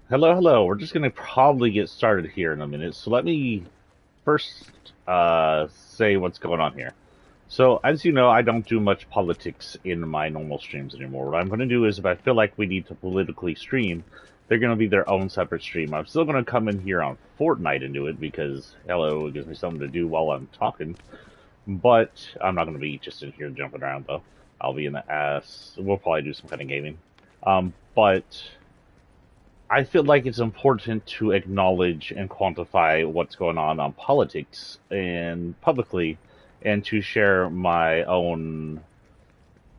Hello, hello. We're just going to probably get started here in a minute. So let me first say what's going on here. So, as you know, I don't do much politics in my normal streams anymore. What I'm going to do is if I feel like we need to politically stream, they're going to be their own separate stream. I'm still going to come in here on Fortnite and do it because, hello, it gives me something to do while I'm talking. But I'm not going to be just in here jumping around, though. I'll be in the ass. We'll probably do some kind of gaming. But I feel like it's important to acknowledge and quantify what's going on politics and publicly, and to share my own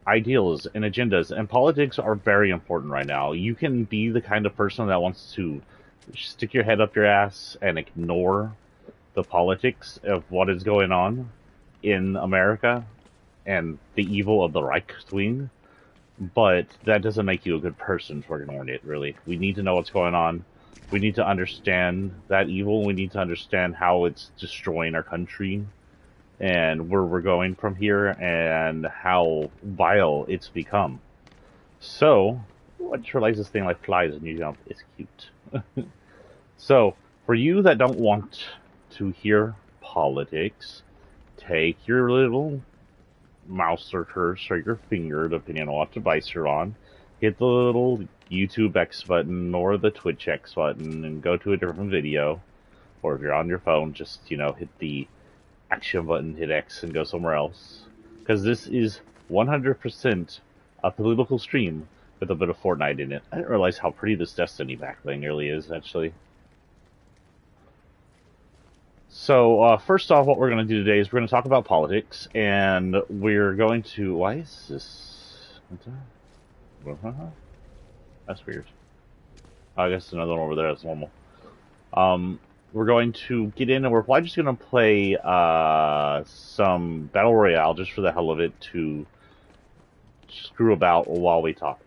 ideals and agendas. And politics are very important right now. You can be the kind of person that wants to stick your head up your ass and ignore the politics of what is going on in America and the evil of the Reich wing, but that doesn't make you a good person for ignoring it, really. We need to know what's going on. We need to understand that evil. We need to understand how it's destroying our country and where we're going from here and how vile it's become. So, I just realized this thing like flies and you jump. It's cute. So, for you that don't want to hear politics, take your little mouse or cursor or your finger, depending on what device you're on, hit the little YouTube X button or the Twitch X button and go to a different video. Or if you're on your phone, just, hit the action button, hit X, and go somewhere else. Because this is 100% a political stream with a bit of Fortnite in it. I didn't realize how pretty this Destiny backbling really is, actually. So, first off, what we're going to do today is we're going to talk about politics, and we're going to... Why is this... That's weird. I guess another one over there is normal. We're going to get in, and we're probably just going to play some Battle Royale, just for the hell of it, to screw about while we talk.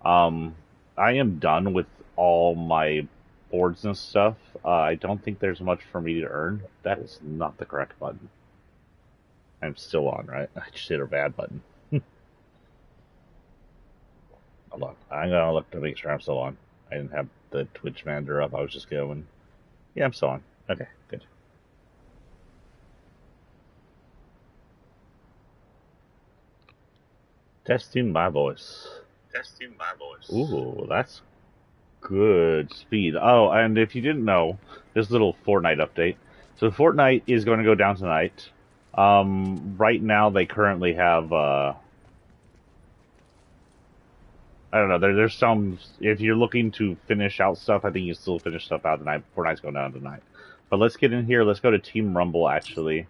I am done with all my boards and stuff. I don't think there's much for me to earn. That is not the correct button. I'm still on, right? I just hit a bad button. Hold on. I'm going to look to make sure I'm still on. I didn't have the Twitch manager up. I was just going. Yeah, I'm still on. Okay, good. Testing my voice. Testing my voice. Ooh, that's good speed. Oh, and if you didn't know, this little Fortnite update. So Fortnite is going to go down tonight. Right now they currently have, I don't know, there's some, if you're looking to finish out stuff, I think you still finish stuff out tonight. Fortnite's going down tonight. But let's get in here, let's go to Team Rumble, actually,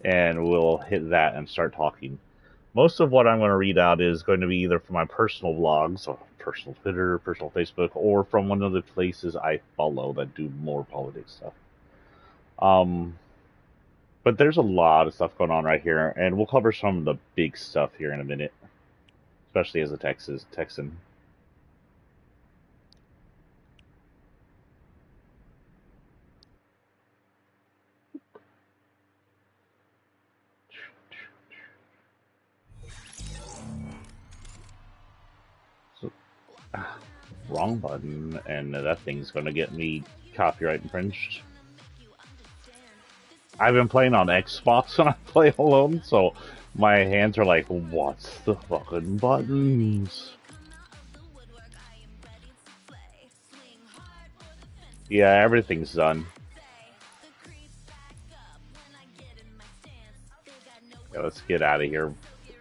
and we'll hit that and start talking. Most of what I'm going to read out is going to be either from my personal vlogs, so personal Twitter, personal Facebook, or from one of the places I follow that do more politics stuff. But there's a lot of stuff going on right here, and we'll cover some of the big stuff here in a minute, especially as a Texan. So, wrong button, and that thing's going to get me copyright infringed. I've been playing on Xbox when I play alone, so my hands are like, what's the fucking buttons? Yeah, everything's done. Yeah, let's get out of here.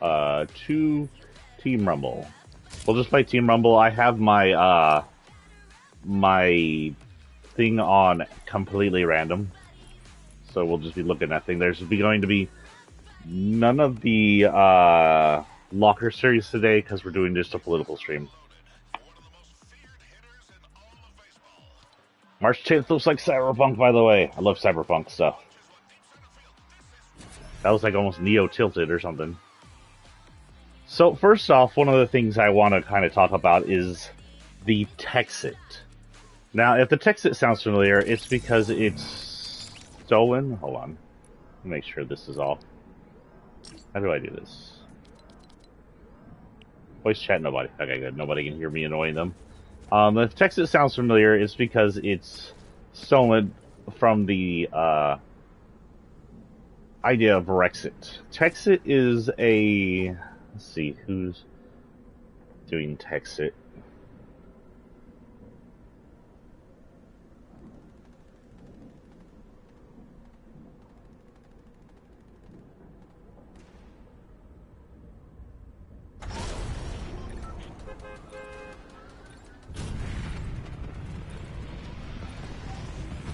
To Team Rumble. We'll just play Team Rumble. I have my my thing on completely random, so we'll just be looking at things. There's going to be none of the locker series today because we're doing just a political stream. March 10th looks like Cyberpunk, by the way. I love Cyberpunk stuff. That was like almost Neo tilted or something. So first off, one of the things I want to kind of talk about is the Texit. Now, if the Texit sounds familiar, it's because it's stolen. Hold on. Make sure this is off. How do I do this? Voice chat, nobody. Okay, good. Nobody can hear me annoying them. If Texit sounds familiar, it's because it's stolen from the idea of Brexit. Texit is a... Let's see, who's doing Texit?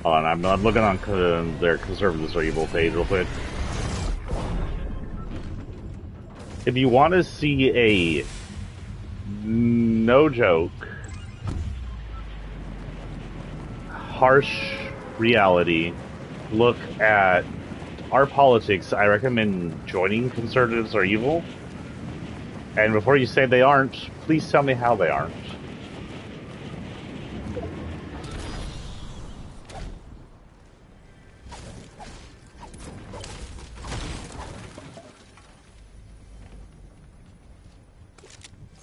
Hold on, I'm looking on their conservatives are evil page real quick. If you want to see a no joke, harsh reality look at our politics, I recommend joining Conservatives Are Evil. And before you say they aren't, please tell me how they aren't.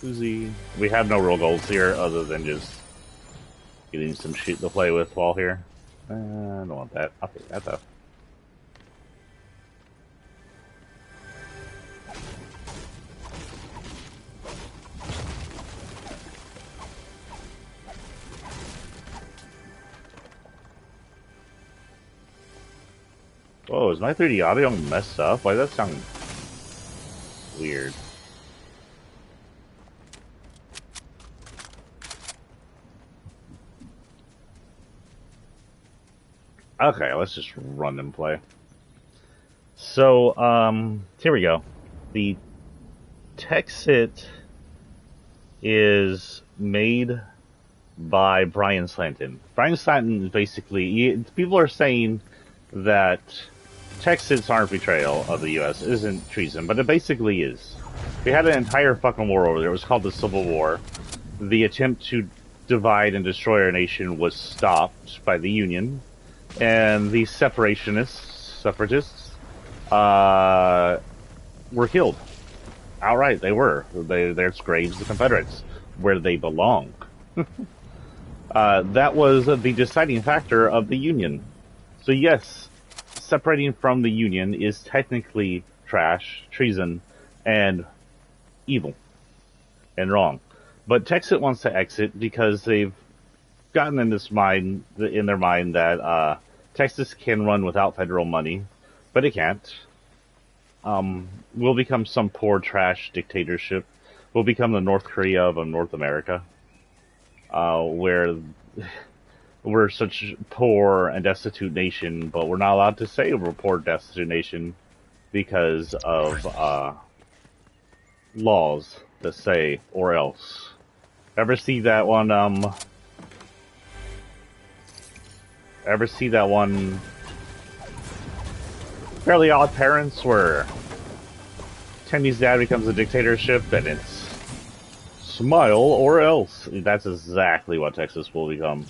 Uzi. We have no real goals here other than just getting some shit to play with while here. I don't want that. I'll take that though. Whoa, is my 3D audio messed up? Why does that sound weird? Okay, let's just run and play. So, here we go. The Texit is made by Brian Slanton. Brian Slanton is basically... People are saying that Texit's armed betrayal of the U.S. isn't treason, but it basically is. We had an entire fucking war over there. It was called the Civil War. The attempt to divide and destroy our nation was stopped by the Union. And the separatists, were killed. Outright, they were. They're graves of the Confederates, where they belong. That was the deciding factor of the Union. So yes, separating from the Union is technically trash, treason, and evil, and wrong. But Texit wants to exit because they've gotten in their mind that Texas can run without federal money, but it can't. We'll become some poor trash dictatorship. We'll become the North Korea of North America, where we're such a poor and destitute nation, but we're not allowed to say we're a poor, destitute nation because of laws that say or else. Ever see that one? Ever see that one Fairly Odd Parents where Timmy's dad becomes a dictatorship and it's smile or else? That's exactly what Texas will become.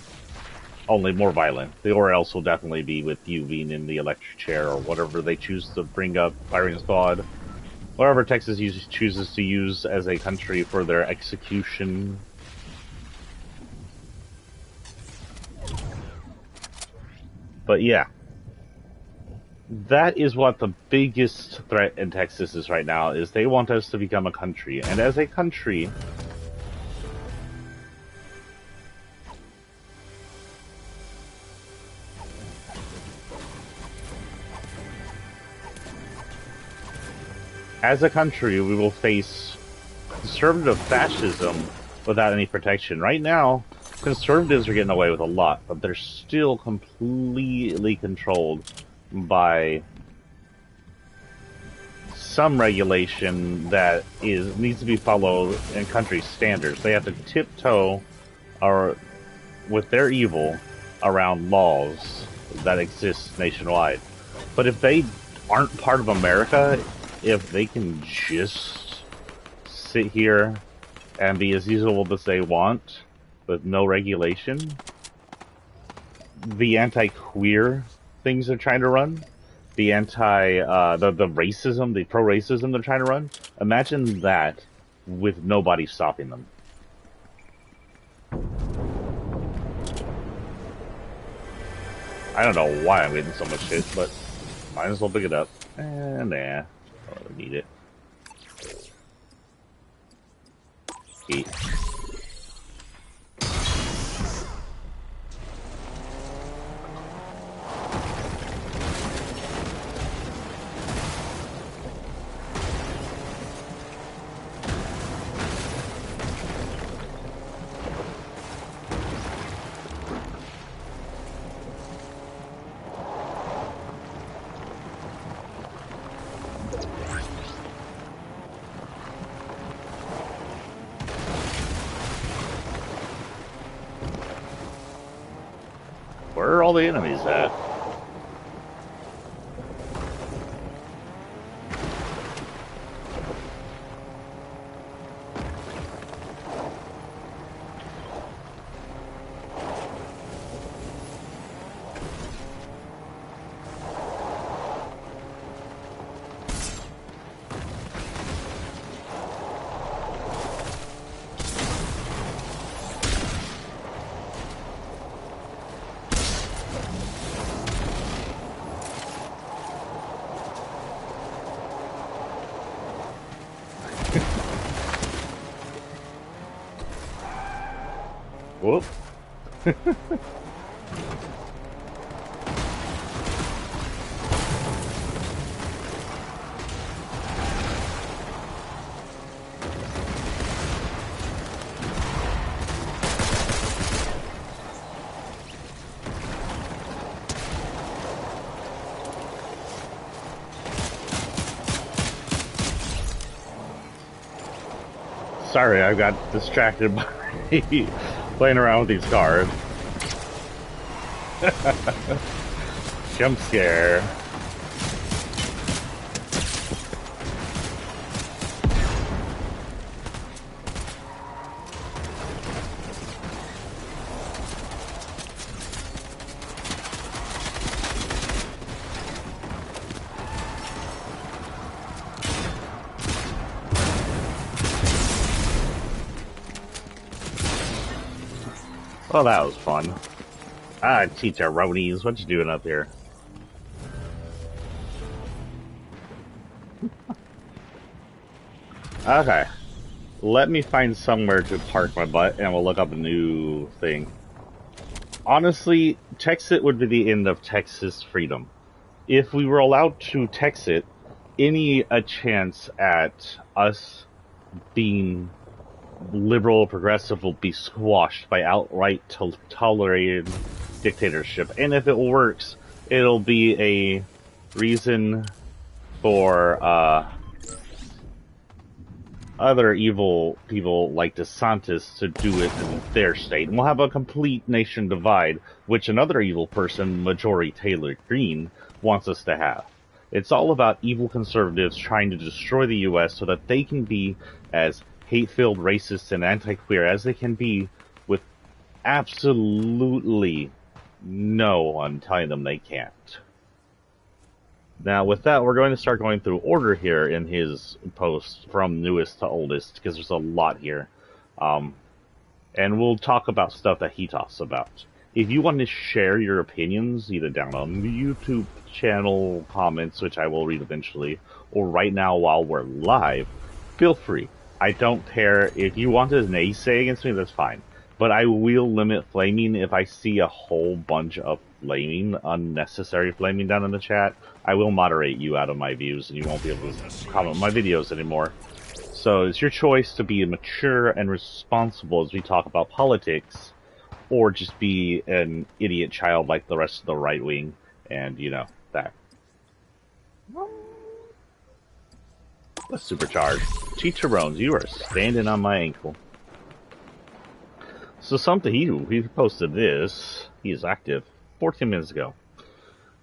Only more violent. The or else will definitely be with you being in the electric chair or whatever they choose to bring up, firing squad. Whatever Texas chooses to use as a country for their execution. But yeah, that is what the biggest threat in Texas is right now, is they want us to become a country. And as a country, we will face conservative fascism without any protection. Right now, conservatives are getting away with a lot, but they're still completely controlled by some regulation that needs to be followed in country standards. They have to tiptoe with their evil around laws that exist nationwide. But if they aren't part of America, if they can just sit here and be as usable as they want with no regulation, the anti-queer things they're trying to run, the racism, the pro-racism they're trying to run, imagine that with nobody stopping them. I don't know why I'm getting so much shit, but might as well pick it up. And nah, I don't really need it. Eat. Where are all the enemies at? Whoop. Sorry, I got distracted by playing around with these cards. Jump scare. Oh, that was fun. Ah, chicharrones, what you doing up here? Okay. Let me find somewhere to park my butt, and we'll look up a new thing. Honestly, Texit would be the end of Texas freedom. If we were allowed to Texit, a chance at us being liberal progressive will be squashed by outright tolerated dictatorship. And if it works, it'll be a reason for other evil people like DeSantis to do it in their state. And we'll have a complete nation divide, which another evil person, Majority Taylor Greene, wants us to have. It's all about evil conservatives trying to destroy the U.S. so that they can be as hate-filled, racist, and anti-queer as they can be, with absolutely no one telling them they can't. Now, with that, we're going to start going through order here in his post from newest to oldest, because there's a lot here. And we'll talk about stuff that he talks about. If you want to share your opinions, either down on the YouTube channel comments, which I will read eventually, or right now while we're live, feel free. I don't care. If you want to naysay against me, that's fine. But I will limit flaming if I see a whole bunch of flaming, unnecessary flaming down in the chat. I will moderate you out of my views, and you won't be able to comment on my videos anymore. So it's your choice to be mature and responsible as we talk about politics, or just be an idiot child like the rest of the right wing, and, you know, that. Let's supercharge. Chicharrones, you are standing on my ankle. So something he posted this. He is active 14 minutes ago.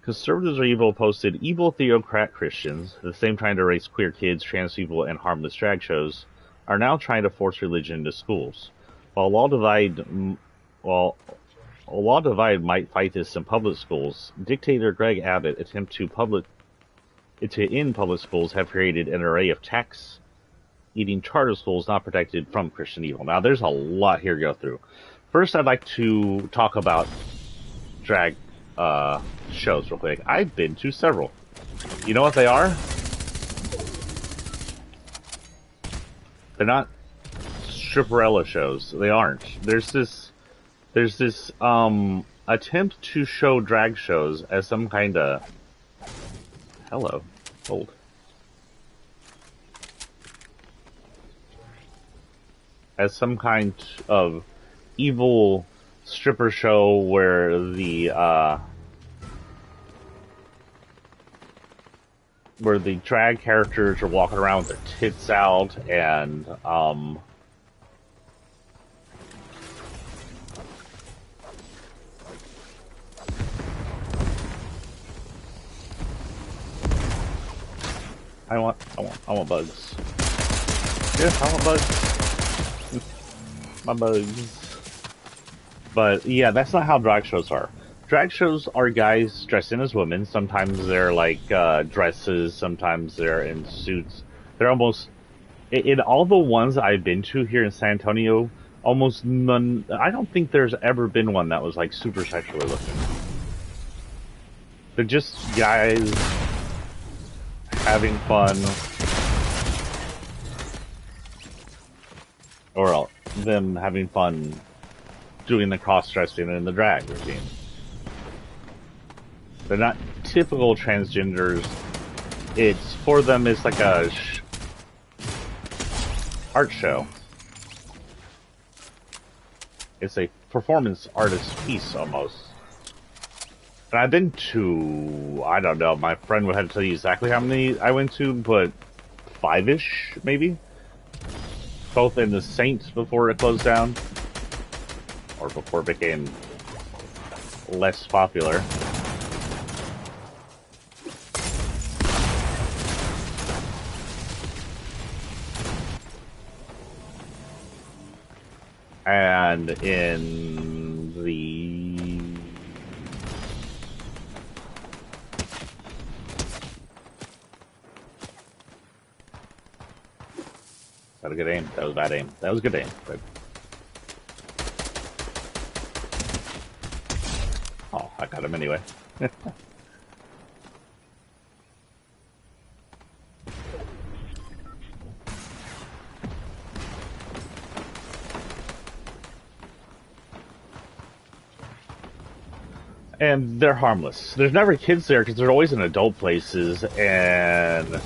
Conservatives are evil posted evil theocrat Christians, the same trying to erase queer kids, trans people, and harmless drag shows, are now trying to force religion into schools. While a law divide might fight this in public schools, dictator Greg Abbott attempt to end public schools have created an array of tax-eating charter schools not protected from Christian evil. Now, there's a lot here to go through. First, I'd like to talk about drag shows real quick. I've been to several. You know what they are? They're not stripperella shows. They aren't. There's this attempt to show drag shows as some kind of hello, old. As some kind of evil stripper show where the drag characters are walking around with their tits out and I want bugs. Yeah, I want bugs. My bugs. But yeah, that's not how drag shows are. Drag shows are guys dressed in as women. Sometimes they're like dresses. Sometimes they're in suits. They're almost in all the ones I've been to here in San Antonio. Almost none. I don't think there's ever been one that was like super sexually looking. They're just guys having fun, or them having fun doing the cross-dressing and the drag routine. They're not typical transgenders. It's for them. It's like a art show. It's a performance artist piece almost. And I've been to, I don't know, my friend would have to tell you exactly how many I went to, but 5-ish, maybe? Both in the Saint before it closed down, or before it became less popular. And in the that was a good aim. That was bad aim. That was good aim. But oh, I got him anyway. And they're harmless. There's never kids there because they're always in adult places, and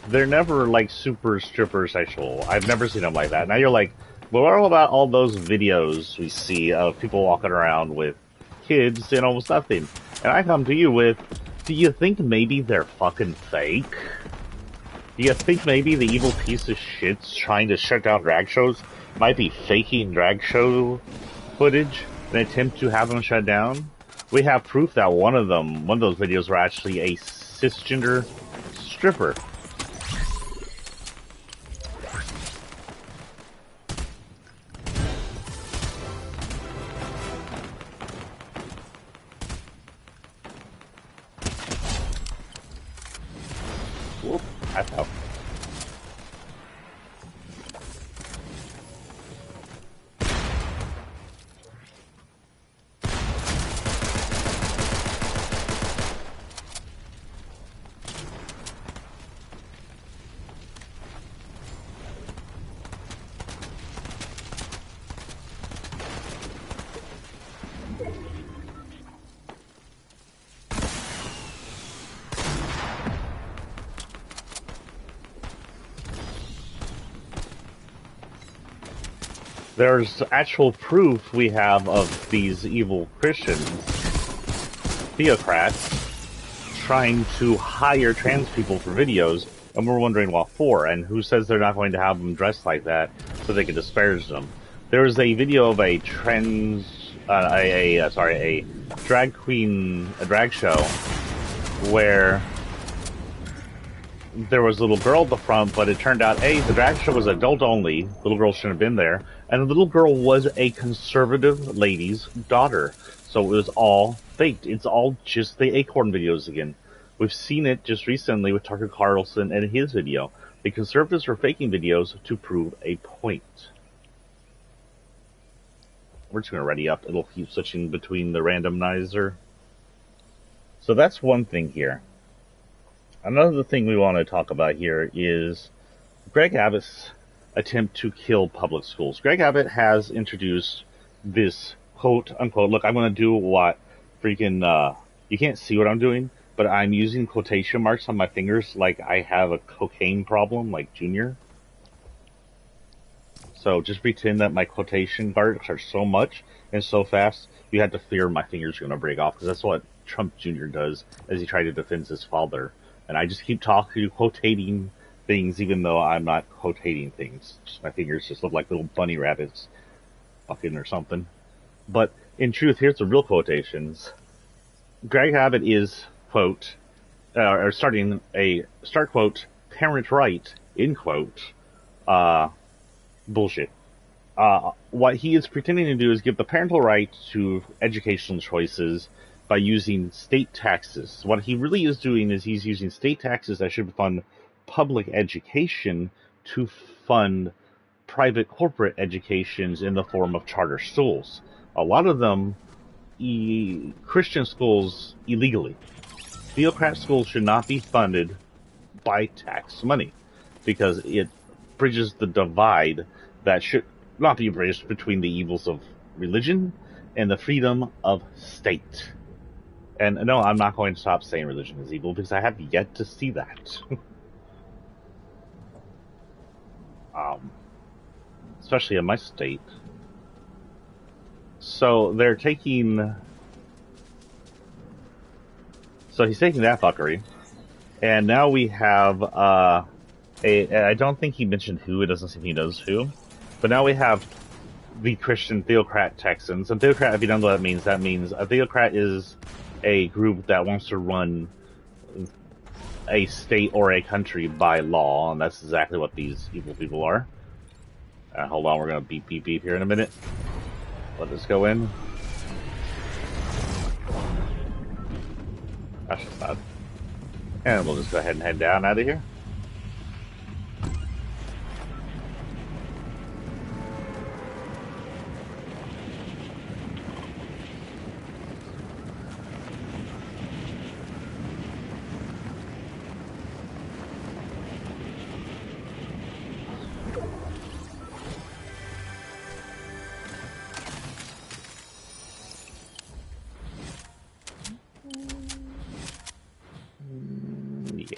they're never like super stripper sexual. I've never seen them like that. Now you're like, well, what about all those videos we see of people walking around with kids and almost nothing? And I come to you with, do you think maybe they're fucking fake? Do you think maybe the evil piece of shit's trying to shut down drag shows might be faking drag show footage in an attempt to have them shut down? We have proof that one of those videos were actually a cisgender stripper. Whoop, I fell. There's actual proof we have of these evil Christians, theocrats, trying to hire trans people for videos, and we're wondering what for, and who says they're not going to have them dressed like that so they can disparage them. There was a video of a drag queen, a drag show, where there was a little girl at the front, but it turned out, A, the drag show was adult only, little girl shouldn't have been there, and the little girl was a conservative lady's daughter. So it was all faked. It's all just the Acorn videos again. We've seen it just recently with Tucker Carlson and his video. The conservatives were faking videos to prove a point. We're just going to ready up. It'll keep switching between the randomizer. So that's one thing here. Another thing we want to talk about here is Greg Abbott's attempt to kill public schools. Greg Abbott has introduced this quote unquote, look, I'm going to do what freaking, you can't see what I'm doing, but I'm using quotation marks on my fingers like I have a cocaine problem, like Junior. So just pretend that my quotation marks are so much and so fast, you have to fear my fingers are going to break off, because that's what Trump Jr. does as he tried to defend his father. And I just keep quotating things, even though I'm not quotating things. Just my fingers just look like little bunny rabbits fucking or something. But in truth, here's the real quotations. Greg Abbott is, quote, starting a, start quote, parent right, end quote, bullshit. What he is pretending to do is give the parental right to educational choices by using state taxes. What he really is doing is he's using state taxes that should fund public education to fund private corporate educations in the form of charter schools. A lot of them, Christian schools, illegally. Theocrat schools should not be funded by tax money, because it bridges the divide that should not be bridged between the evils of religion and the freedom of state. And no, I'm not going to stop saying religion is evil, because I have yet to see that. Especially in my state. So they're taking... So he's taking that fuckery. And now we have I don't think he mentioned who, it doesn't seem he knows who. But now we have the Christian Theocrat Texans. And Theocrat, if you don't know what that means a Theocrat is a group that wants to run a state or a country by law, and that's exactly what these evil people are. Hold on, we're going to beep, beep, beep here in a minute. Let this go in. That's just bad. And we'll just go ahead and head down out of here.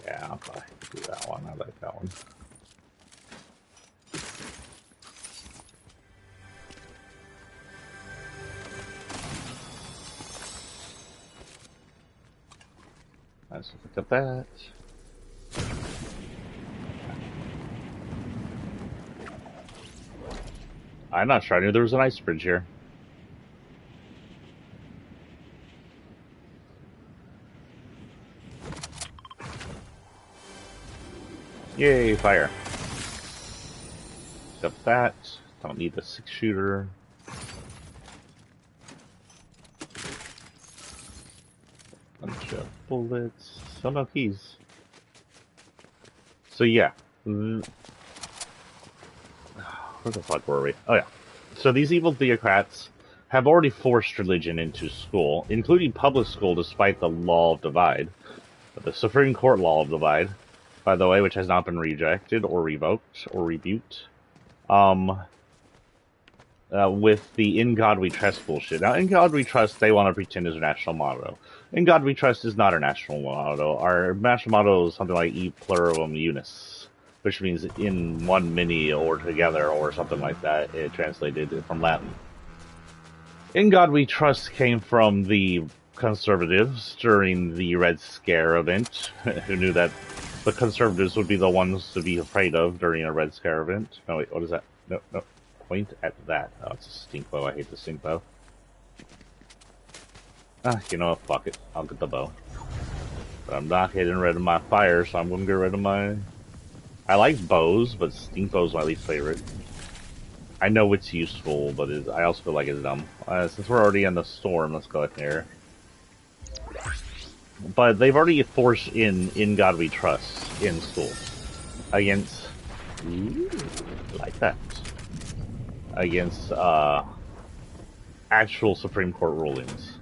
Yeah, I'll probably do that one. I like that one. Let's look at that. I'm not sure. I knew there was an ice bridge here. Yay, fire. Got that. Don't need the 6-shooter. Bunch of bullets. So no keys. So yeah. Where the fuck were we? Oh yeah. So these evil theocrats have already forced religion into school, including public school, despite the law of divide. The Supreme Court law of divide, by the way, which has not been rejected or revoked or rebuked. With the "In God We Trust" bullshit. Now, "In God We Trust," they want to pretend is our national motto. "In God We Trust" is not our national motto. Our national motto is something like "E pluribus unus," which means "in one many" or "together" or something like that. It translated from Latin. "In God We Trust" came from the conservatives during the Red Scare event, who knew that the conservatives would be the ones to be afraid of during a Red Scare event. Oh wait, what is that? No, no. Point at that. Oh, it's a stink bow. I hate the stink bow. You know what? Fuck it. I'll get the bow. But I'm not getting rid of my fire, so I'm going to get rid of my... I like bows, but stink bow's my least favorite. I know it's useful, but I also feel like it's dumb. Since we're already in the storm, let's go in here. But they've already forced in God We Trust in schools. against, ooh, like that, against actual Supreme Court rulings.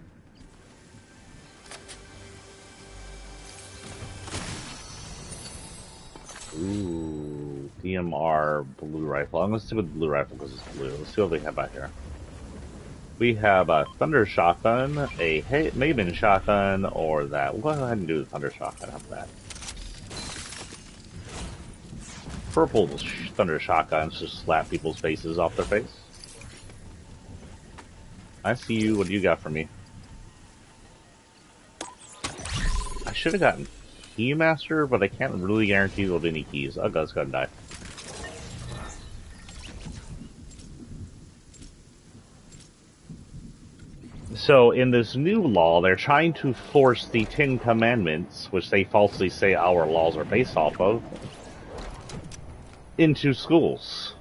Ooh, DMR blue rifle. I'm gonna stick with blue rifle because it's blue. Let's see what we have out here. We have a thunder shotgun, a Maven shotgun, or that. We'll go ahead and do the thunder shotgun. How about that? Purple thunder shotguns just slap people's faces off their face. I see you. What do you got for me? I should have gotten Keymaster, but I can't really guarantee there'll be any keys. Oh, God's gonna die. So, in this new law, they're trying to force the Ten Commandments, which they falsely say our laws are based off of, into schools.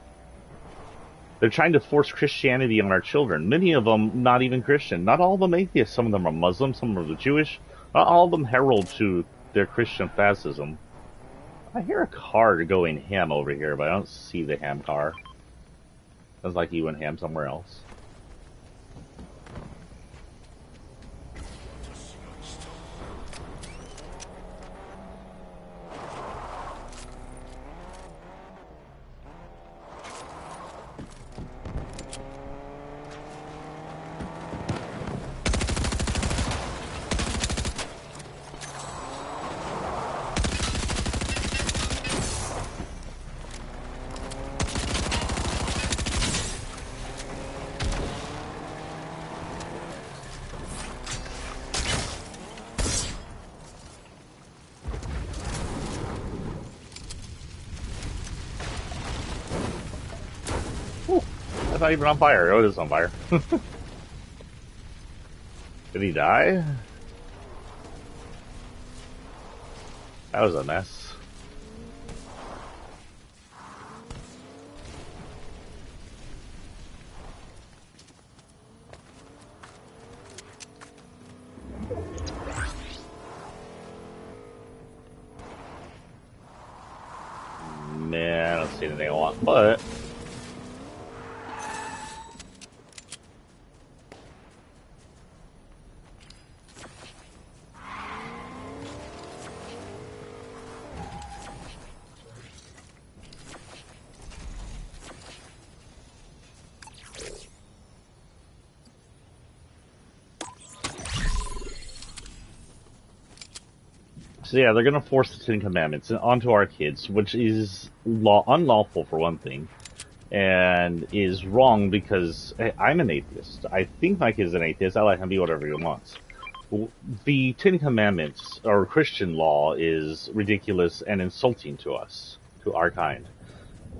They're trying to force Christianity on our children. Many of them not even Christian. Not all of them atheists. Some of them are Muslim, some of them are Jewish. Not all of them herald to their Christian fascism. I hear a car going ham over here, but I don't see the ham car. Sounds like he went ham somewhere else. It's not even on fire. Oh, it is on fire. Did he die? That was a mess. Man, I don't see anything I want, but... So yeah, they're gonna force the Ten Commandments onto our kids, which is unlawful for one thing, and is wrong because hey, I'm an atheist. I think my kid's an atheist. I let him be whatever he wants. The Ten Commandments, or Christian law, is ridiculous and insulting to us, to our kind.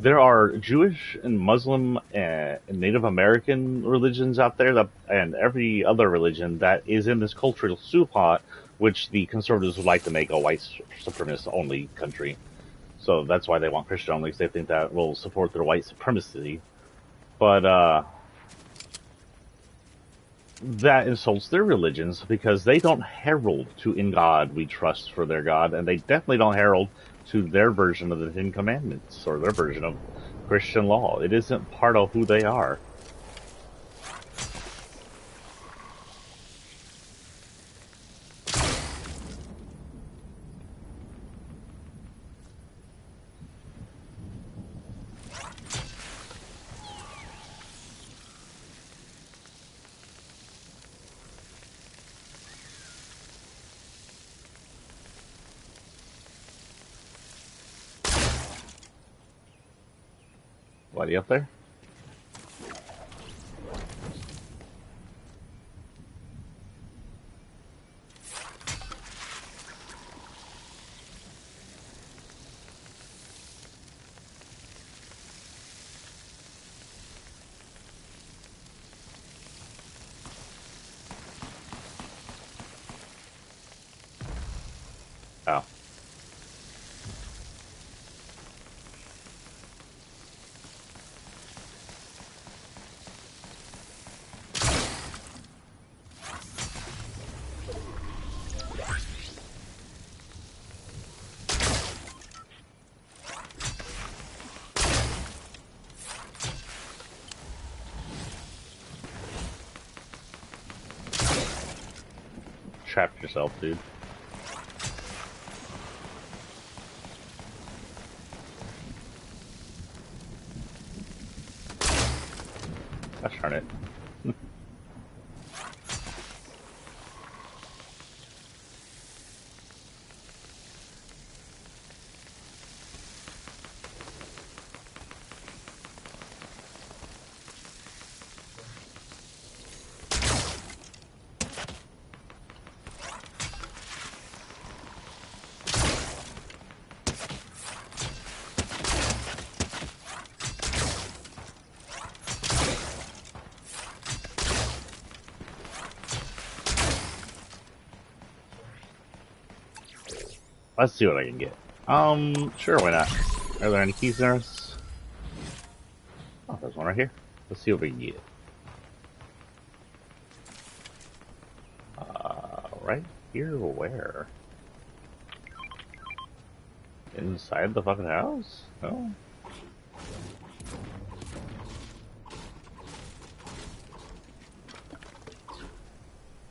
There are Jewish and Muslim and Native American religions out there that, and every other religion that is in this cultural soup pot, which the conservatives would like to make a white supremacist only country. So that's why they want Christian only, because they think that will support their white supremacy. But that insults their religions because they don't herald to "in God we trust" for their God, and they definitely don't herald to their version of the Ten Commandments or their version of Christian law. It isn't part of who they are. What, are you up there? Oh. trapped yourself, dude. Gosh darn it. Let's see what I can get. Sure, why not? Are there any keys there? Oh, there's one right here. Let's see what we can get. Right here, where? Inside the fucking house? No?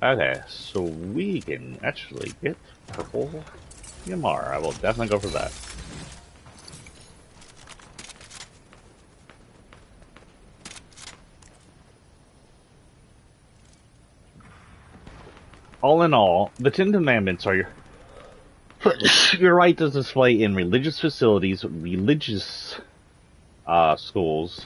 Okay, so we can actually get purple EMR. I will definitely go for that. All in all, the Ten Commandments are your right to display in religious facilities, religious schools,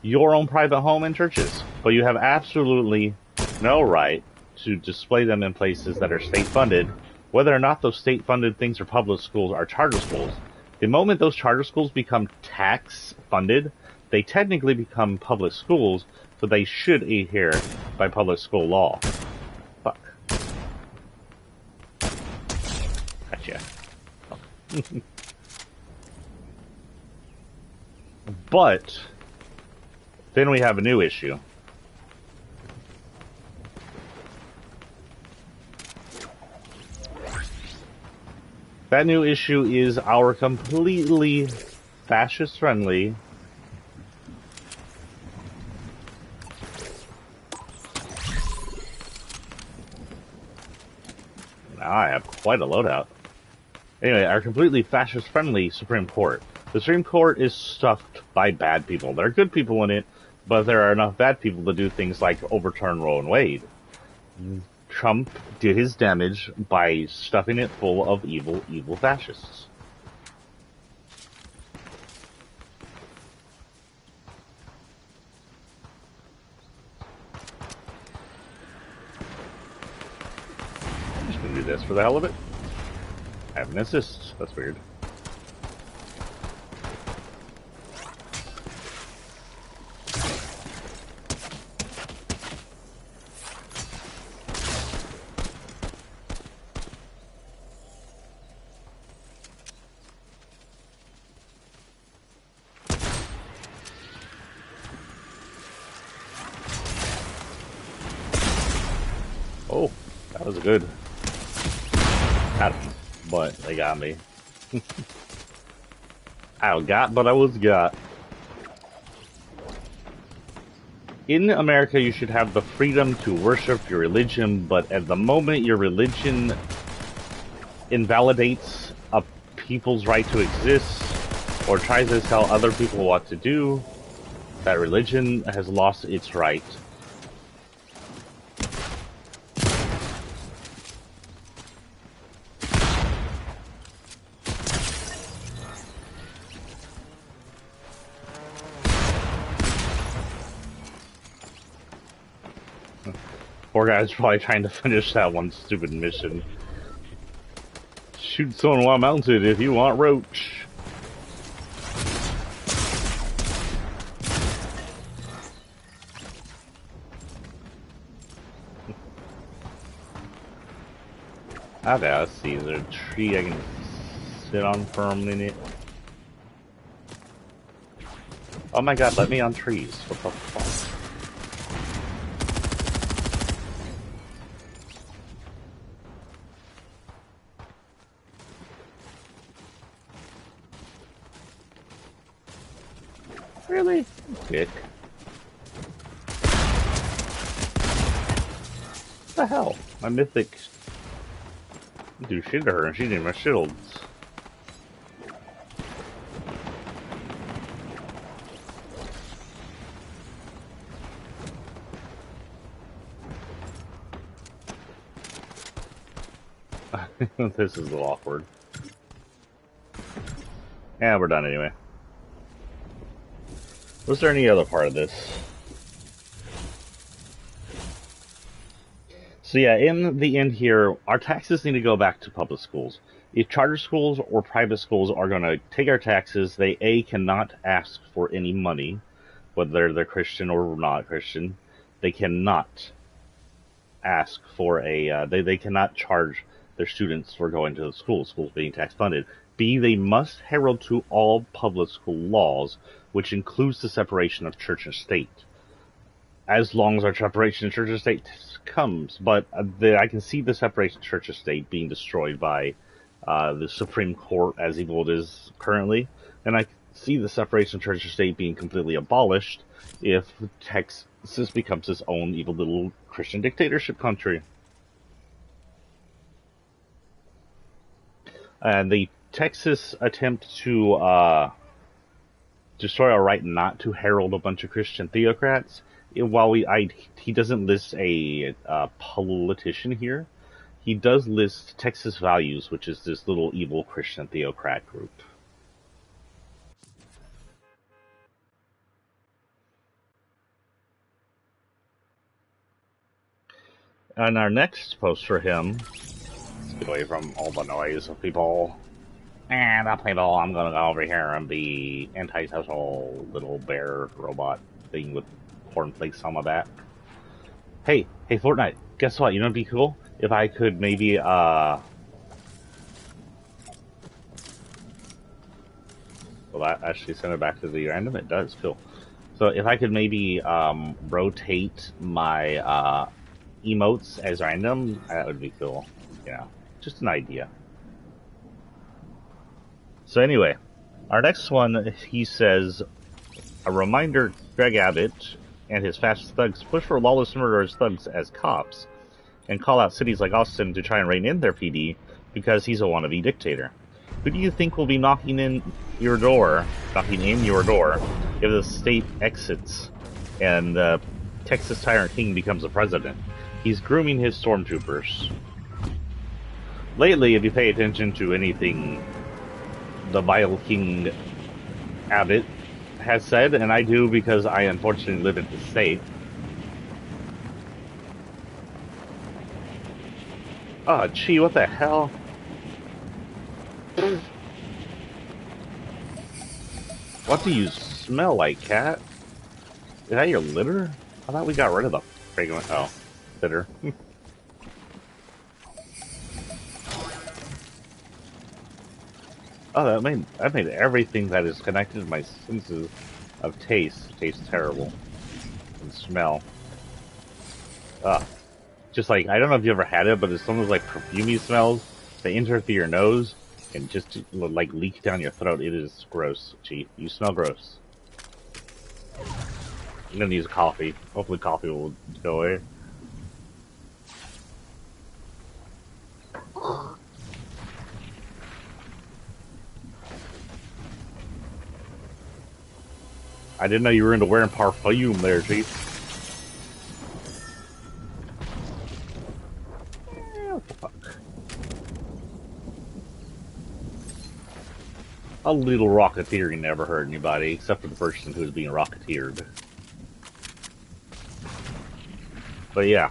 your own private home, and churches. But you have absolutely no right to display them in places that are state-funded, whether or not those state-funded things are public schools or charter schools. The moment those charter schools become tax-funded, they technically become public schools, so they should adhere by public school law. Fuck. Gotcha. But then we have a new issue. That new issue is our completely fascist-friendly now I have quite a loadout. Anyway, our completely fascist-friendly Supreme Court. The Supreme Court is stuffed by bad people. There are good people in it, but there are enough bad people to do things like overturn Roe and Wade. Trump did his damage by stuffing it full of evil, evil fascists. I'm just gonna do this for the hell of it. I have an assist. That's weird. Oh, that was good. Got him, but they got me. I got, but I was got. In America, you should have the freedom to worship your religion, but at the moment your religion invalidates a people's right to exist, or tries to tell other people what to do, that religion has lost its right. Poor guy's probably trying to finish that one stupid mission. Shoot someone while mounted if you want roach. Okay, let's see. Is there a tree I can sit on for a minute? Oh my god, let me on trees. What the fuck? Really? Dick. What the hell? My mythic Do shit to her and she didn't have shields. This is a little awkward. Yeah, we're done anyway. Was there any other part of this? So yeah, in the end here, our taxes need to go back to public schools. If charter schools or private schools are going to take our taxes, they cannot ask for any money, whether they're Christian or not Christian. They cannot ask for they cannot charge their students for going to the schools being tax funded. B, they must herald to all public school laws, which includes the separation of church and state. As long as our separation of church and state comes, but I can see the separation of church and state being destroyed by the Supreme Court as evil it is currently, and I see the separation of church and state being completely abolished if Texas becomes its own evil little Christian dictatorship country. And the Texas attempt to destroy our right not to herald a bunch of Christian theocrats, while he doesn't list a politician here, he does list Texas Values, which is this little evil Christian theocrat group. And our next post for him, let's get away from all the noise of people. And people, I'm gonna go over here and be antisocial little bear robot thing with cornflakes on my back. Hey, Fortnite, guess what? You know what'd be cool? If I could maybe, well, that actually sent it back to the random? It does, cool. So if I could maybe, rotate my, emotes as random, that would be cool. Yeah, just an idea. So anyway, our next one, he says, a reminder, Greg Abbott and his fascist thugs push for lawless murderers thugs as cops, and call out cities like Austin to try and rein in their PD because he's a wannabe dictator. Who do you think will be knocking in your door, if the state exits and the Texas Tyrant King becomes the president? He's grooming his stormtroopers. Lately, if you pay attention to anything the vile King Abbott has said, and I do because I unfortunately live in the state. Oh, gee, what the hell? What do you smell like, cat? Is that your litter? I thought we got rid of the fragrant. Oh, litter. Oh, that made everything that is connected to my senses of taste terrible. And smell. Just like, I don't know if you ever had it, but it's some of those like perfumey smells. They enter through your nose and just like leak down your throat. It is gross, Chief. You smell gross. I'm gonna use coffee. Hopefully coffee will go away. I didn't know you were into wearing perfume there, Chief. What the fuck? A little rocketeering never hurt anybody, except for the person who was being rocketeered. But yeah.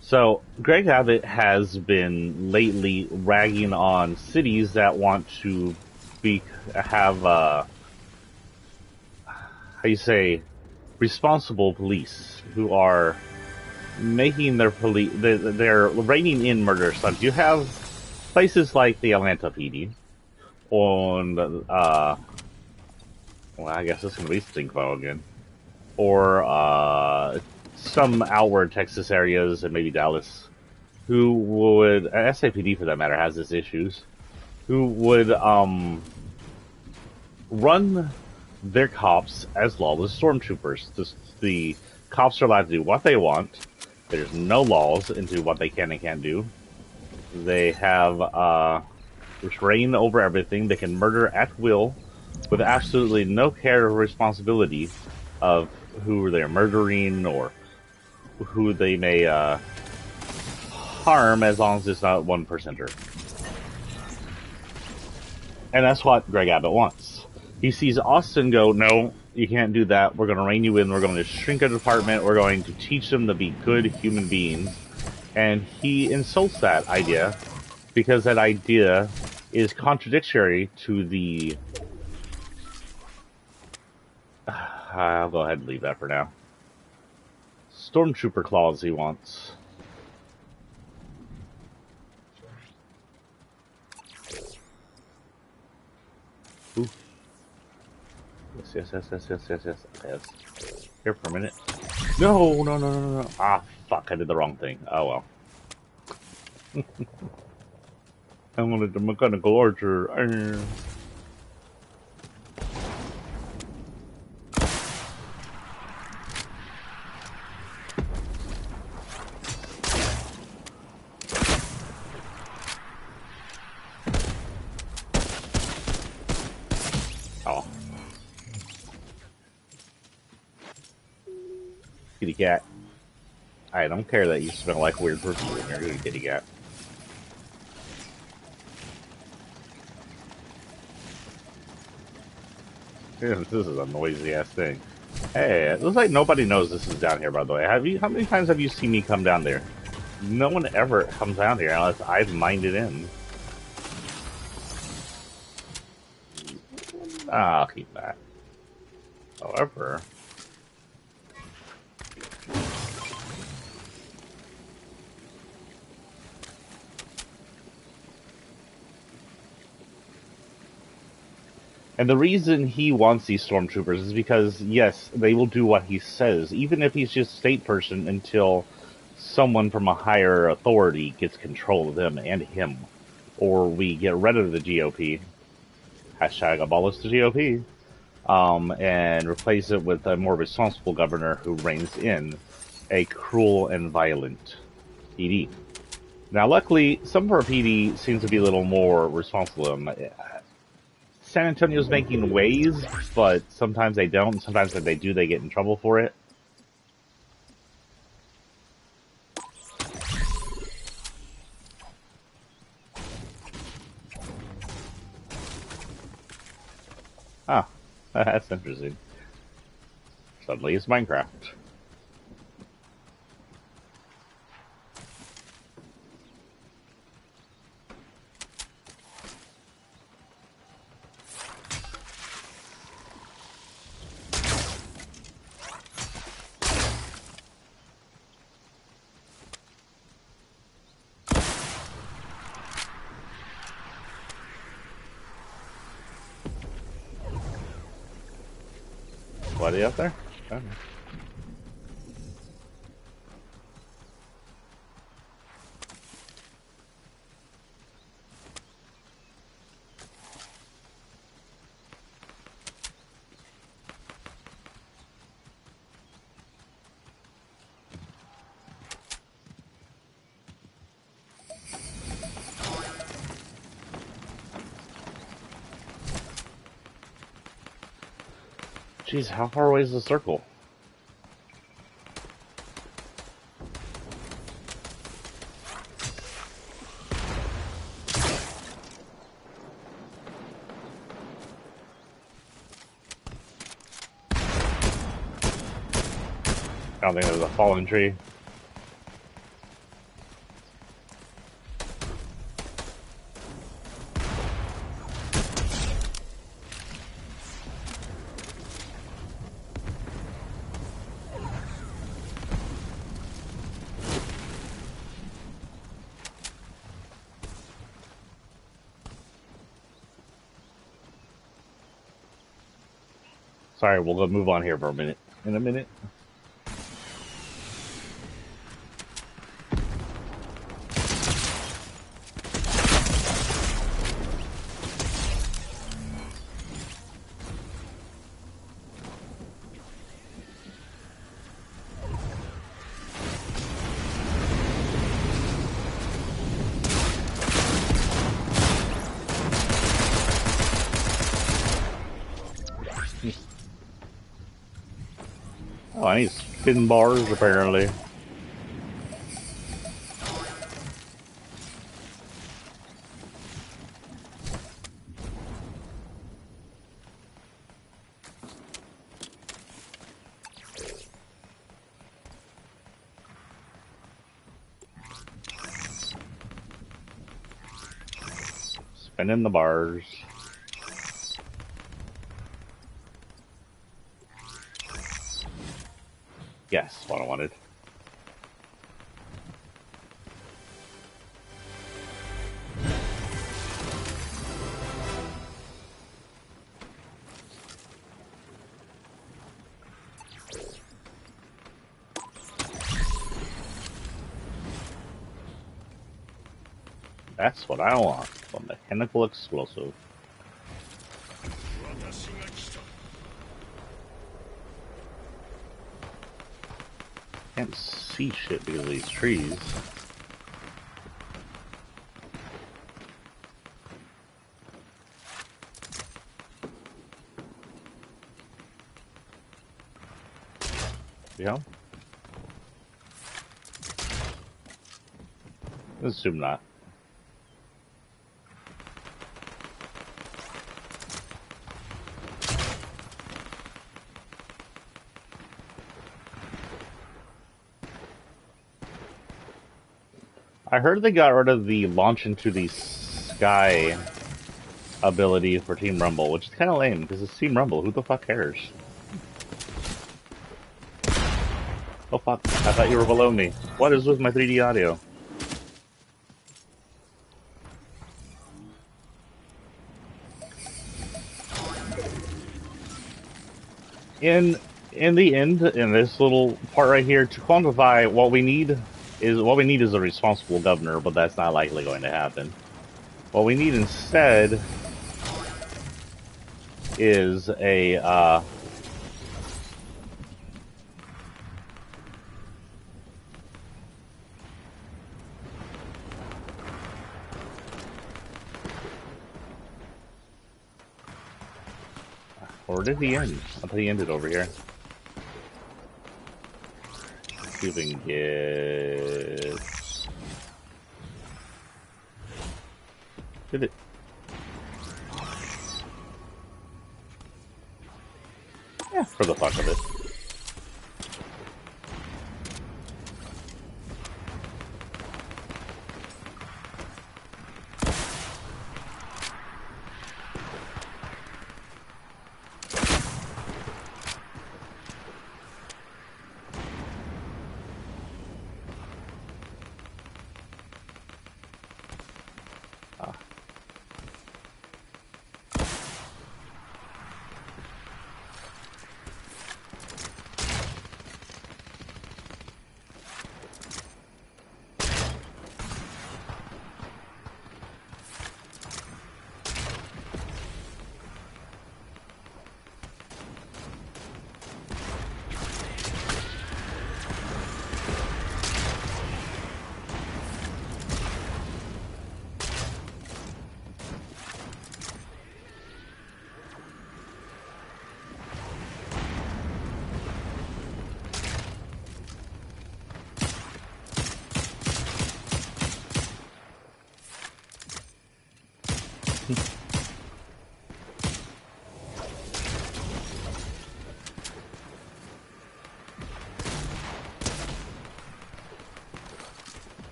So, Greg Abbott has been lately ragging on cities that want to have how you say, responsible police who are making their they're reining in murder stunts. You have places like the Atlanta PD, and well, I guess it's gonna be Stinkville again, or some outward Texas areas and maybe Dallas, who would SAPD for that matter has these issues, who would run their cops as lawless stormtroopers. The cops are allowed to do what they want. There's no laws into what they can and can't do. They have reign over everything. They can murder at will with absolutely no care or responsibility of who they're murdering or who they may harm, as long as it's not one percenter. And that's what Greg Abbott wants. He sees Austin go, no, you can't do that. We're going to rein you in. We're going to shrink a department. We're going to teach them to be good human beings. And he insults that idea because that idea is contradictory to the... I'll go ahead and leave that for now. Stormtrooper clause he wants. Ooh. Yes. Here for a minute. No. Ah, fuck, I did the wrong thing. Oh well. I wanted the mechanical archer. Oh. Kitty cat. I don't care that you smell like weird perfume in here, kitty cat. This is a noisy ass thing. Hey, it looks like nobody knows this is down here, by the way. How many times have you seen me come down there? No one ever comes down here unless I've mined it in. I'll keep that. However... And the reason he wants these stormtroopers is because, yes, they will do what he says, even if he's just a state person, until someone from a higher authority gets control of them and him. Or we get rid of the GOP, hashtag abolish the GOP, and replace it with a more responsible governor who reins in a cruel and violent PD. Now, luckily, some of our PD seems to be a little more responsible. San Antonio's making waves, but sometimes they don't. Sometimes if they do, they get in trouble for it. Ah, that's interesting. Suddenly it's Minecraft. What are you up there? I don't know. Jeez, how far away is the circle? I don't think there's a fallen tree. Sorry, we'll go move on here for a minute. In a minute. Oh, I need spin bars, apparently. Spinning the bars. Yes, what I wanted. That's what I want. A mechanical explosive. Can't see shit because of these trees. Yeah? Let's assume not. I heard they got rid of the launch into the sky ability for Team Rumble, which is kind of lame because it's Team Rumble. Who the fuck cares? Oh fuck, I thought you were below me. What is with my 3D audio? In the end, in this little part right here, to quantify what we need is a responsible governor, but that's not likely going to happen. What we need instead is a or did he end? I thought he ended over here. Let's see if we can get. Did it? Yeah, for the fuck of it.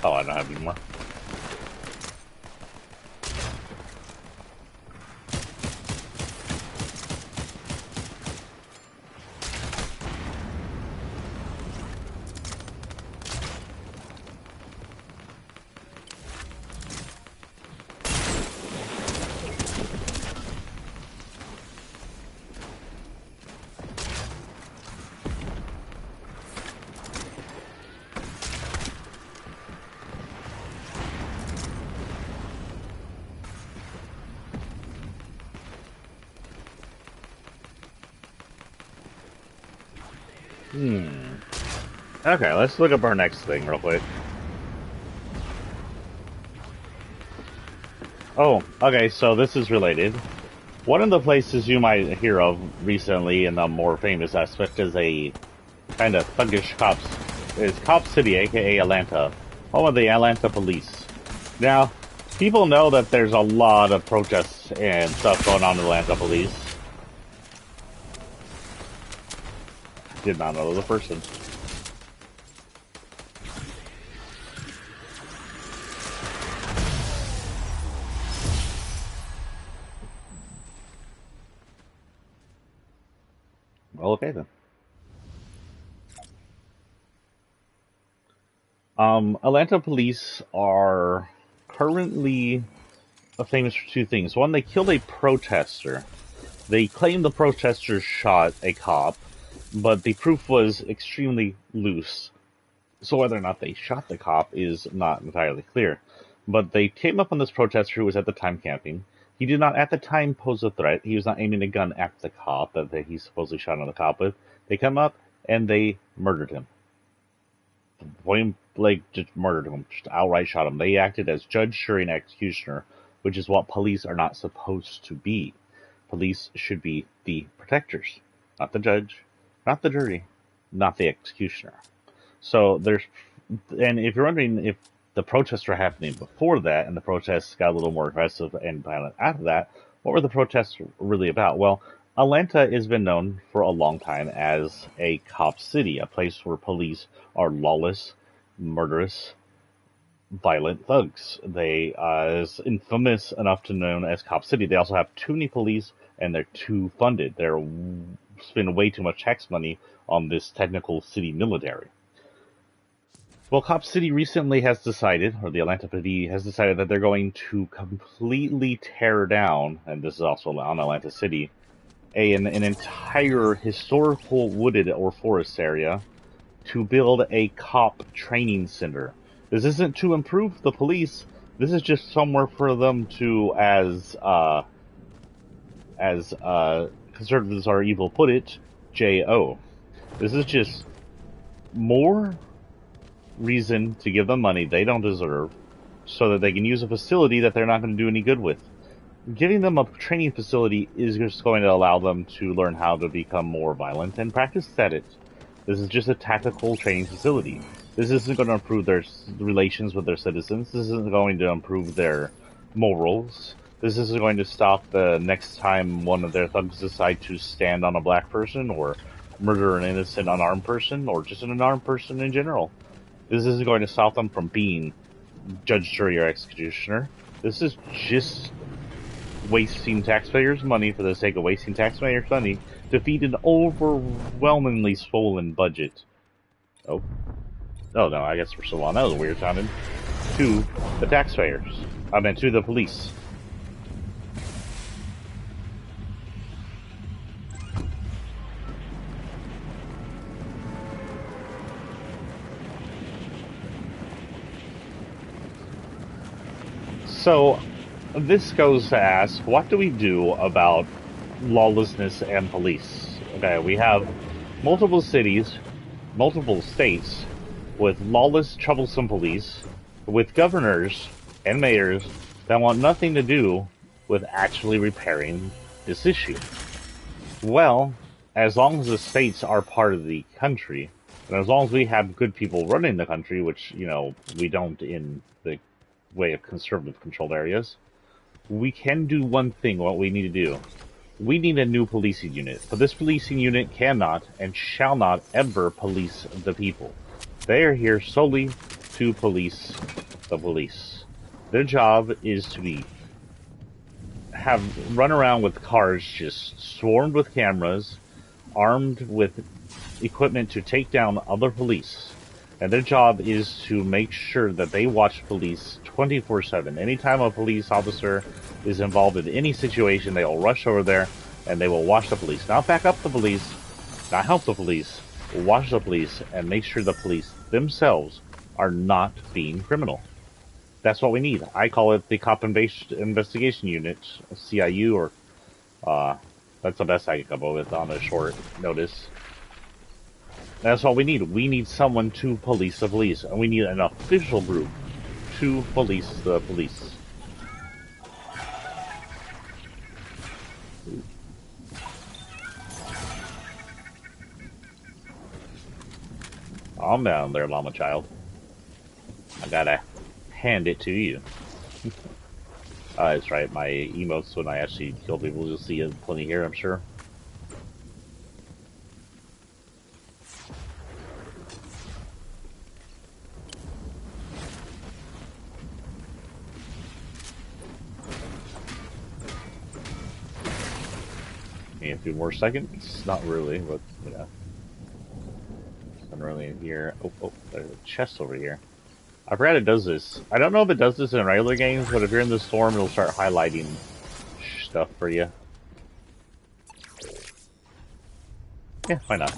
Oh, I don't have any more. Okay, let's look up our next thing real quick. Oh, okay, so this is related. One of the places you might hear of recently, in the more famous aspect, is a kind of thuggish cops. Is Cop City, aka Atlanta, home of the Atlanta Police. Now, people know that there's a lot of protests and stuff going on in Atlanta Police. Did not know the person. Well, okay then. Atlanta police are currently famous for two things. One, they killed a protester. They claimed the protester shot a cop, but the proof was extremely loose. So whether or not they shot the cop is not entirely clear. But they came up on this protester who was at the time camping. He did not at the time pose a threat. He was not aiming a gun at the cop that he supposedly shot on the cop with. They come up and they murdered him. Point blank, just murdered him. Just outright shot him. They acted as judge, jury, and executioner, which is what police are not supposed to be. Police should be the protectors, not the judge, not the jury, not the executioner. So and if you're wondering if the protests were happening before that, and the protests got a little more aggressive and violent after that, what were the protests really about? Well, Atlanta has been known for a long time as a cop city, a place where police are lawless, murderous, violent thugs. They is infamous enough to known as Cop City. They also have too many police, and they're too funded. They're spending way too much tax money on this technical city military. Well, Cop City recently has decided, or the Atlanta PD has decided, that they're going to completely tear down, and this is also on Atlanta City, an entire historical wooded or forest area to build a cop training center. This isn't to improve the police. This is just somewhere for them to, as conservatives are evil put it, J.O. This is just more reason to give them money they don't deserve so that they can use a facility that they're not going to do any good with. Giving them a training facility is just going to allow them to learn how to become more violent and practice at it. This is just a tactical training facility. This isn't going to improve their relations with their citizens. This isn't going to improve their morals. This isn't going to stop the next time one of their thugs decide to stand on a black person or murder an innocent unarmed person or just an unarmed person in general. This isn't going to stop them from being judge, jury, or executioner. This is just wasting taxpayers' money for the sake of wasting taxpayers' money to feed an overwhelmingly swollen budget. Oh no, I guess we're still on. That was weird sounding. To the taxpayers. I meant to the police. So, this goes to ask, what do we do about lawlessness and police? Okay, we have multiple cities, multiple states, with lawless, troublesome police, with governors and mayors that want nothing to do with actually repairing this issue. Well, as long as the states are part of the country, and as long as we have good people running the country, which, we don't in the way of conservative controlled areas, we can do one thing. What we need to do, we need a new policing unit. But this policing unit cannot and shall not ever police the people. They are here solely to police the police. Their job is to run around with cars just swarmed with cameras, armed with equipment to take down other police. And their job is to make sure that they watch police 24/7. Anytime a police officer is involved in any situation, they will rush over there and they will watch the police. Not back up the police, not help the police, watch the police and make sure the police themselves are not being criminal. That's what we need. I call it the Cop Investigation Unit, CIU, or that's the best I can come up with on a short notice. That's what we need. We need someone to police the police, and we need an official group to police the police. Calm down there, llama child. I gotta hand it to you. That's right, my emotes when I actually kill people, you'll see it plenty here, I'm sure. A few more seconds? Not really, but yeah. Nothing really in here. Oh, there's a chest over here. I forgot it does this. I don't know if it does this in regular games, but if you're in the storm, it'll start highlighting stuff for you. Yeah, why not?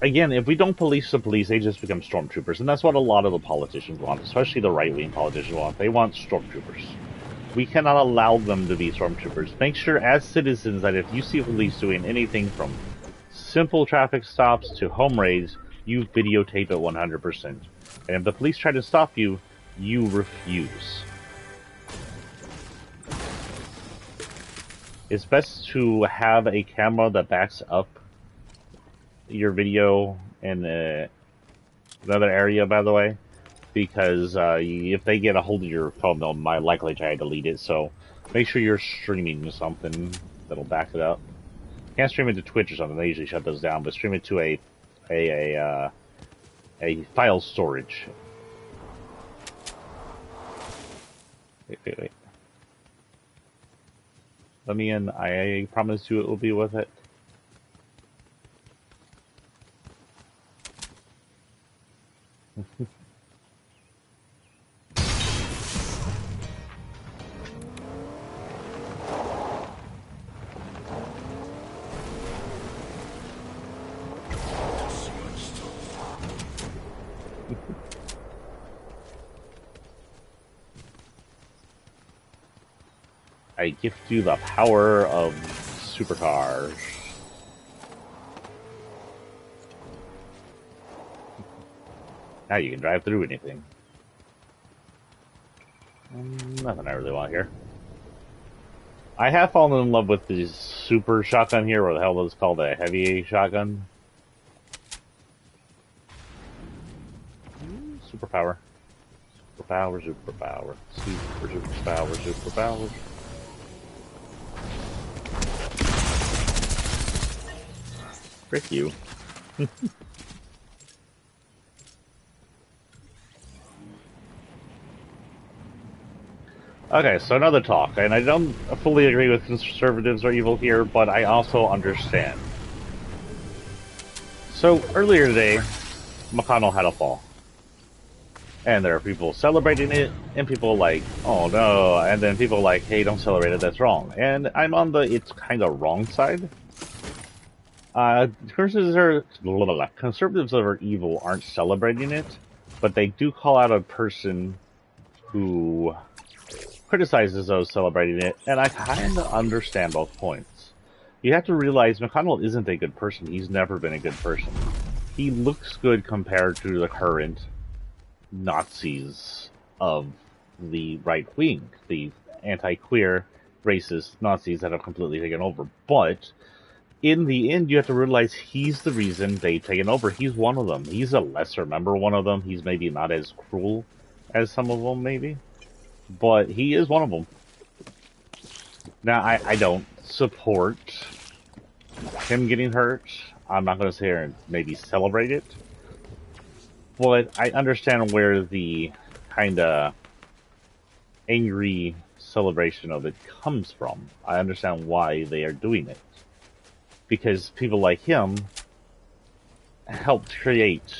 Again, if we don't police the police, they just become stormtroopers, and that's what a lot of the politicians want, especially the right-wing politicians want. They want stormtroopers. We cannot allow them to be stormtroopers. Make sure, as citizens, that if you see police doing anything from simple traffic stops to home raids, you videotape it 100%. And if the police try to stop you, you refuse. It's best to have a camera that backs up your video in another area, by the way, because if they get a hold of your phone, they'll might likely try to delete it. So make sure you're streaming something that'll back it up. Can't stream it to Twitch or something; they usually shut those down. But stream it to a file storage. Wait. Let me in. I promise you it will be worth it. I gift you the power of supercars. Now you can drive through anything. Nothing I really want here. I have fallen in love with this super shotgun here, or the hell it's called, a heavy shotgun. Superpower. Superpower. Superpower. Frick you. Okay, so another talk, and I don't fully agree with conservatives are evil here, but I also understand. So, earlier today, McConnell had a fall. And there are people celebrating it, and people like, oh no, and then people like, hey, don't celebrate it, that's wrong. And I'm on the it's kind of wrong side. Conservatives that are evil aren't celebrating it, but they do call out a person who criticizes those celebrating it, and I kind of understand both points. You have to realize McConnell isn't a good person. He's never been a good person. He looks good compared to the current Nazis of the right wing, the anti-queer, racist Nazis that have completely taken over. But in the end, you have to realize he's the reason they've taken over. He's one of them. He's a lesser member, one of them. He's maybe not as cruel as some of them, maybe. But he is one of them. Now, I don't support him getting hurt. I'm not going to sit here and maybe celebrate it. But I understand where the kind of angry celebration of it comes from. I understand why they are doing it. Because people like him helped create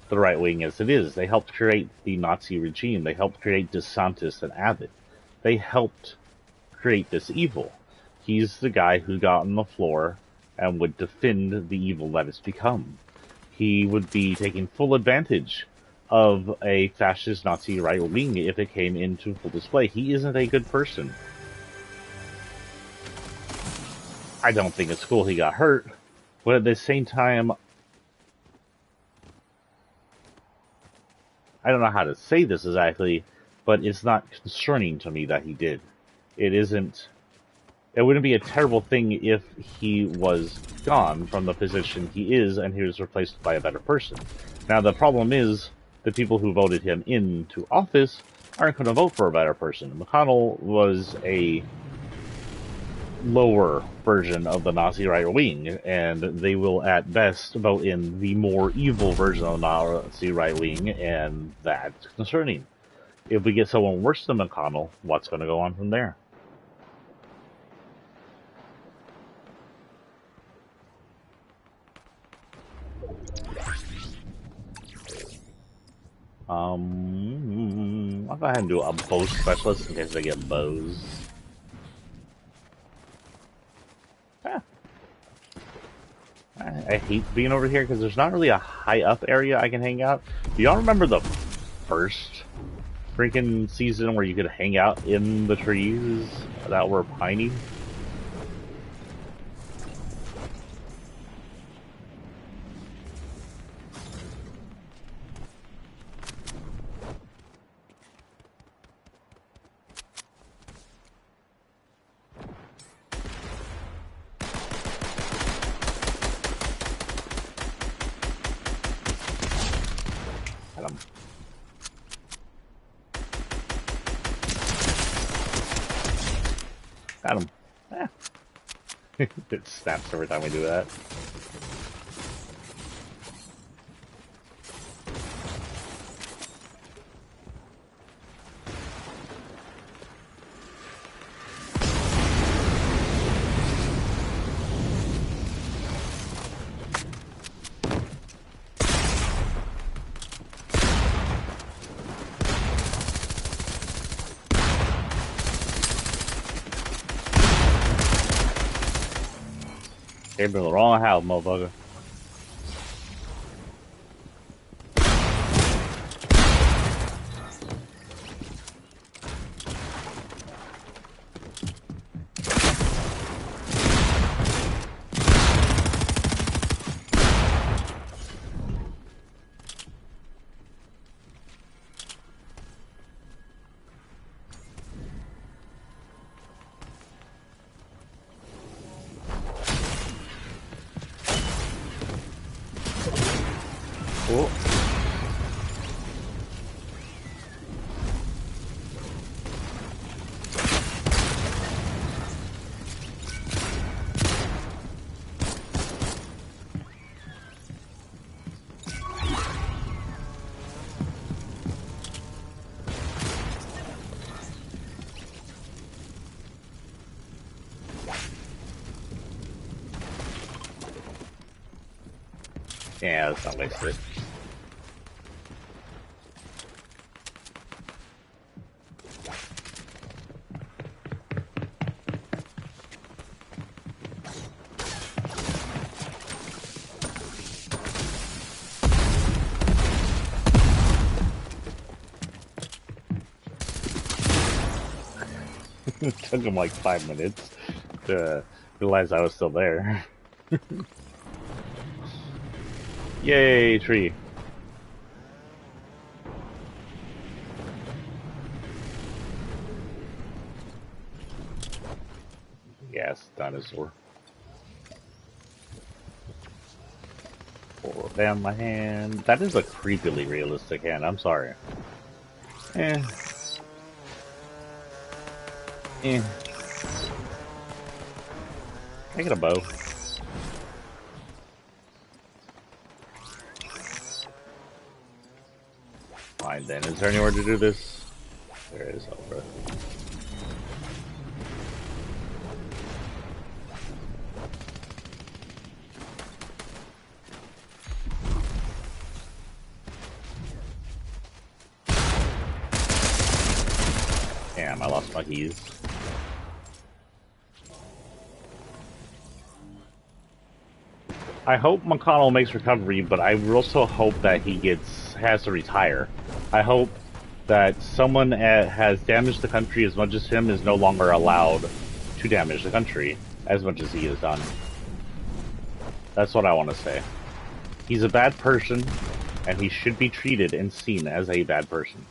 the right wing as it is. They helped create the Nazi regime. They helped create DeSantis and Abbott. They helped create this evil. He's the guy who got on the floor and would defend the evil that it's become. He would be taking full advantage of a fascist Nazi right wing if it came into full display. He isn't a good person. I don't think it's cool he got hurt, but at the same time, I don't know how to say this exactly, but it's not concerning to me that he did. It isn't. It wouldn't be a terrible thing if he was gone from the position he is and he was replaced by a better person. Now, the problem is the people who voted him into office aren't going to vote for a better person. McConnell was a lower version of the Nazi right wing, and they will at best vote in the more evil version of the Nazi right wing, and that's concerning. If we get someone worse than McConnell, what's going to go on from there? I'll go ahead and do a bow specialist in case they get bows. Yeah. I hate being over here because there's not really a high up area I can hang out. Do y'all remember the first freaking season where you could hang out in the trees that were piney? Got him. Got him. Ah. It snaps every time we do that. Came to the wrong house, motherfucker. Oh. Yeah, that's not wasted. It took him like 5 minutes to realize I was still there. Yay, tree. Yes, dinosaur. Pull down my hand. That is a creepily realistic hand, I'm sorry. Eh. Eh. I get a bow. Fine then. Is there anywhere to do this? There is over. Damn, I lost my keys. I hope McConnell makes recovery, but I also hope that he has to retire. I hope that someone has damaged the country as much as him is no longer allowed to damage the country as much as he has done. That's what I want to say. He's a bad person. and he should be treated and seen as a bad person.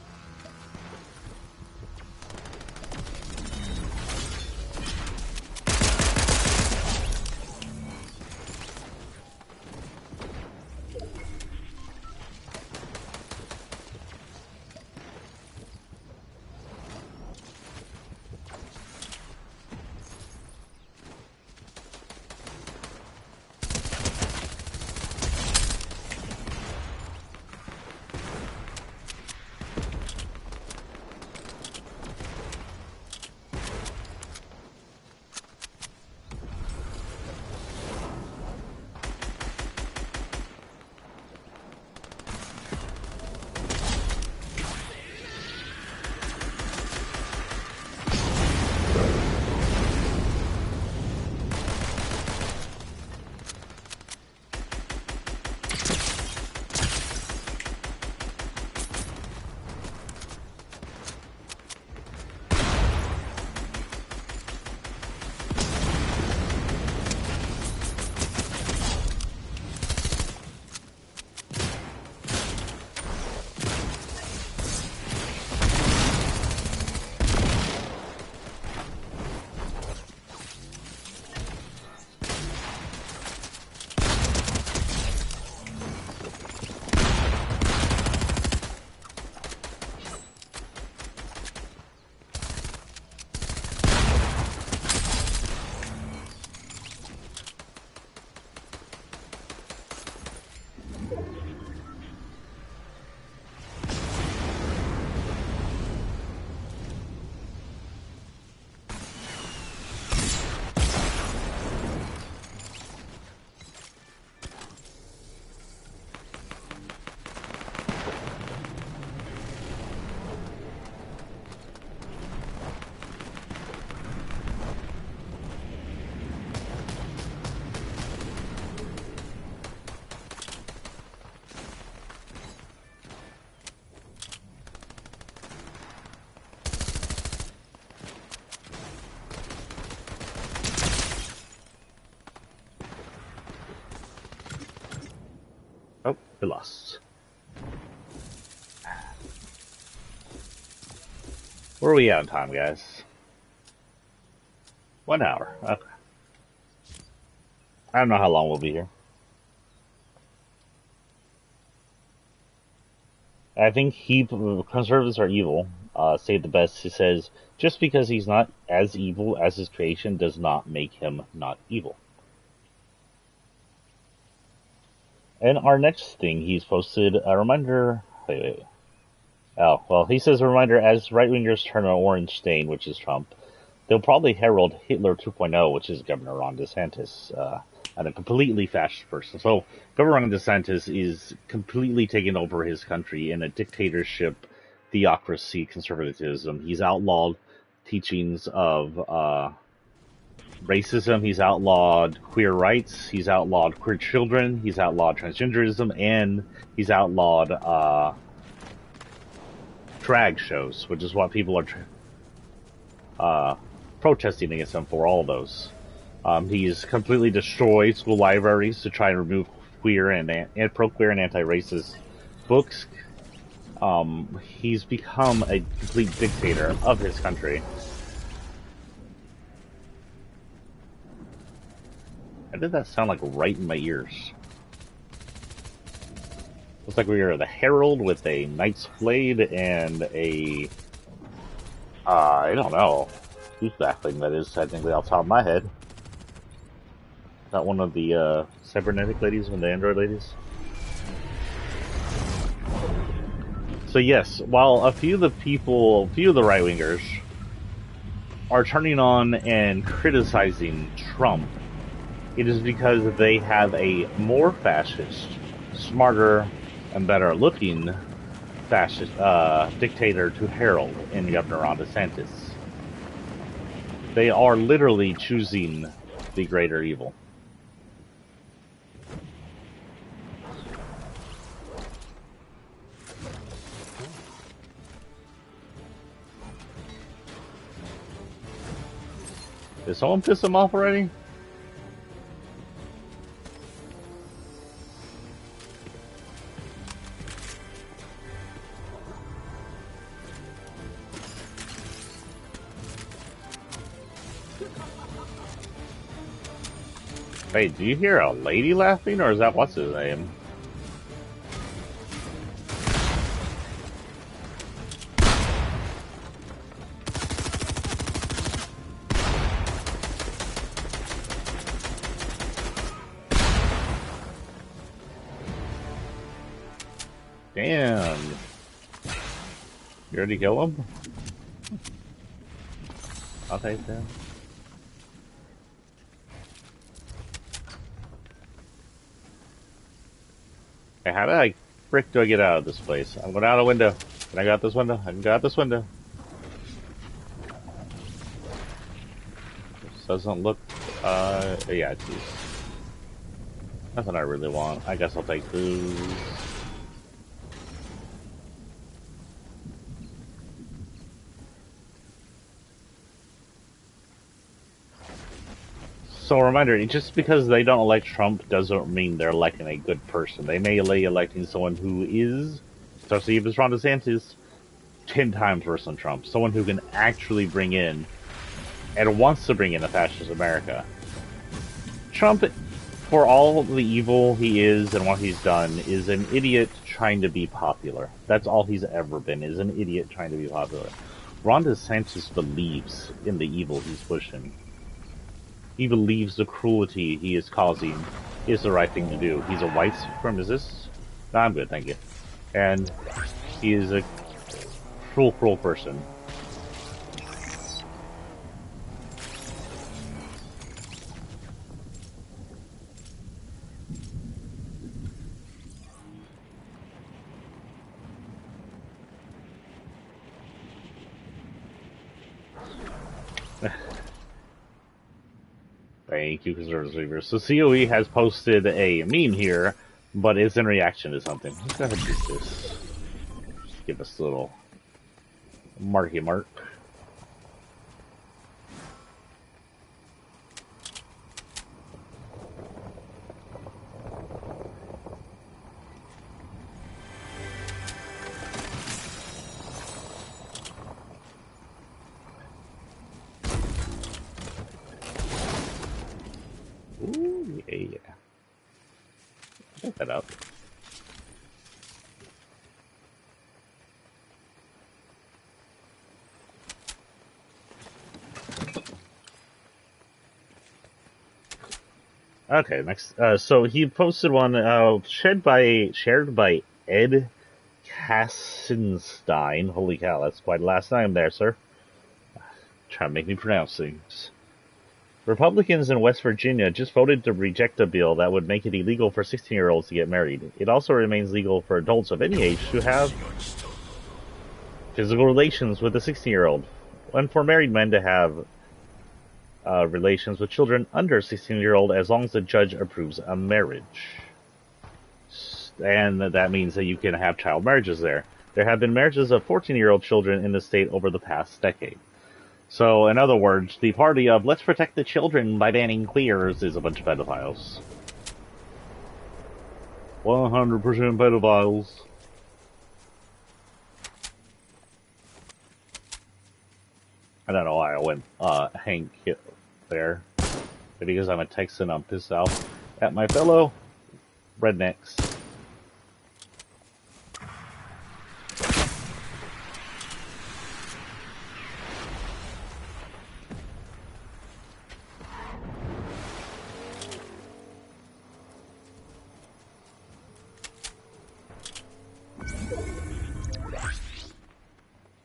Oh, we lost. Where are we at on time, guys? 1 hour. Okay. I don't know how long we'll be here. I think conservatives are evil. Say the best. He says, just because he's not as evil as his creation does not make him not evil. And our next thing, he's posted a reminder. Wait. Oh, well, he says a reminder, as right-wingers turn an orange stain, which is Trump, they'll probably herald Hitler 2.0, which is Governor Ron DeSantis, and a completely fascist person. So Governor Ron DeSantis is completely taking over his country in a dictatorship, theocracy, conservatism. He's outlawed teachings of racism. He's outlawed queer rights. He's outlawed queer children. He's outlawed transgenderism, and he's outlawed drag shows, which is what people are protesting against him for. All of those. He's completely destroyed school libraries to try and remove queer and pro-queer and anti-racist books. He's become a complete dictator of his country. How did that sound like right in my ears? Looks like we are the Herald with a Knight's Blade and a... I don't know whose backbling that is technically off the top of my head. Is that one of the cybernetic ladies and the android ladies? So yes, while a few of the right-wingers are turning on and criticizing Trump, it is because they have a more fascist, smarter, and better-looking fascist dictator to herald in Governor Ron DeSantis. They are literally choosing the greater evil. Did someone piss him off already? Hey, do you hear a lady laughing, or is that what's his name? Damn. You already kill him? I'll take that. Hey, how the frick do I get out of this place? I'm going out a window. Can I go out this window? I can go out this window. This doesn't look, yeah, it's these. Nothing I really want. I guess I'll take those. So a reminder, just because they don't elect Trump doesn't mean they're electing a good person. They may be electing someone who is, especially if it's Ron DeSantis, 10 times worse than Trump. Someone who can actually bring in, and wants to bring in a fascist America. Trump, for all the evil he is and what he's done, is an idiot trying to be popular. That's all he's ever been, is an idiot trying to be popular. Ron DeSantis believes in the evil he's pushing. He believes the cruelty he is causing is the right thing to do. He's a white supremacist. No, I'm good, thank you. And he is a cruel, cruel person. Thank you, conservative reviewers. So COE has posted a meme here, but it's in reaction to something. Let's go ahead and do this. Just give us a little marky mark. Ooh, yeah. Pick that up. Okay, next. So he posted one shared by Ed Kassenstein. Holy cow, that's quite a last name there, sir. Try to make me pronounce things. Republicans in West Virginia just voted to reject a bill that would make it illegal for 16-year-olds to get married. It also remains legal for adults of any age to have physical relations with a 16-year-old, and for married men to have relations with children under 16-year-old as long as the judge approves a marriage. And that means that you can have child marriages there. There have been marriages of 14-year-old children in the state over the past decade. So, in other words, the party of let's protect the children by banning queers is a bunch of pedophiles. 100% pedophiles. I don't know why I went Hank there. But because I'm a Texan, I'm pissed off at my fellow rednecks.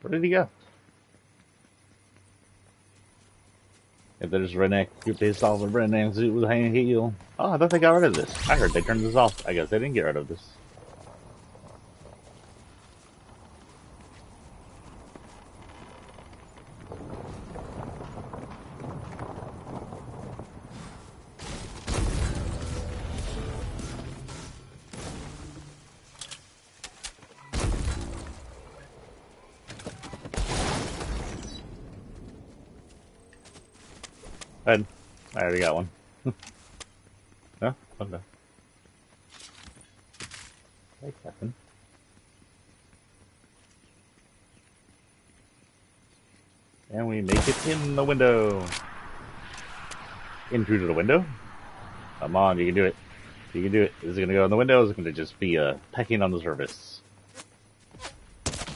Where did he go? If there's redneck, you're pissed off with rednecks, it was hang heel. Oh, I thought they got rid of this. I heard they turned this off. I guess they didn't get rid of this. I already got one. No? Okay. Hey, Captain. And we make it in the window. In through to the window. Come on, you can do it. You can do it. Is it gonna go in the window? Or is it gonna just be pecking on the surface?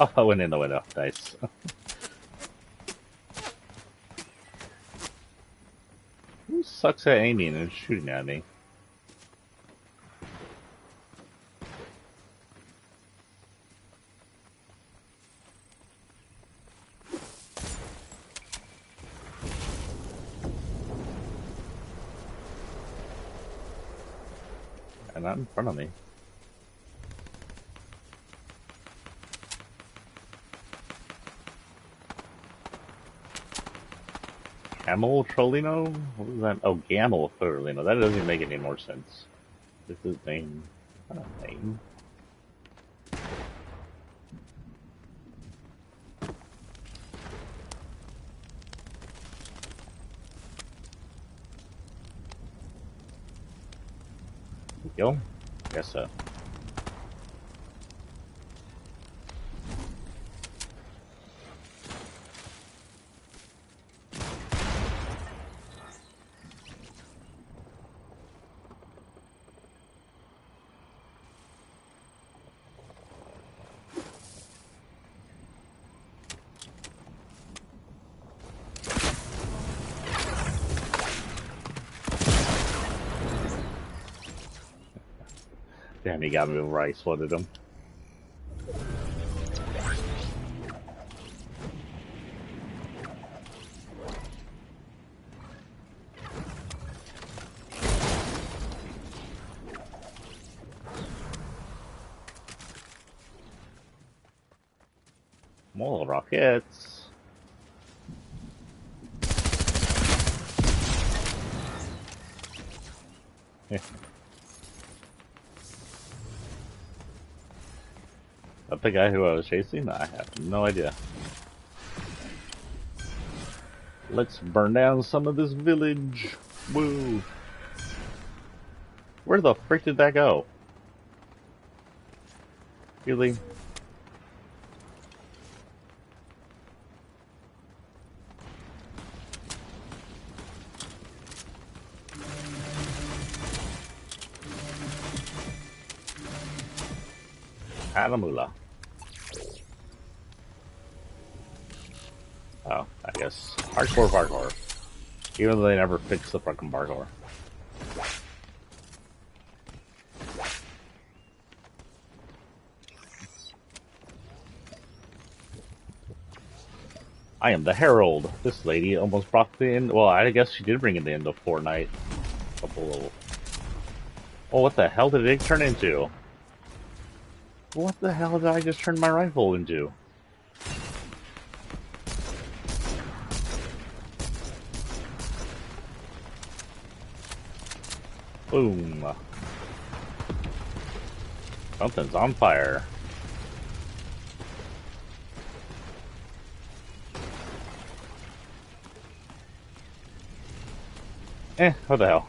Oh, I went in the window. Nice. Who sucks at aiming and shooting at me? And not in front of me. Camel Trollino? What was that? Oh, Gamel Trollino. That doesn't make any more sense. This is name. Not a name. Go? Guess so. Damn, he got me where I swatted him. More rockets. That the guy who I was chasing? I have no idea. Let's burn down some of this village. Woo! Where the frick did that go? Really? Alamula. Oh, I guess. Hardcore. Even though they never fixed the fucking parkour. I am the Herald. This lady almost brought the end. Well, I guess she did bring in the end of Fortnite. Oh, what the hell did it turn into? What the hell did I just turn my rifle into? Boom. Something's on fire. What the hell?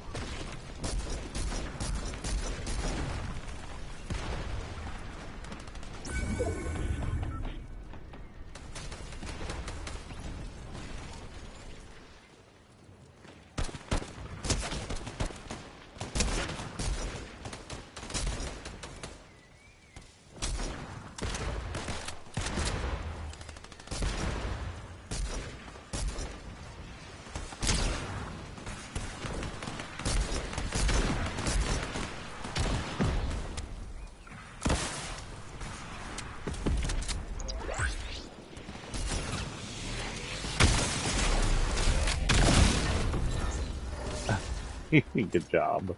Good job.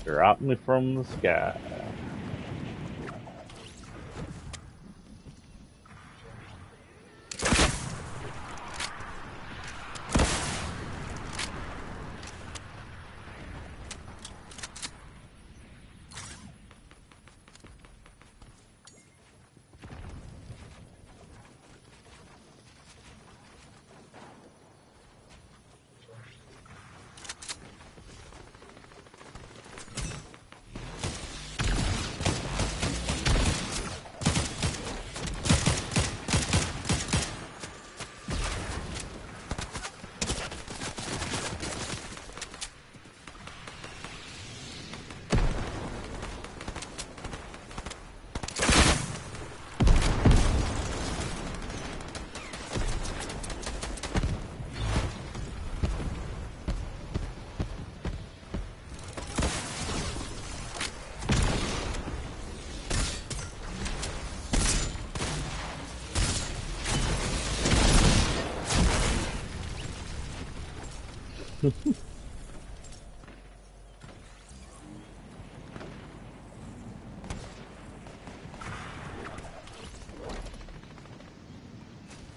Drop me from the sky.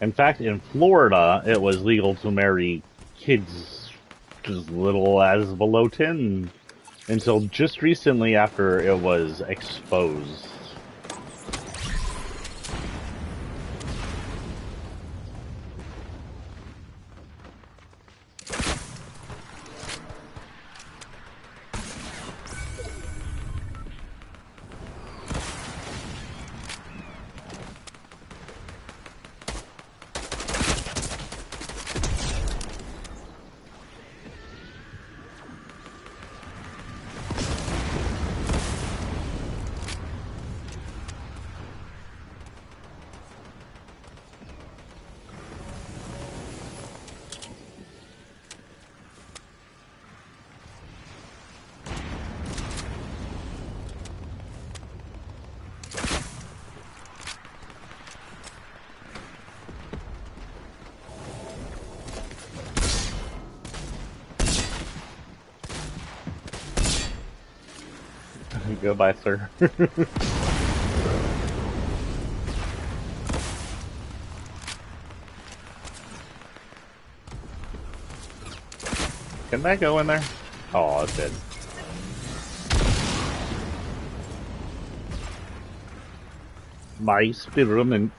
In fact, in Florida, it was legal to marry kids as little as below 10 until just recently after it was exposed. Goodbye, sir. Can that go in there? Oh, it's dead. My experiment.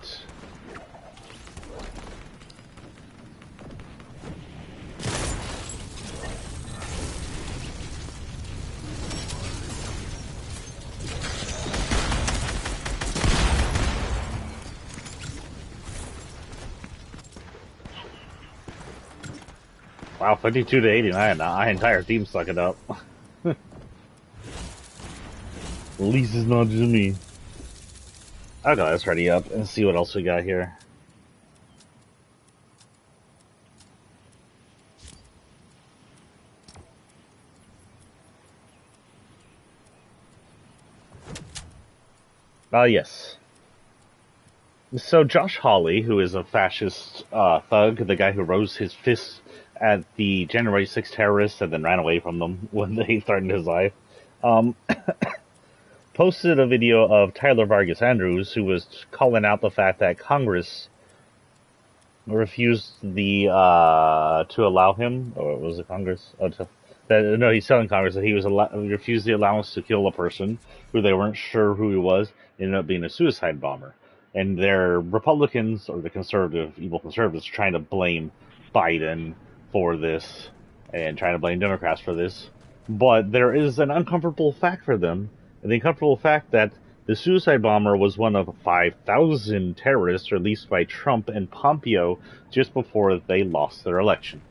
Wow, 52 to 89. Our entire team suck it up. At least it's not just me. Okay, let's ready up and see what else we got here. Yes. So Josh Hawley, who is a fascist thug, the guy who rose his fist at the January 6 terrorists and then ran away from them when they threatened his life, posted a video of Tyler Vargas Andrews, who was calling out the fact that Congress refused the to allow him, or was it Congress? No, he's telling Congress that he refused the allowance to kill a person who they weren't sure who he was. Ended up being a suicide bomber, and they're Republicans or the evil conservatives, trying to blame Biden for this and trying to blame Democrats for this. But there is an uncomfortable fact for them, and the uncomfortable fact that the suicide bomber was one of 5,000 terrorists released by Trump and Pompeo just before they lost their election.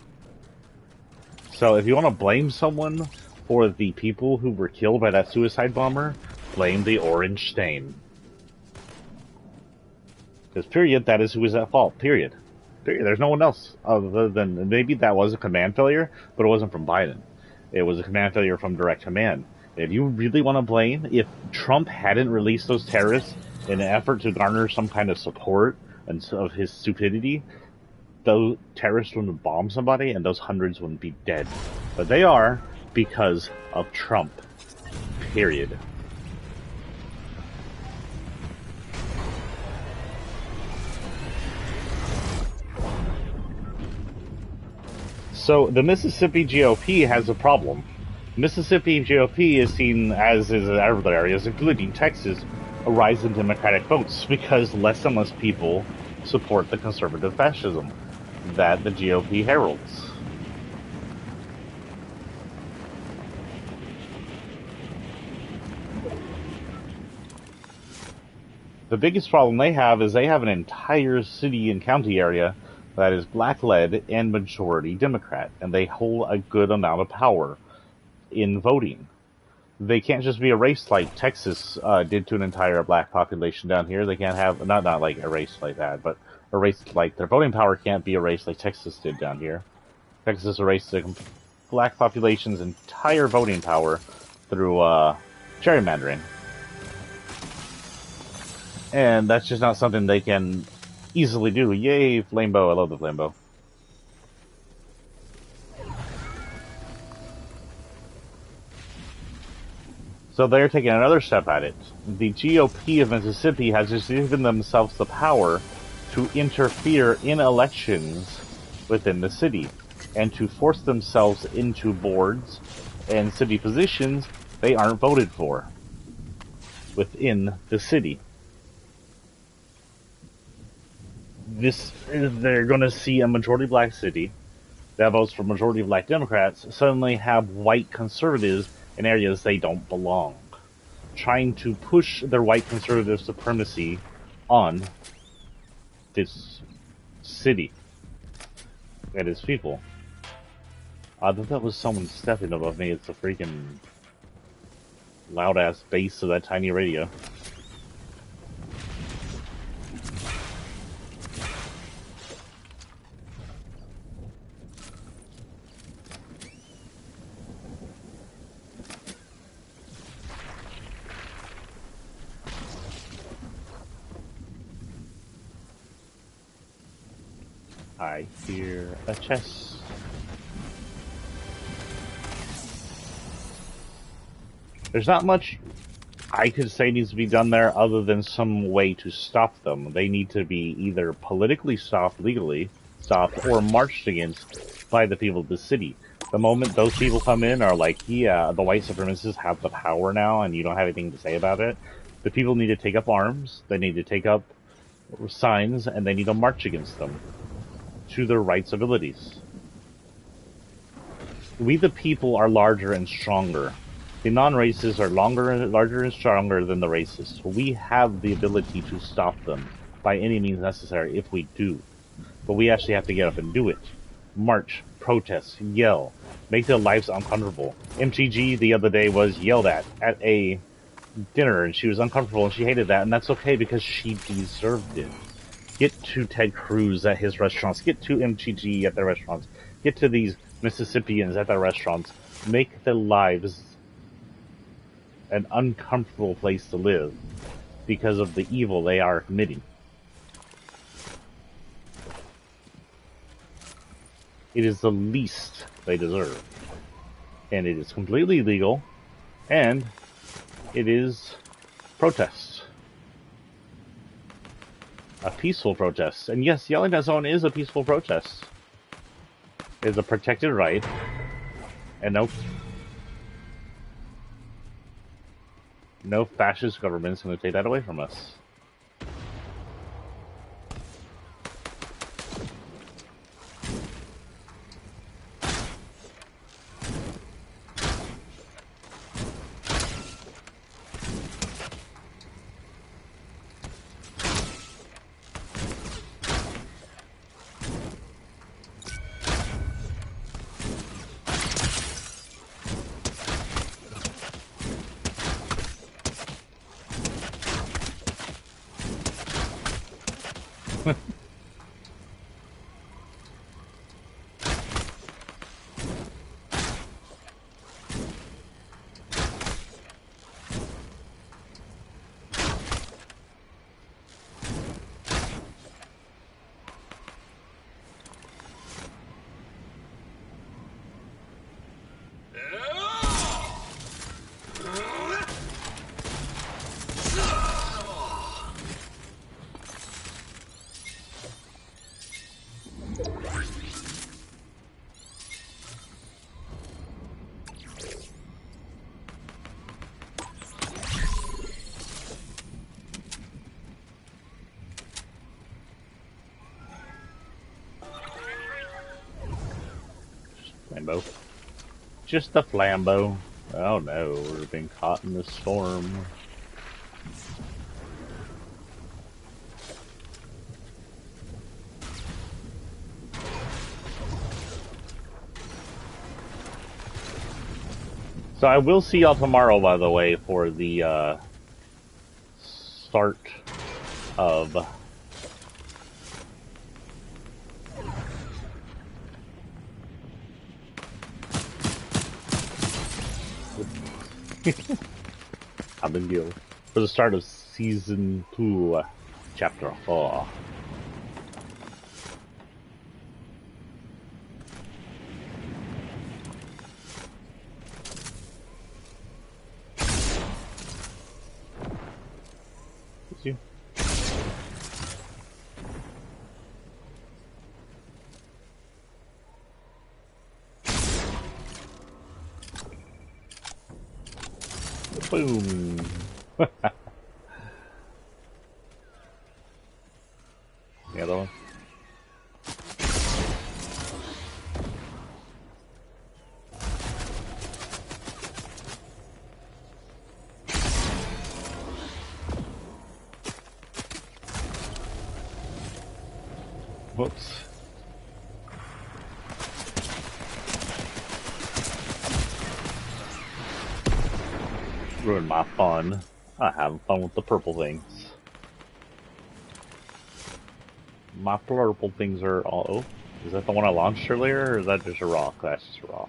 So if you want to blame someone for the people who were killed by that suicide bomber, blame the orange stain. Because period, that is who is at fault. Period. There's no one else other than, maybe that was a command failure, but it wasn't from Biden. It was a command failure from direct command. If you really want to blame, if Trump hadn't released those terrorists in an effort to garner some kind of support and of his stupidity, those terrorists wouldn't bomb somebody and those hundreds wouldn't be dead. But they are because of Trump. Period. So the Mississippi GOP has a problem. Mississippi GOP is seen, as is in other areas, including Texas, a rise in Democratic votes because less and less people support the conservative fascism that the GOP heralds. The biggest problem they have is they have an entire city and county area that is black-led and majority Democrat, and they hold a good amount of power in voting. They can't just be erased like Texas did to an entire black population down here. They can't have, not like erased like that, but erased like their voting power can't be erased like Texas did down here. Texas erased the black population's entire voting power through gerrymandering. And that's just not something they can easily do. Yay, Flamebow. I love the Flamebow. So they're taking another step at it. The GOP of Mississippi has just given themselves the power to interfere in elections within the city and to force themselves into boards and city positions they aren't voted for within the city. They're going to see a majority black city that votes for majority black Democrats suddenly have white conservatives in areas they don't belong, trying to push their white conservative supremacy on this city and its people. I thought that was someone stepping above me. It's a freaking loud ass bass of that tiny radio. I hear a chest. There's not much I could say needs to be done there other than some way to stop them. They need to be either politically stopped, legally stopped, or marched against by the people of the city. The moment those people come in are like, yeah, the white supremacists have the power now and you don't have anything to say about it, the people need to take up arms, they need to take up signs, and they need to march against them to their rights abilities. We the people are larger and stronger. The non-racists are larger and stronger than the racists. We have the ability to stop them by any means necessary if we do. But we actually have to get up and do it. March, protest, yell, make their lives uncomfortable. MTG the other day was yelled at a dinner, and she was uncomfortable, and she hated that, and that's okay because she deserved it. Get to Ted Cruz at his restaurants. Get to MTG at their restaurants. Get to these Mississippians at their restaurants. Make their lives an uncomfortable place to live because of the evil they are committing. It is the least they deserve. And it is completely legal. And it is protest. A peaceful protest. And yes, yelling at someone is a peaceful protest. It's a protected right. And no fascist government's going to take that away from us. Flambeau. Just the Flambeau. Oh no, we're being caught in the storm. So I will see y'all tomorrow, by the way, for the start of I've been guild for the start of season 2, chapter 4. you. Boom. The other one. Whoops. Ruined my fun. I'm having fun with the purple things. My purple things are all... Oh, is that the one I launched earlier, or is that just a rock? That's just a rock.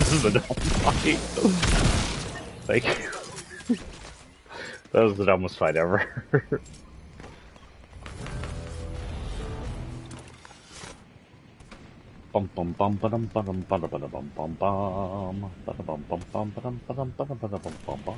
This is a dumb fight. Thank you. That was the dumbest fight ever. Bum bum bum ba-dum ba-dum ba-da ba-da-bum bum bum ba-da-bum bum bum ba-dum ba-dum ba-dum ba-da-bum bum bum.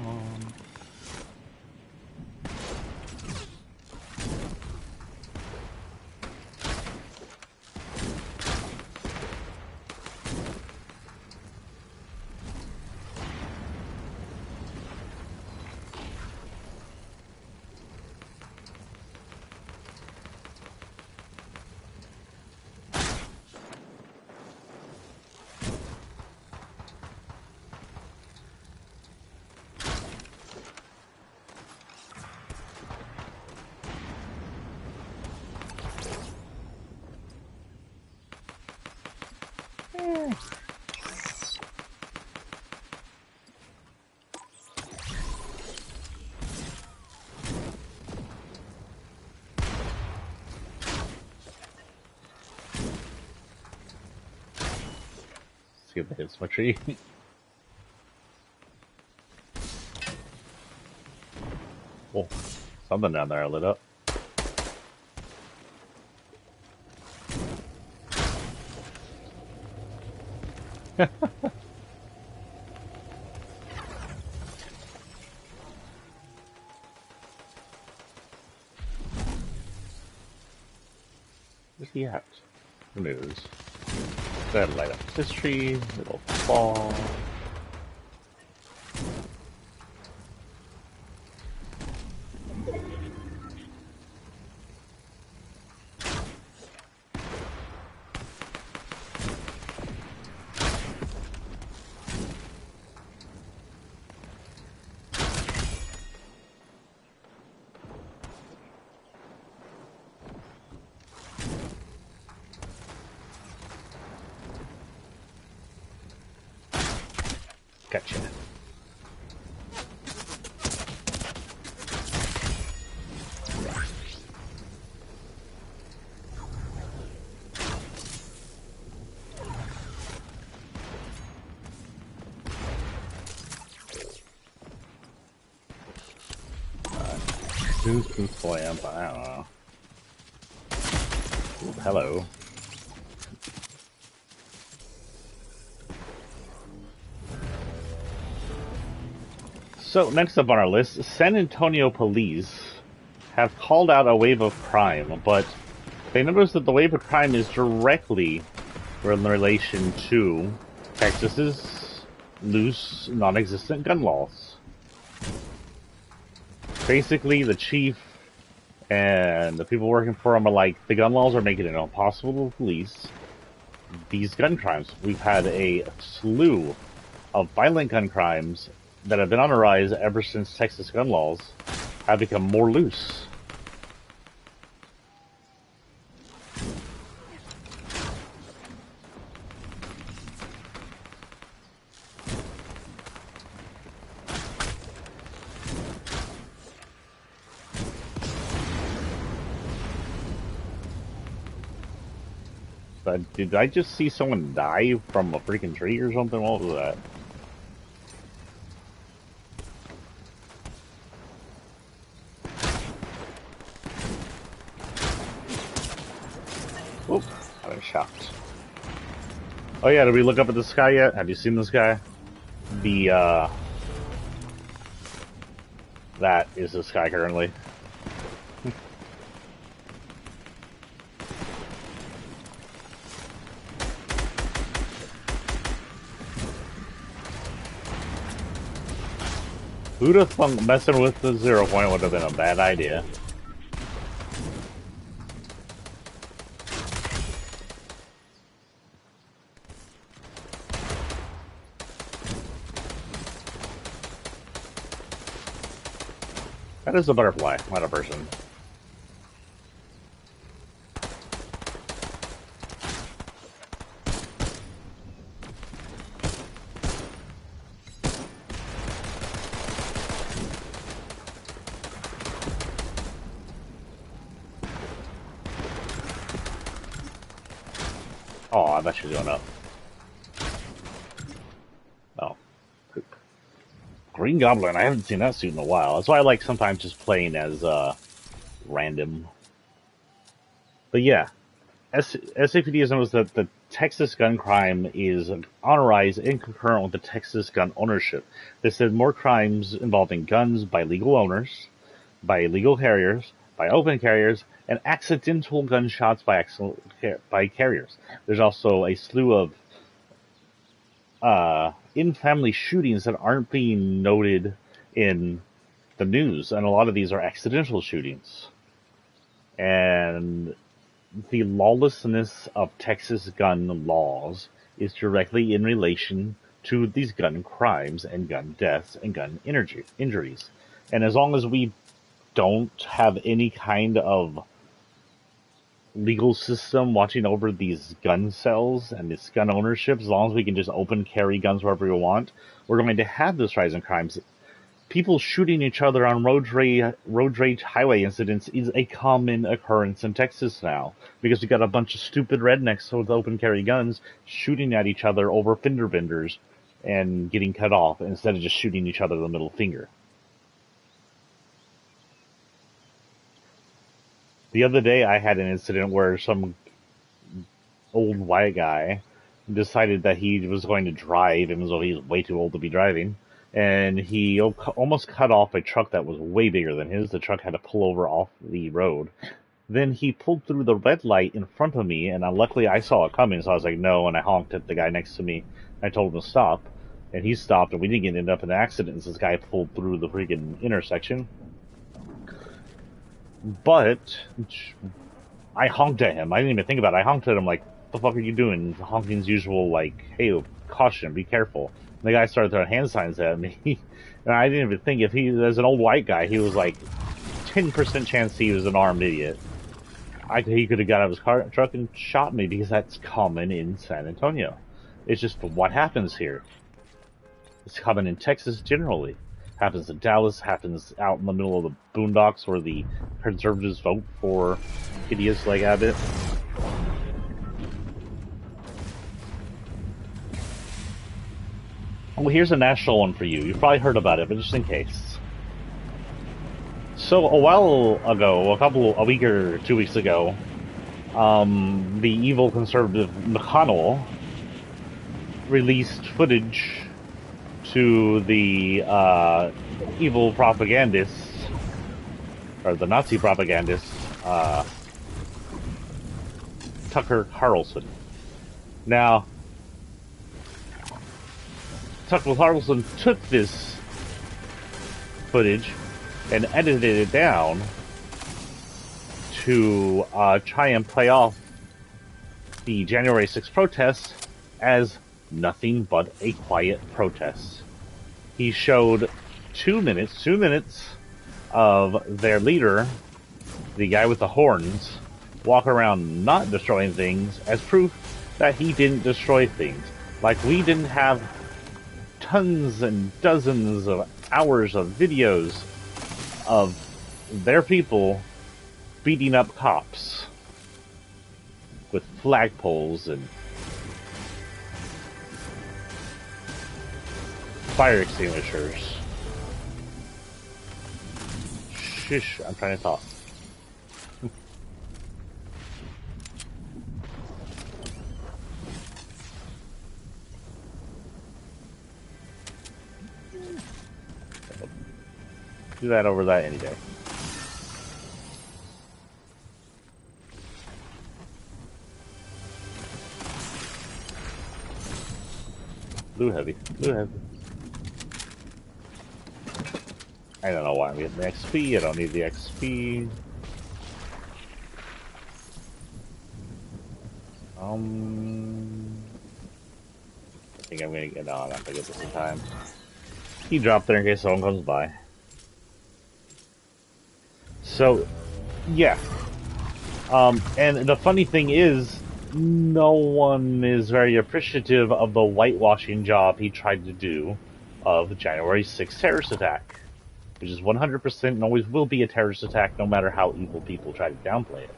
See if it hits my tree. Oh, something down there I lit up. Where's he at? Who knows? That'll light up this tree, it'll fall. Gotcha. Who's Boy, but I don't know. Ooh, hello. So, next up on our list, San Antonio police have called out a wave of crime, but they noticed that the wave of crime is directly in relation to Texas's loose, non-existent gun laws. Basically, the chief and the people working for him are like, the gun laws are making it impossible to police these gun crimes. We've had a slew of violent gun crimes that have been on the rise ever since Texas gun laws have become more loose. Did I just see someone die from a freaking tree or something? What was that? Oop, I was shocked. Oh yeah, did we look up at the sky yet? Have you seen this guy? That is the sky currently. Who'd have thunk messing with the 0 point would have been a bad idea. That is a butterfly, not a person. Oh, I bet you're going up. Oh. Green Goblin, I haven't seen that suit in a while. That's why I like sometimes just playing as random. But yeah, SAPD has noticed that the Texas gun crime is on a rise and concurrent with the Texas gun ownership. They said more crimes involving guns by legal owners, by illegal carriers, by open carriers, and accidental gunshots by carriers. There's also a slew of in-family shootings that aren't being noted in the news, and a lot of these are accidental shootings. And the lawlessness of Texas gun laws is directly in relation to these gun crimes and gun deaths and gun injuries. And as long as we don't have any kind of legal system watching over these gun sales and this gun ownership, as long as we can just open carry guns wherever we want, we're going to have this rise in crimes. People shooting each other on road rage highway incidents is a common occurrence in Texas now, because we got a bunch of stupid rednecks with open carry guns shooting at each other over fender benders and getting cut off instead of just shooting each other the middle finger. The other day I had an incident where some old white guy decided that he was going to drive, even though he's way too old to be driving, and he almost cut off a truck that was way bigger than his. The truck had to pull over off the road. Then he pulled through the red light in front of me, and luckily I saw it coming, so I was like, no, and I honked at the guy next to me. I told him to stop, and he stopped, and we didn't end up in an accident since this guy pulled through the freaking intersection. But I honked at him. I didn't even think about it. I honked at him like, what the fuck are you doing? Honking's usual, like, hey, caution, be careful. And the guy started throwing hand signs at me. And I didn't even think, if he, as an old white guy, he was like 10% chance he was an armed idiot. He could have got out of his truck and shot me, because that's common in San Antonio. It's just what happens here. It's common in Texas generally. Happens in Dallas, happens out in the middle of the boondocks where the conservatives vote for idiots like Abbott. Well, here's a national one for you. You've probably heard about it, but just in case. So a while ago, a week or 2 weeks ago, the evil conservative McConnell released footage to the evil propagandists, or the Nazi propagandists, Tucker Carlson. Now, Tucker Carlson took this footage and edited it down to try and play off the January 6th protests as nothing but a quiet protest. He showed 2 minutes of their leader, the guy with the horns, walk around not destroying things as proof that he didn't destroy things. Like, we didn't have tons and dozens of hours of videos of their people beating up cops. with flagpoles and fire extinguishers. Shush, I'm trying to talk. Do that over that any day. Blue heavy. Blue heavy. I don't know why I'm getting the XP. I don't need the XP. I think I'm gonna get on. I'm gonna get this in time. He dropped there in case someone comes by. So, yeah. And the funny thing is, no one is very appreciative of the whitewashing job he tried to do of the January 6th terrorist attack, which is 100% and always will be a terrorist attack no matter how evil people try to downplay it.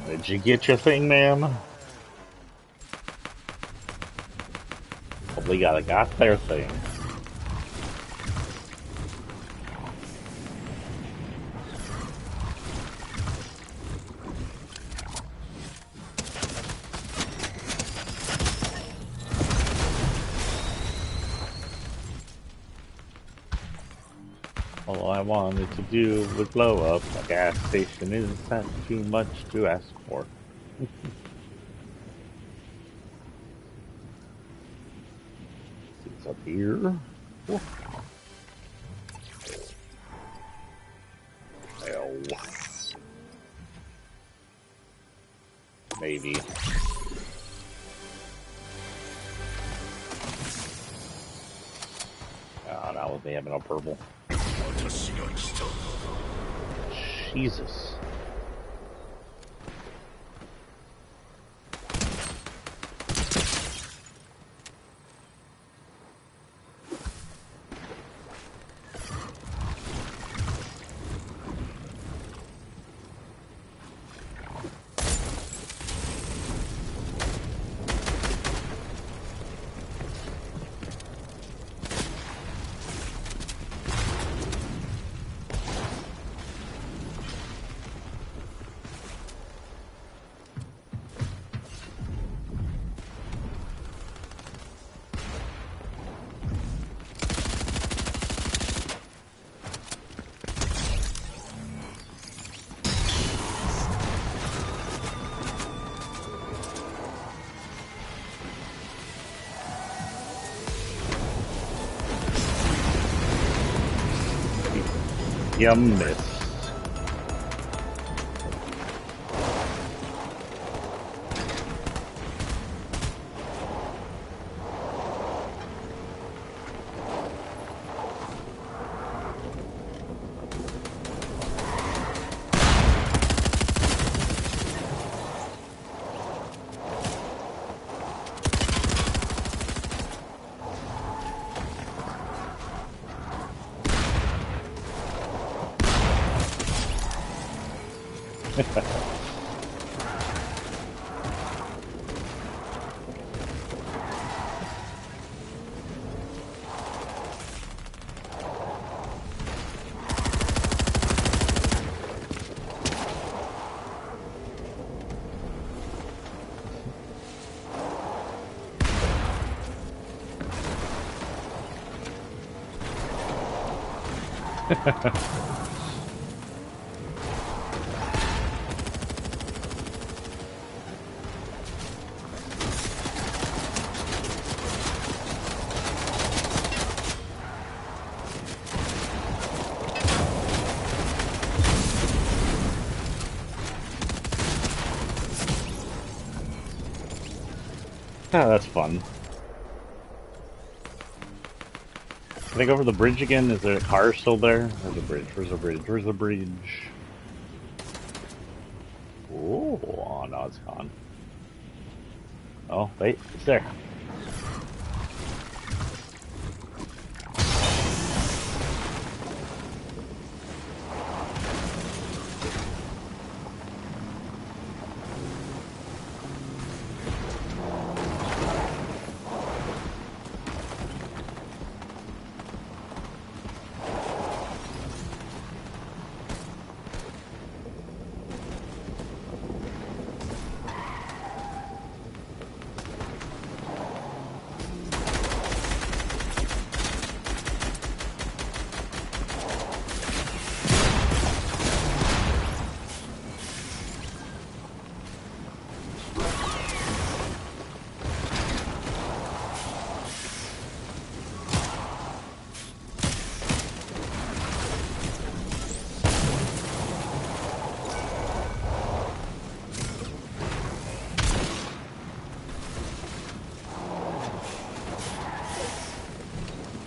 Did you get your thing, ma'am? Probably got their thing. All I wanted to do was blow up a gas station. Isn't that too much to ask for? It's up here. Oh. Maybe. Oh, not with me having a purple. Jesus. You missed. That's fun. Can I go over the bridge again? Is there a car still there? Where's the bridge? Where's the bridge? Where's the bridge? Ooh, oh no, it's gone. Oh, wait, it's there.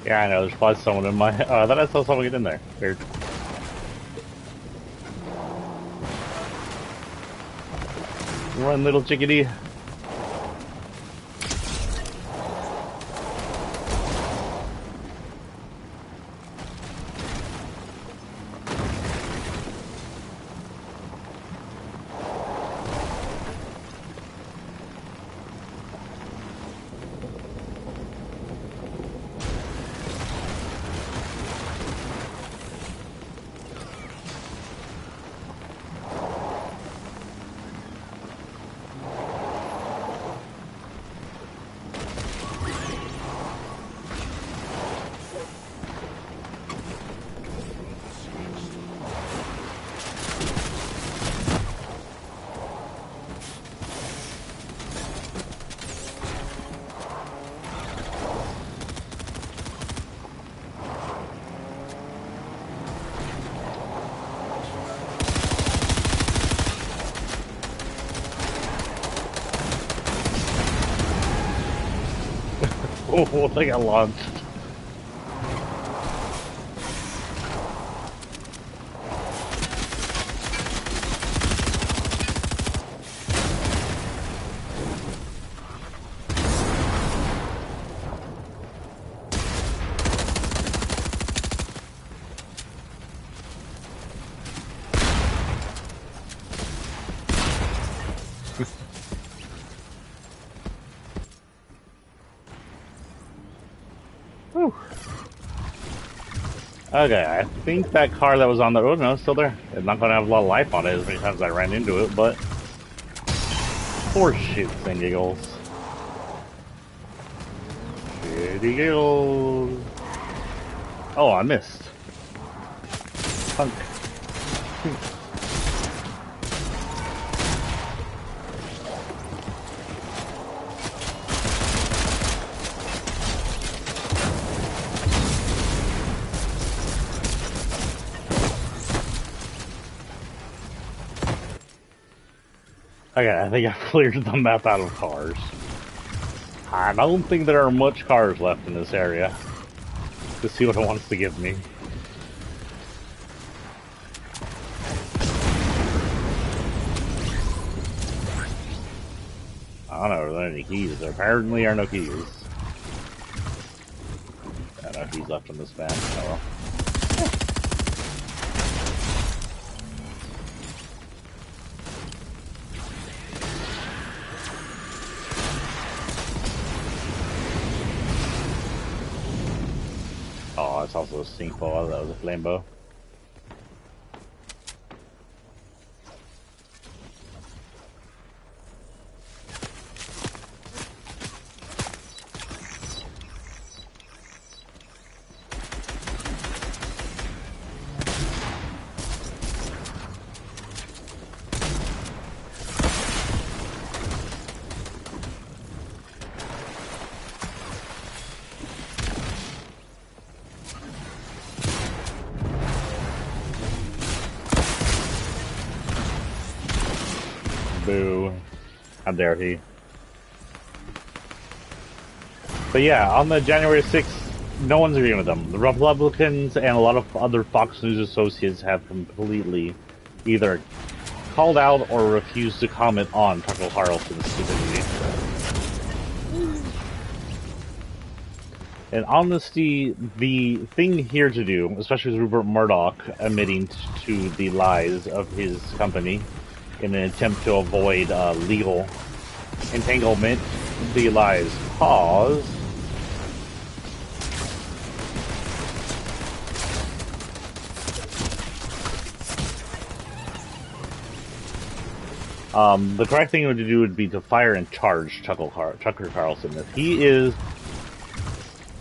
Yeah, I know, there's probably someone in my... I thought I saw someone get in there. Weird. Run, little chickadee. Oh, they got launched. Whew. Okay, I think that car that was on the road, no, it's still there. It's not going to have a lot of life on it as many times as I ran into it, but... For shits and giggles. Shitty giggles. Oh, I missed. Punk. Okay, I think I cleared the map out of cars. I don't think there are much cars left in this area. Let's see what it wants to give me. I don't know, are there any keys? There apparently are no keys. I know keys left on this map. Oh well. Oh, it's also a sinkhole. That was a flame bow. Boo. How dare he. But yeah, on the January 6th, no one's agreeing with them. The Republicans and a lot of other Fox News associates have completely either called out or refused to comment on Tucker Carlson's stupidity. In honesty, the thing here to do, especially with Rupert Murdoch admitting to the lies of his company in an attempt to avoid legal entanglement, the lies cause the correct thing to do would be to fire and charge Tucker Carlson. If he is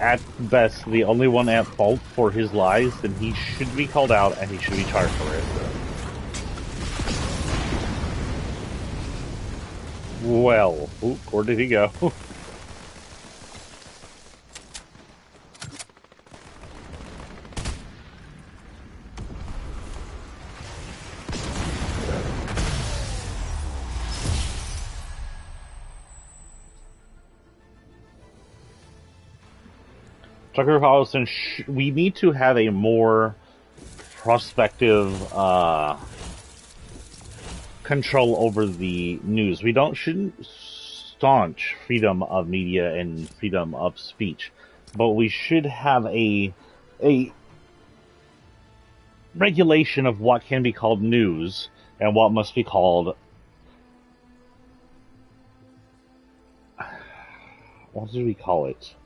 at best the only one at fault for his lies, then he should be called out and he should be charged for it. Well, where did he go? Tucker Carlson, we need to have a more prospective control over the news. We shouldn't staunch freedom of media and freedom of speech, but we should have a regulation of what can be called news and what must be called, what do we call it?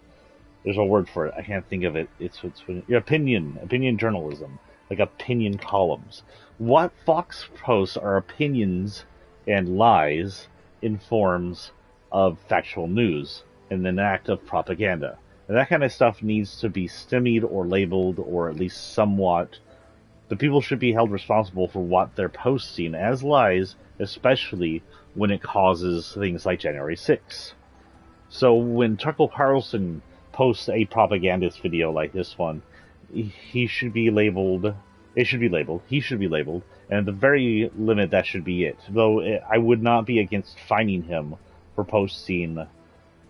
There's a word for it. I can't think of it. It's opinion journalism, like opinion columns. What Fox posts are opinions and lies in forms of factual news and an act of propaganda. And that kind of stuff needs to be stymied or labeled, or at least somewhat. The people should be held responsible for what they're posting as lies, especially when it causes things like January 6th. So when Tucker Carlson posts a propagandist video like this one, he should be labeled. It should be labeled. He should be labeled, and at the very limit, that should be it. Though I would not be against fining him for posting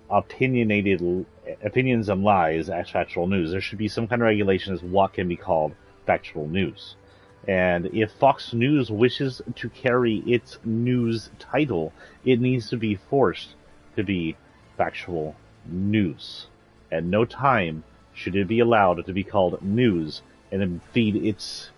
opinionated opinions and lies as factual news. There should be some kind of regulation as what can be called factual news. And if Fox News wishes to carry its news title, it needs to be forced to be factual news. At no time should it be allowed to be called news and then feed its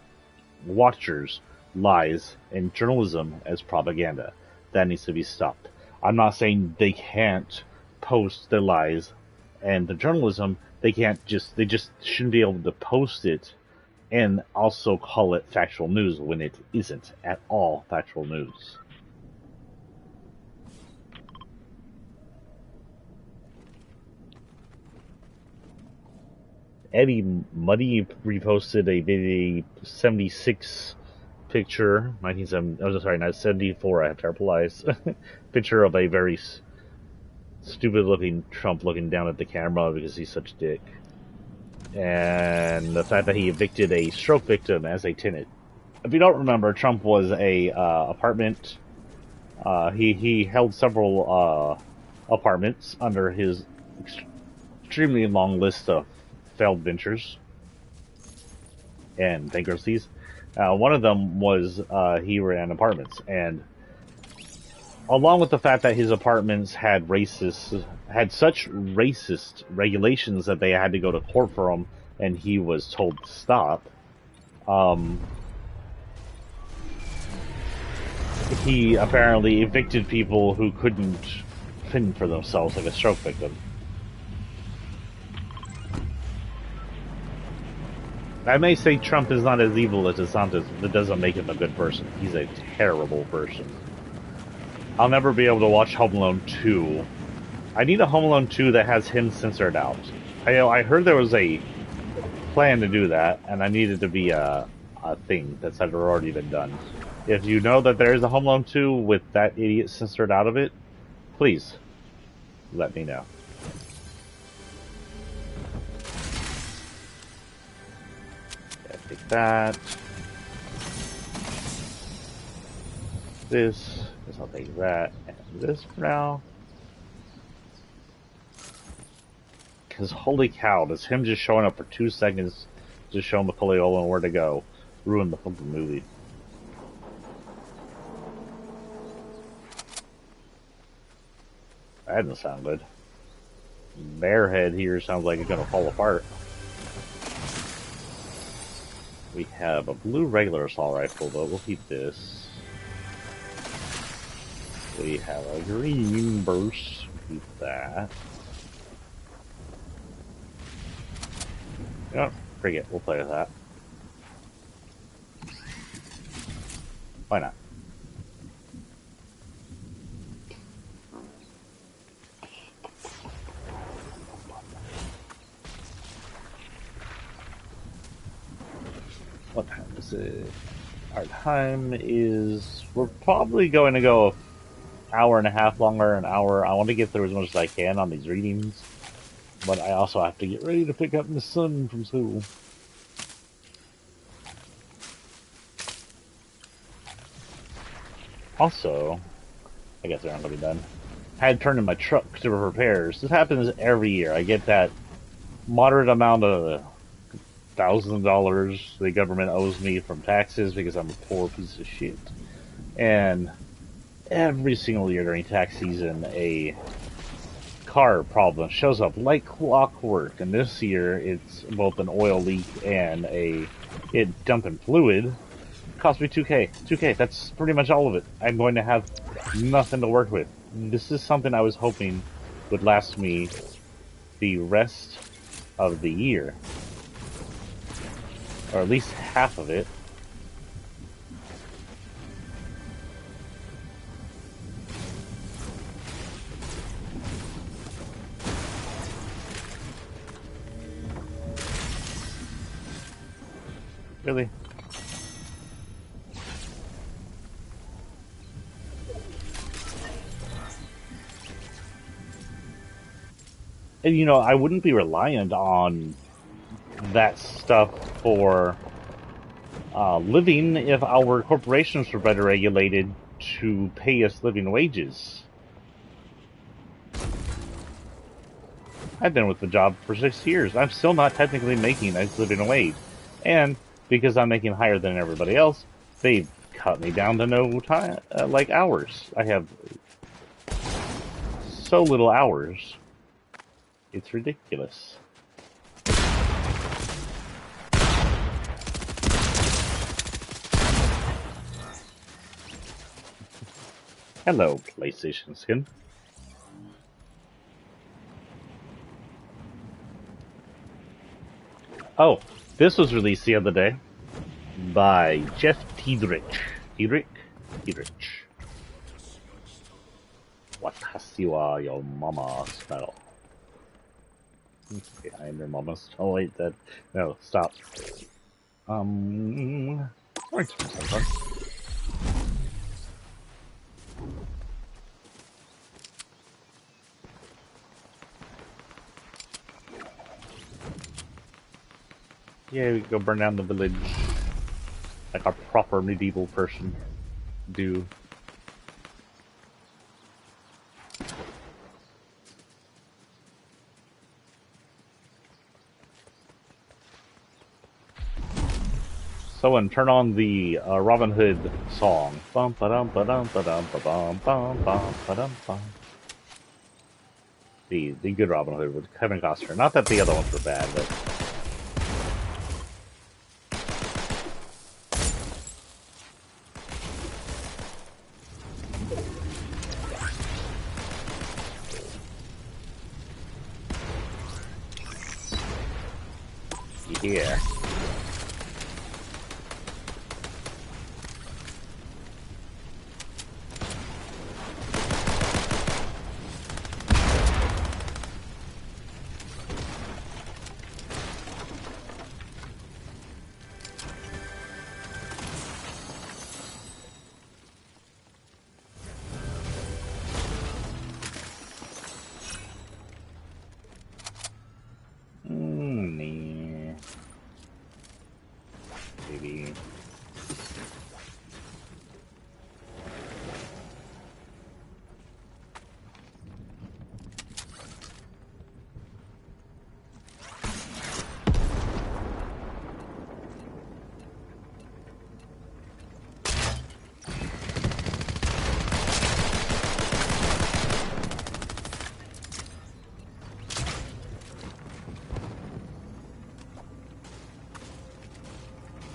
watchers lies and journalism as propaganda. That needs to be stopped. I'm not saying they can't post their lies and the journalism. They just shouldn't be able to post it and also call it factual news when it isn't at all factual news. Eddie Muddy reposted a video 76 picture, 1970. Oh, sorry, not 74. I have terrible eyes. Picture of a very stupid-looking Trump looking down at the camera because he's such a dick, and the fact that he evicted a stroke victim as a tenant. If you don't remember, Trump was a apartment. He held several apartments under his extremely long list of failed ventures and bankruptcies. One of them was he ran apartments, and along with the fact that his apartments had such racist regulations that they had to go to court for them, and he was told to stop. He apparently evicted people who couldn't fend for themselves, like a stroke victim. I may say Trump is not as evil as DeSantis, but that doesn't make him a good person. He's a terrible person. I'll never be able to watch Home Alone 2. I need a Home Alone 2 that has him censored out. I heard there was a plan to do that, and I needed to be a thing that's already been done. If you know that there is a Home Alone 2 with that idiot censored out of it, please let me know. Take that. This. I'll take that and this for now. Because holy cow, does him just showing up for 2 seconds to show Napoleon where to go ruin the fucking movie. That doesn't sound good. Bearhead here sounds like it's gonna fall apart. We have a blue regular assault rifle, but we'll keep this. We have a green burst. We'll keep that. Yep, forget. We'll play with that. Why not? What time is it? Our time is... We're probably going to go an hour and a half longer, an hour. I want to get through as much as I can on these readings. But I also have to get ready to pick up my son from school. Also, I guess they're not going to be done. I had turned in my truck to repairs. This happens every year. I get that moderate amount of $1,000 the government owes me from taxes because I'm a poor piece of shit. And every single year during tax season, a car problem shows up like clockwork. And this year, it's both an oil leak and it dumping fluid. It cost me $2K. $2K, that's pretty much all of it. I'm going to have nothing to work with. This is something I was hoping would last me the rest of the year. Or at least half of it. Really? And you know, I wouldn't be reliant on that stuff for living if our corporations were better regulated to pay us living wages. I've been with the job for 6 years. I'm still not technically making a living wage. And because I'm making higher than everybody else, they've cut me down to no time, like hours. I have so little hours. It's ridiculous. Hello, PlayStation skin. Oh, this was released the other day by Jeff Tiedrich. Tiedrich? Watashi wa your mama smell. Behind your mama's. Oh wait, that. No, stop. Sorry, yeah, we can go burn down the village like a proper medieval person do. Someone turn on the Robin Hood song. Bum ba dum ba dum ba dum ba bum bum bum ba dum bum. The good Robin Hood with Kevin Costner. Not that the other ones were bad, but. Yeah.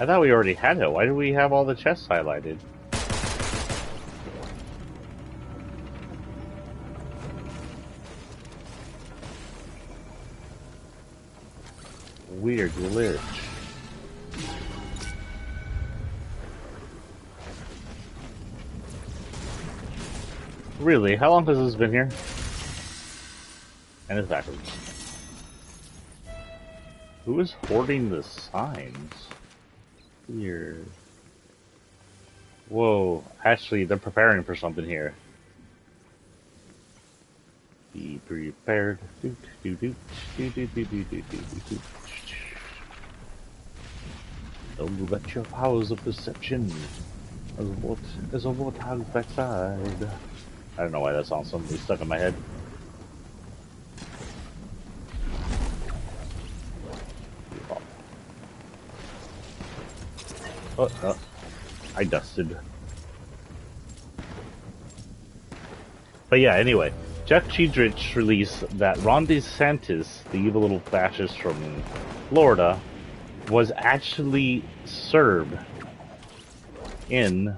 I thought we already had it. Why do we have all the chests highlighted? Weird glitch. Really? How long has this been here? And it's backwards. Who is hoarding the signs? Weird. Whoa. Actually, they're preparing for something here. Be prepared. Don't let your powers of perception as a warthog's backside. I don't know why that song suddenly stuck in my head. Oh, I dusted. But yeah, anyway, Jeff Cheedrich released that Ron DeSantis, the evil little fascist from Florida, was actually Serb in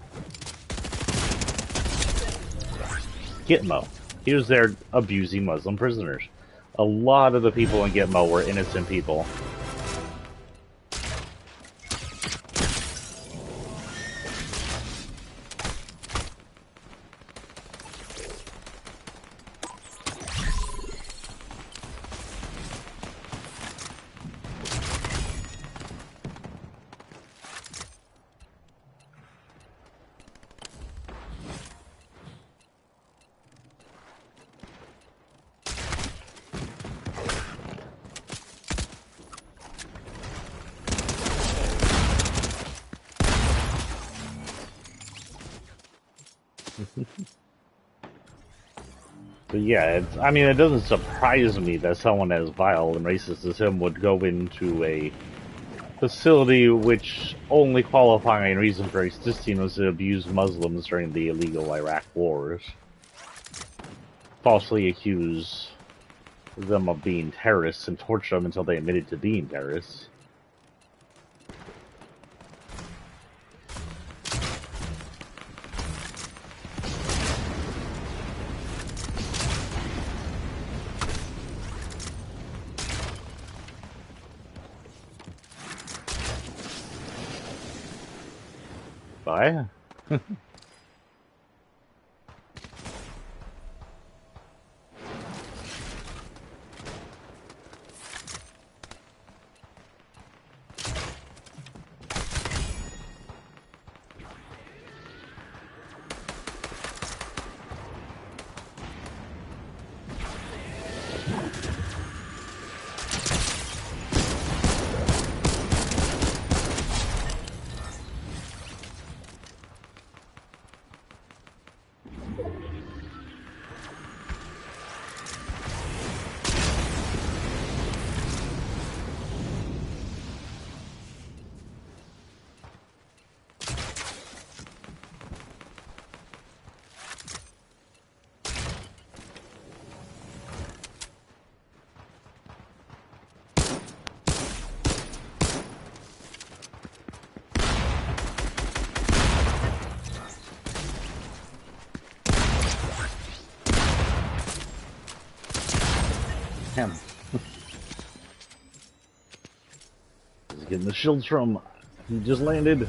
Gitmo. He was there abusing Muslim prisoners. A lot of the people in Gitmo were innocent people. But yeah, I mean, it doesn't surprise me that someone as vile and racist as him would go into a facility which only qualifying reason for existing was to abuse Muslims during the illegal Iraq wars. Falsely accuse them of being terrorists and torture them until they admitted to being terrorists. Bye. Him. He's getting the shields from. He just landed.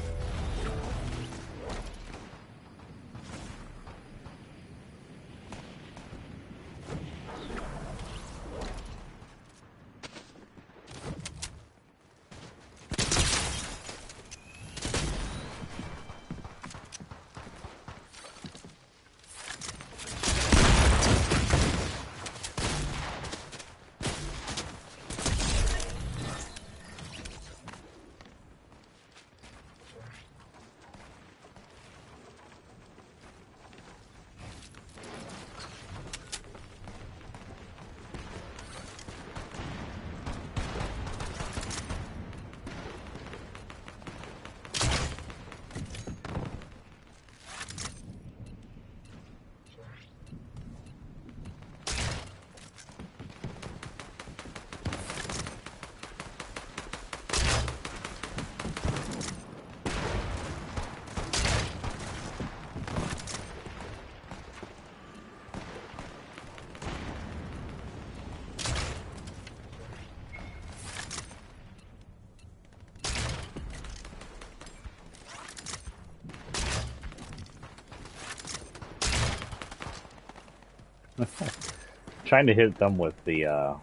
Trying to hit them with the, oh,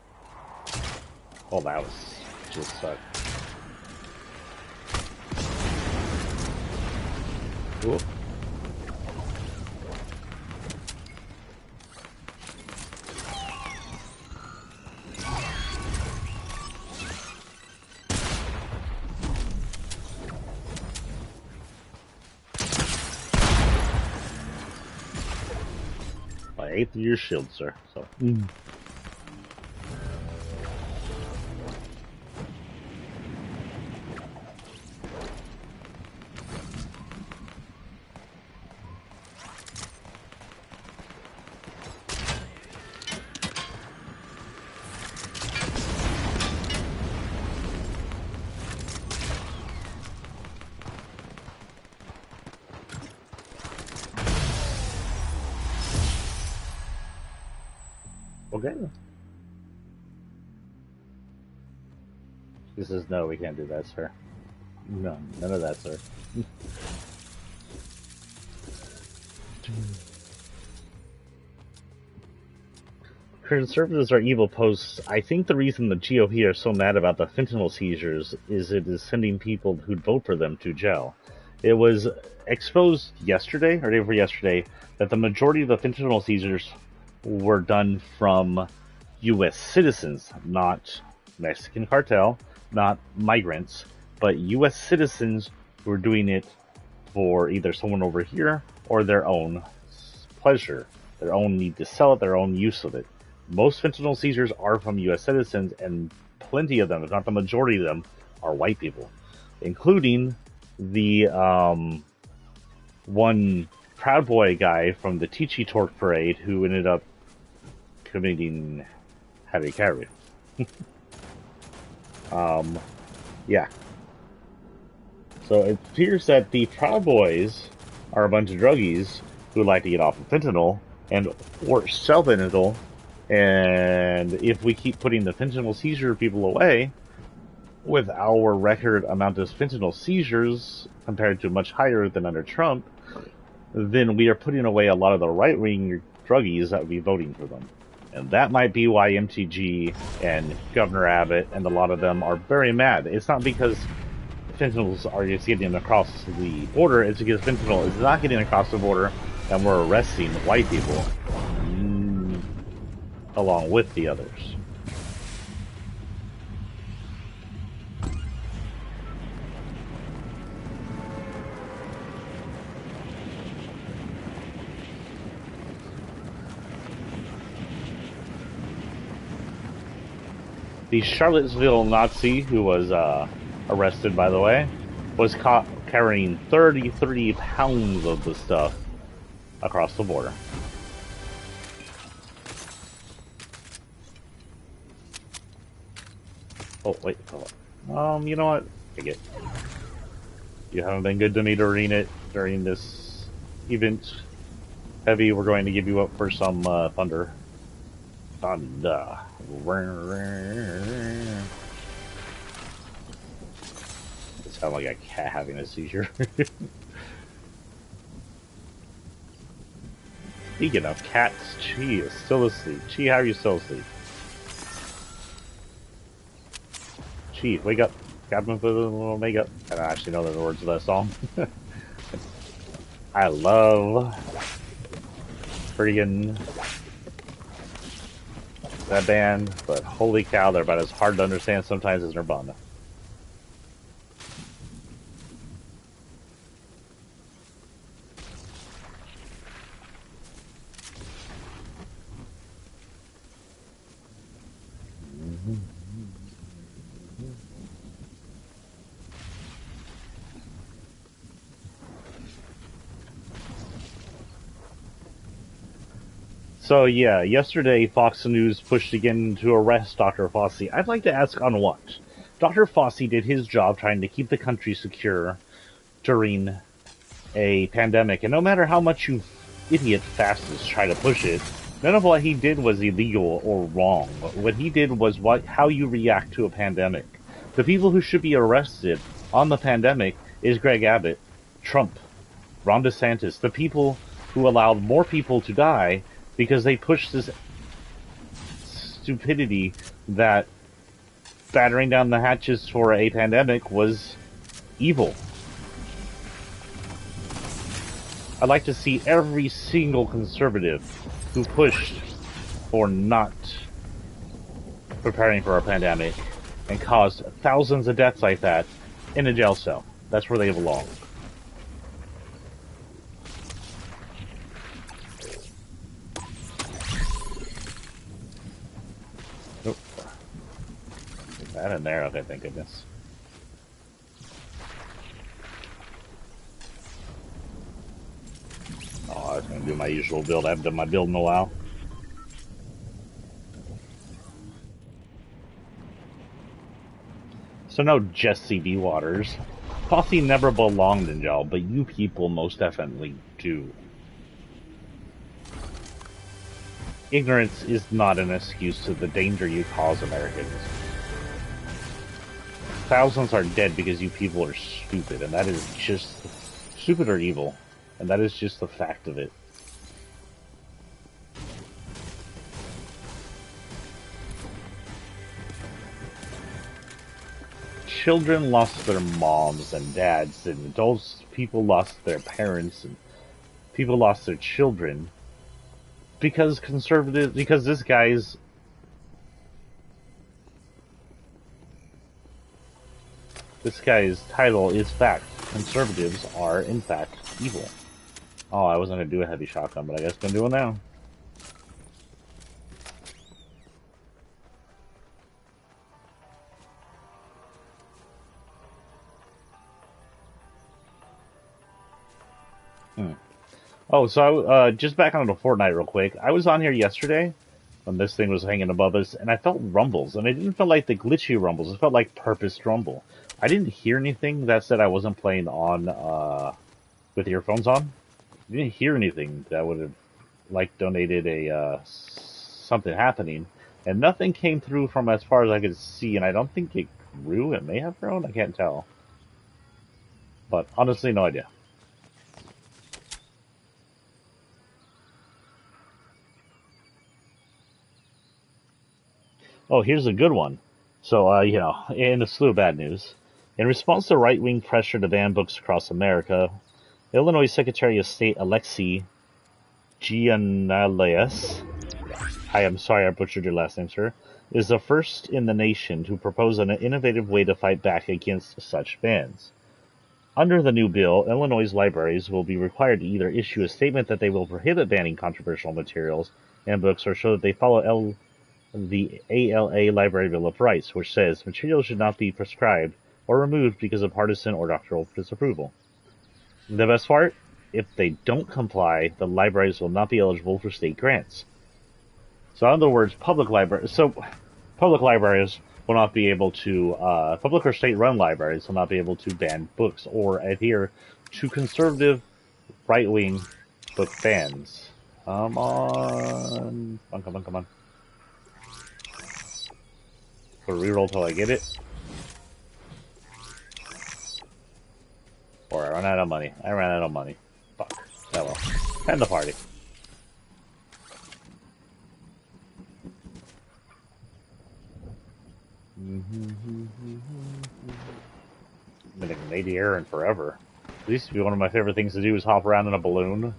that was just sucked. Whoop. I ate your shield, sir. So. Okay. He says, no, we can't do that, sir. No, none of that, sir. Conservatives are evil posts. I think the reason the GOP are so mad about the fentanyl seizures is it is sending people who'd vote for them to jail. It was exposed yesterday, or day before yesterday, that the majority of the fentanyl seizures were done from U.S. citizens, not Mexican cartel, not migrants, but U.S. citizens who are doing it for either someone over here or their own pleasure, their own need to sell it, their own use of it. Most fentanyl seizures are from U.S. citizens, and plenty of them, if not the majority of them, are white people, including the one Proud Boy guy from the Tichy Torque Parade who ended up committing harikari. Yeah. So it appears that the Proud Boys are a bunch of druggies who like to get off of fentanyl and or sell fentanyl, and if we keep putting the fentanyl seizure people away, with our record amount of fentanyl seizures compared to much higher than under Trump, then we are putting away a lot of the right-wing druggies that would be voting for them. And that might be why MTG and Governor Abbott and a lot of them are very mad. It's not because fentanyls are just getting across the border, it's because fentanyl is not getting across the border and we're arresting white people along with the others. The Charlottesville Nazi, who was arrested, by the way, was caught carrying 33 pounds of the stuff across the border. Oh, wait, hold on. You know what? Take it. You haven't been good to me during this event. Heavy, we're going to give you up for some thunder. Thunder. It sounds like a cat having a seizure. Speaking of cats, Chi is still asleep. Chi, how are you still asleep? Chi, wake up. Captain put a little makeup. I don't actually know the words of that song. I love friggin' that band, but holy cow, they're about as hard to understand sometimes as Nirvana. So yeah, yesterday Fox News pushed again to arrest Dr. Fauci. I'd like to ask on what? Dr. Fauci did his job trying to keep the country secure during a pandemic, and no matter how much you idiot fascists try to push it, none of what he did was illegal or wrong. What he did was how you react to a pandemic. The people who should be arrested on the pandemic is Greg Abbott, Trump, Ron DeSantis, the people who allowed more people to die because they pushed this stupidity that battering down the hatches for a pandemic was evil. I'd like to see every single conservative who pushed for not preparing for a pandemic and caused thousands of deaths like that in a jail cell. That's where they belong. Nope. Put that in there. Okay, thank goodness. Oh, I was going to do my usual build. I haven't done my build in a while. So no Jesse B. Waters. Coffee never belonged in jail, but you people most definitely do. Ignorance is not an excuse to the danger you cause Americans. Thousands are dead because you people are stupid, and that is just stupid or evil, and that is just the fact of it. Children lost their moms and dads, and adults, people lost their parents, and people lost their children because this guy's title is fact. Conservatives are in fact evil. Oh, I wasn't gonna do a heavy shotgun, but I guess I'm gonna do it now. Oh, so just back onto Fortnite real quick. I was on here yesterday when this thing was hanging above us, and I felt rumbles, and it didn't feel like the glitchy rumbles. It felt like purposed rumble. I didn't hear anything that said I wasn't playing on with earphones on. I didn't hear anything that would have like donated a something happening, and nothing came through from as far as I could see. And I don't think it grew. It may have grown. I can't tell, but honestly, no idea. Oh, here's a good one. So, in a slew of bad news, in response to right-wing pressure to ban books across America, Illinois Secretary of State Alexei Giannalias, I am sorry I butchered your last name, sir, is the first in the nation to propose an innovative way to fight back against such bans. Under the new bill, Illinois libraries will be required to either issue a statement that they will prohibit banning controversial materials and books or show that they follow the ALA Library Bill of Rights, which says materials should not be prescribed or removed because of partisan or doctoral disapproval. The best part? If they don't comply, the libraries will not be eligible for state grants. So in other words, public libraries will not be able to, public or state-run libraries will not be able to ban books or adhere to conservative right-wing book bans. Come on. Come on. For reroll till I get it. Or I run out of money. I ran out of money. Fuck. Oh well. End the party. Been a Lady Aaron forever. It used to be one of my favorite things to do is hop around in a balloon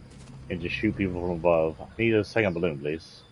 and just shoot people from above. I need a second balloon, please.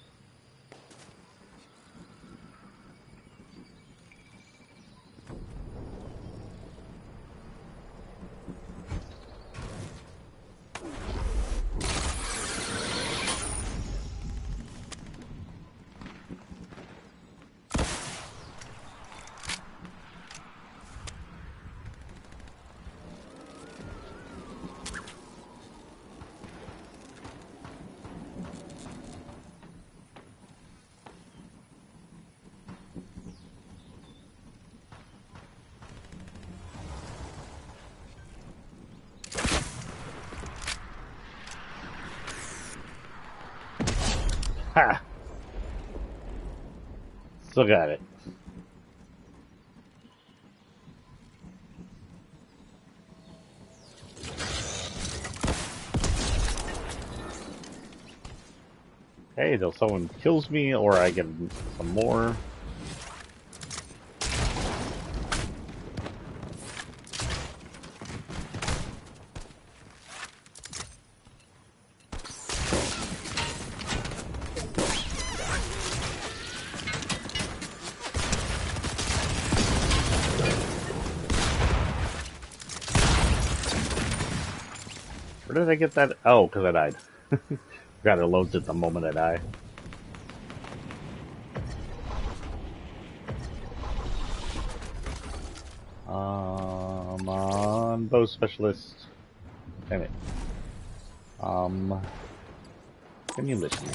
Ha! Still got it. Okay, till someone kills me or I get some more. Where did I get that? Oh, because I died. Forgot it loads it the moment I die. On bow specialist. Damn it. Ammunition.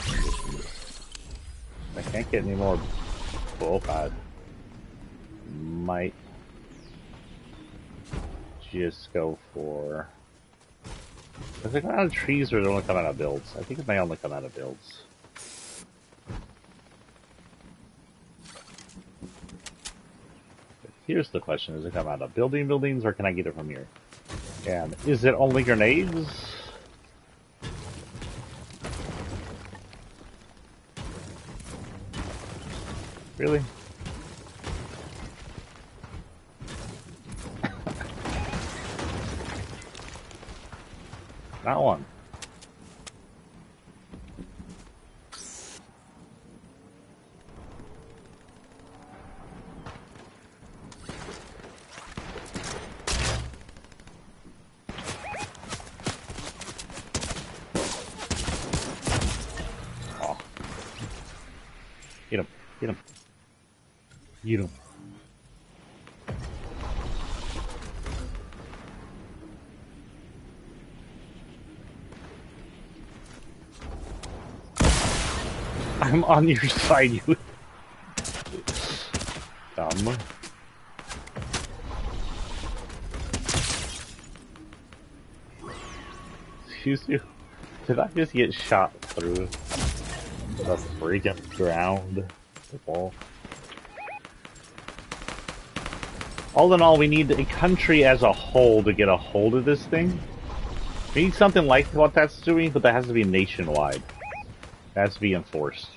I can't get any more bull. I might just go for. Does it come out of trees or does it only come out of builds? I think it may only come out of builds. Here's the question: does it come out of buildings, or can I get it from here? And is it only grenades? Really? Not one. Oh. Get him. Get him. Get him. I'm on your side, you dumb. Excuse you. Did I just get shot through the freaking ground? The wall. All in all, we need a country as a whole to get a hold of this thing. We need something like what that's doing, but that has to be nationwide. It has to be enforced.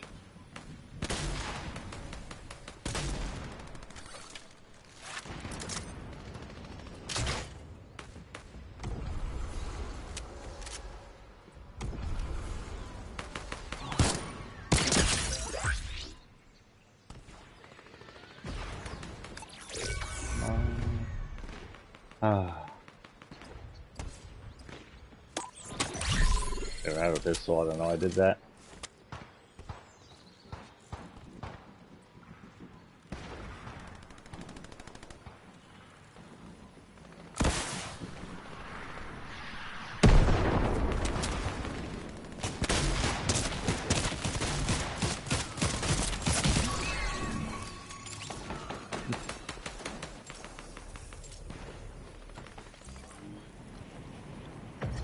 They're out of pistol, I don't know, I did that.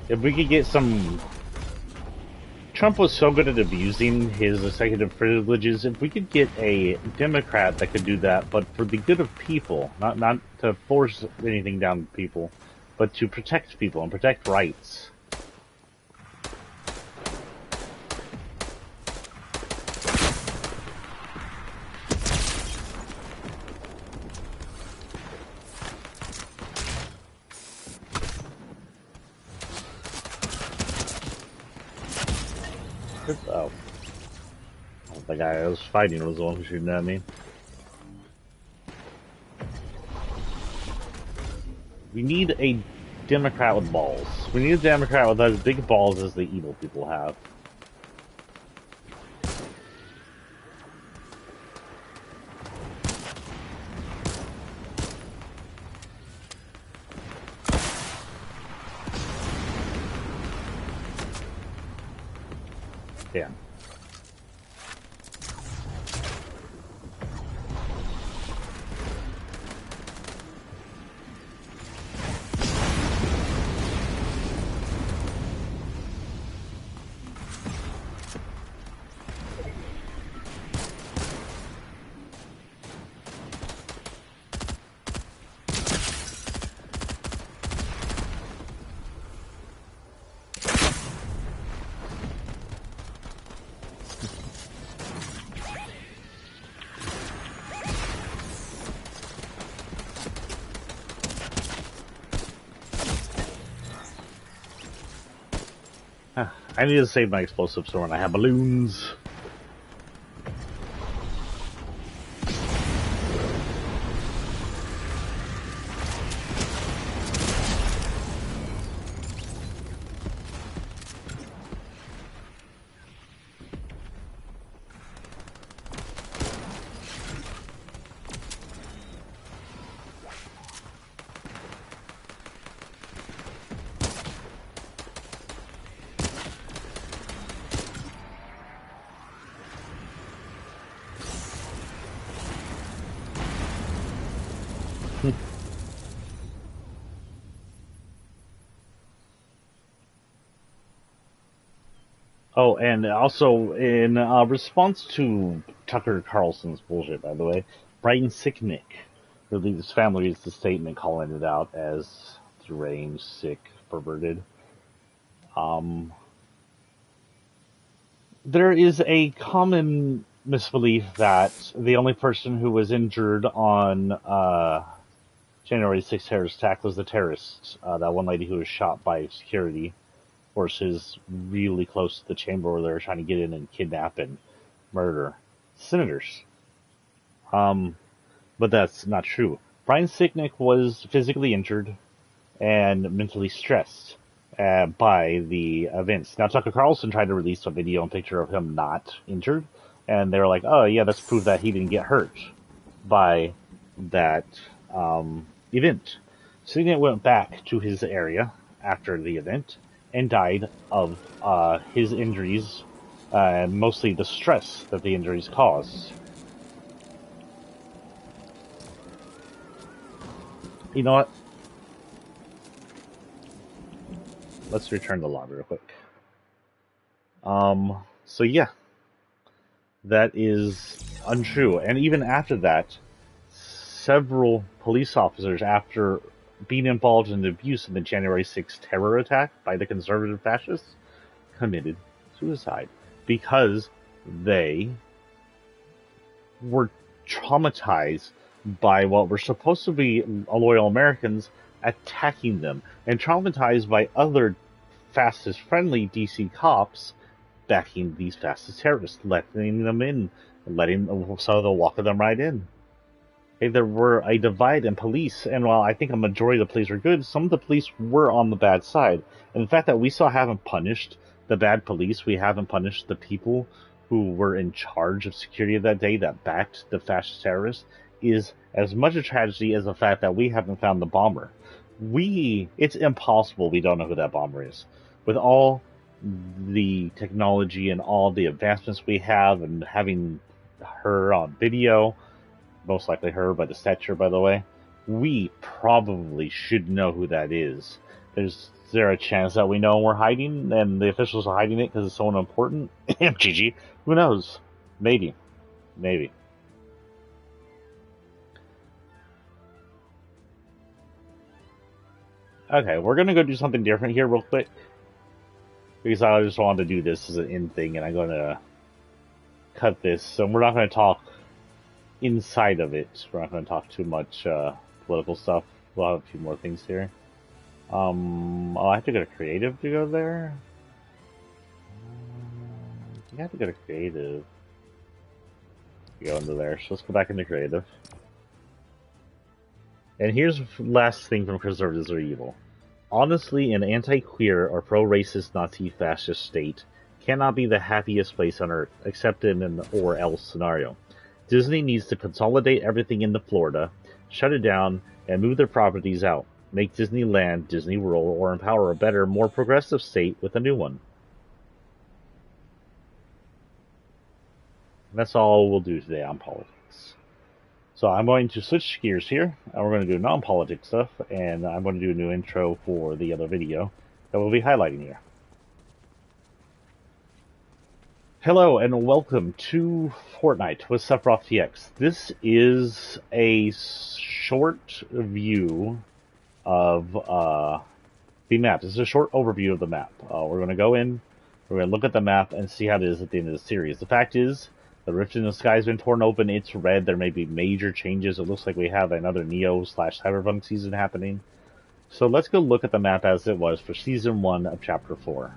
If we could get some... Trump was so good at abusing his executive privileges. If we could get a Democrat that could do that, but for the good of people, not to force anything down people, but to protect people and protect rights. Oh. The guy I was fighting was the one who shooting at me. We need a Democrat with balls. We need a Democrat with as big balls as the evil people have. Yeah. I need to save my explosives for when I have balloons. Oh, and also in response to Tucker Carlson's bullshit, by the way, Brian Sicknick released his family released a statement calling it out as deranged, sick, perverted. Um, there is a common misbelief that the only person who was injured on January 6th terrorist attack was the terrorist, that one lady who was shot by security forces really close to the chamber where they were trying to get in and kidnap and murder senators. But that's not true. Brian Sicknick was physically injured and mentally stressed by the events. Now, Tucker Carlson tried to release a video and picture of him not injured, and they were like, oh, yeah, that's proof that he didn't get hurt by that event. Sicknick went back to his area after the event and died of his injuries, mostly the stress that the injuries caused. You know what? Let's return the lobby real quick. So yeah, that is untrue. And even after that, several police officers, after being involved in the abuse of the January 6th terror attack by the conservative fascists, committed suicide because they were traumatized by what were supposed to be loyal Americans attacking them, and traumatized by other fascist-friendly DC cops backing these fascist terrorists, letting them in, so they'll walk them right in. There were a divide in police, and while I think a majority of the police were good, some of the police were on the bad side. And the fact that we still haven't punished the bad police, we haven't punished the people who were in charge of security that day that backed the fascist terrorists, is as much a tragedy as the fact that we haven't found the bomber. It's impossible we don't know who that bomber is. With all the technology and all the advancements we have, and having her on video, most likely her by the stature, by the way, we probably should know who that is. Is there a chance that we know we're hiding and the officials are hiding it because it's so important? GG. Who knows? Maybe. Maybe. Okay, we're gonna go do something different here real quick, because I just wanted to do this as an end thing, and I'm gonna cut this. So we're not gonna talk inside of it. We're not gonna talk too much political stuff. We'll have a few more things here. I have to go to creative to go there. I have to go to creative to go into there. So let's go back into creative. And here's the last thing from Conservatives Are Evil. Honestly, an anti-queer or pro-racist Nazi-fascist state cannot be the happiest place on Earth, except in an or-else scenario. Disney needs to consolidate everything into Florida, shut it down, and move their properties out. Make Disneyland, Disney World, or empower a better, more progressive state with a new one. And that's all we'll do today on politics. So I'm going to switch gears here, and we're going to do non-politics stuff, and I'm going to do a new intro for the other video that we'll be highlighting here. Hello, and welcome to Fortnite with Sephiroth TX. This is a short view of the map. This is a short overview of the map. We're going to go in, we're going to look at the map, and see how it is at the end of the series. The fact is, the rift in the sky has been torn open. It's red. There may be major changes. It looks like we have another Neo/Cyberpunk season happening. So let's go look at the map as it was for Season 1 of Chapter 4.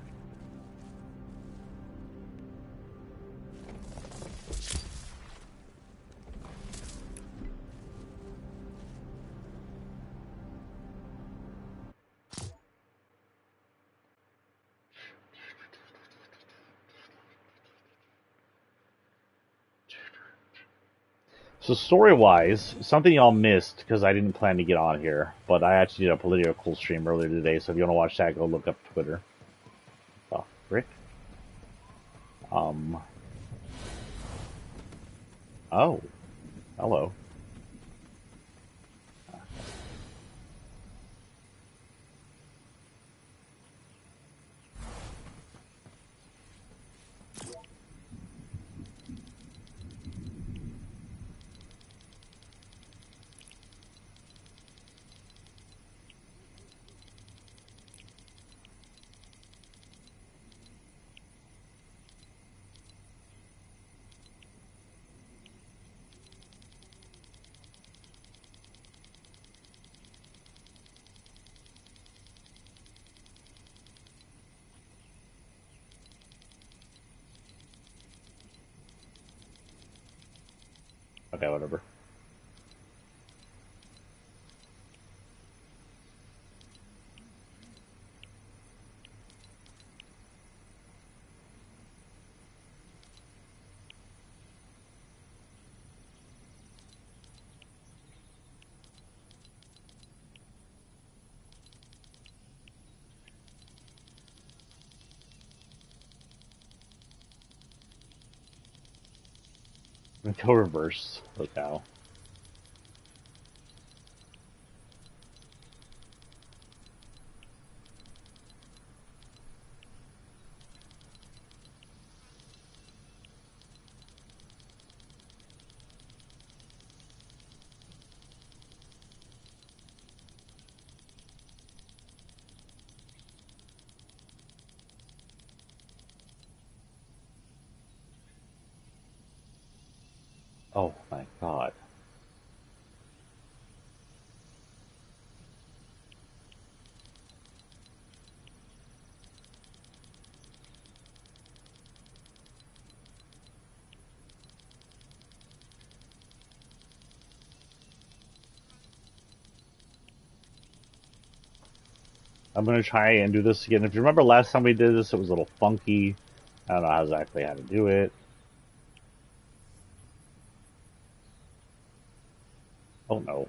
So story-wise, something y'all missed because I didn't plan to get on here, but I actually did a political stream earlier today. So if you want to watch that, go look up Twitter. Oh, frick. Um. Oh, hello. Okay, whatever. Go reverse. Look how. Oh my god. I'm gonna try and do this again. If you remember last time we did this, it was a little funky. I don't know exactly how to do it. Oh no.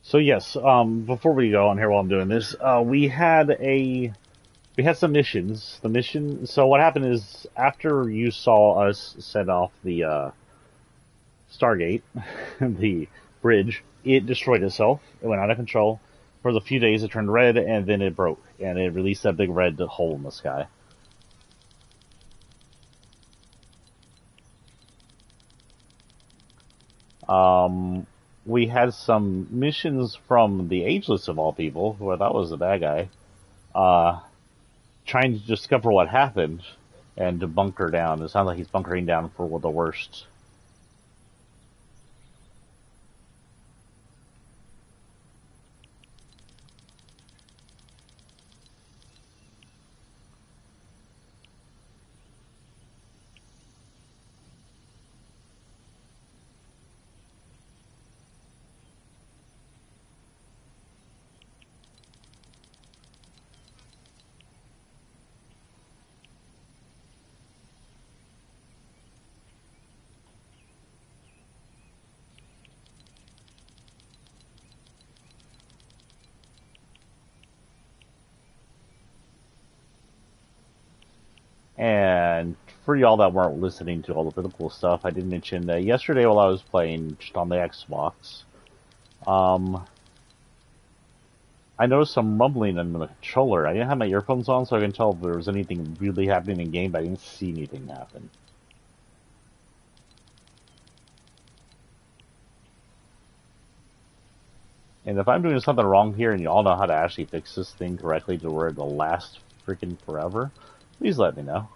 So yes, before we go on here while I'm doing this, we had some missions. The mission. So what happened is after you saw us set off the Stargate, the bridge, it destroyed itself. It went out of control. For a few days, it turned red, and then it broke, and it released that big red hole in the sky. Um, we had some missions from the Ageless of all people, who I thought was the bad guy, uh, trying to discover what happened and to bunker down. It sounds like he's bunkering down for the worst. And for y'all that weren't listening to all the political stuff, I did mention that yesterday while I was playing just on the Xbox, um, I noticed some rumbling in the controller. I didn't have my earphones on, so I can tell if there was anything really happening in game, but I didn't see anything happen. And if I'm doing something wrong here and you all know how to actually fix this thing correctly to where it'll last freaking forever, please let me know.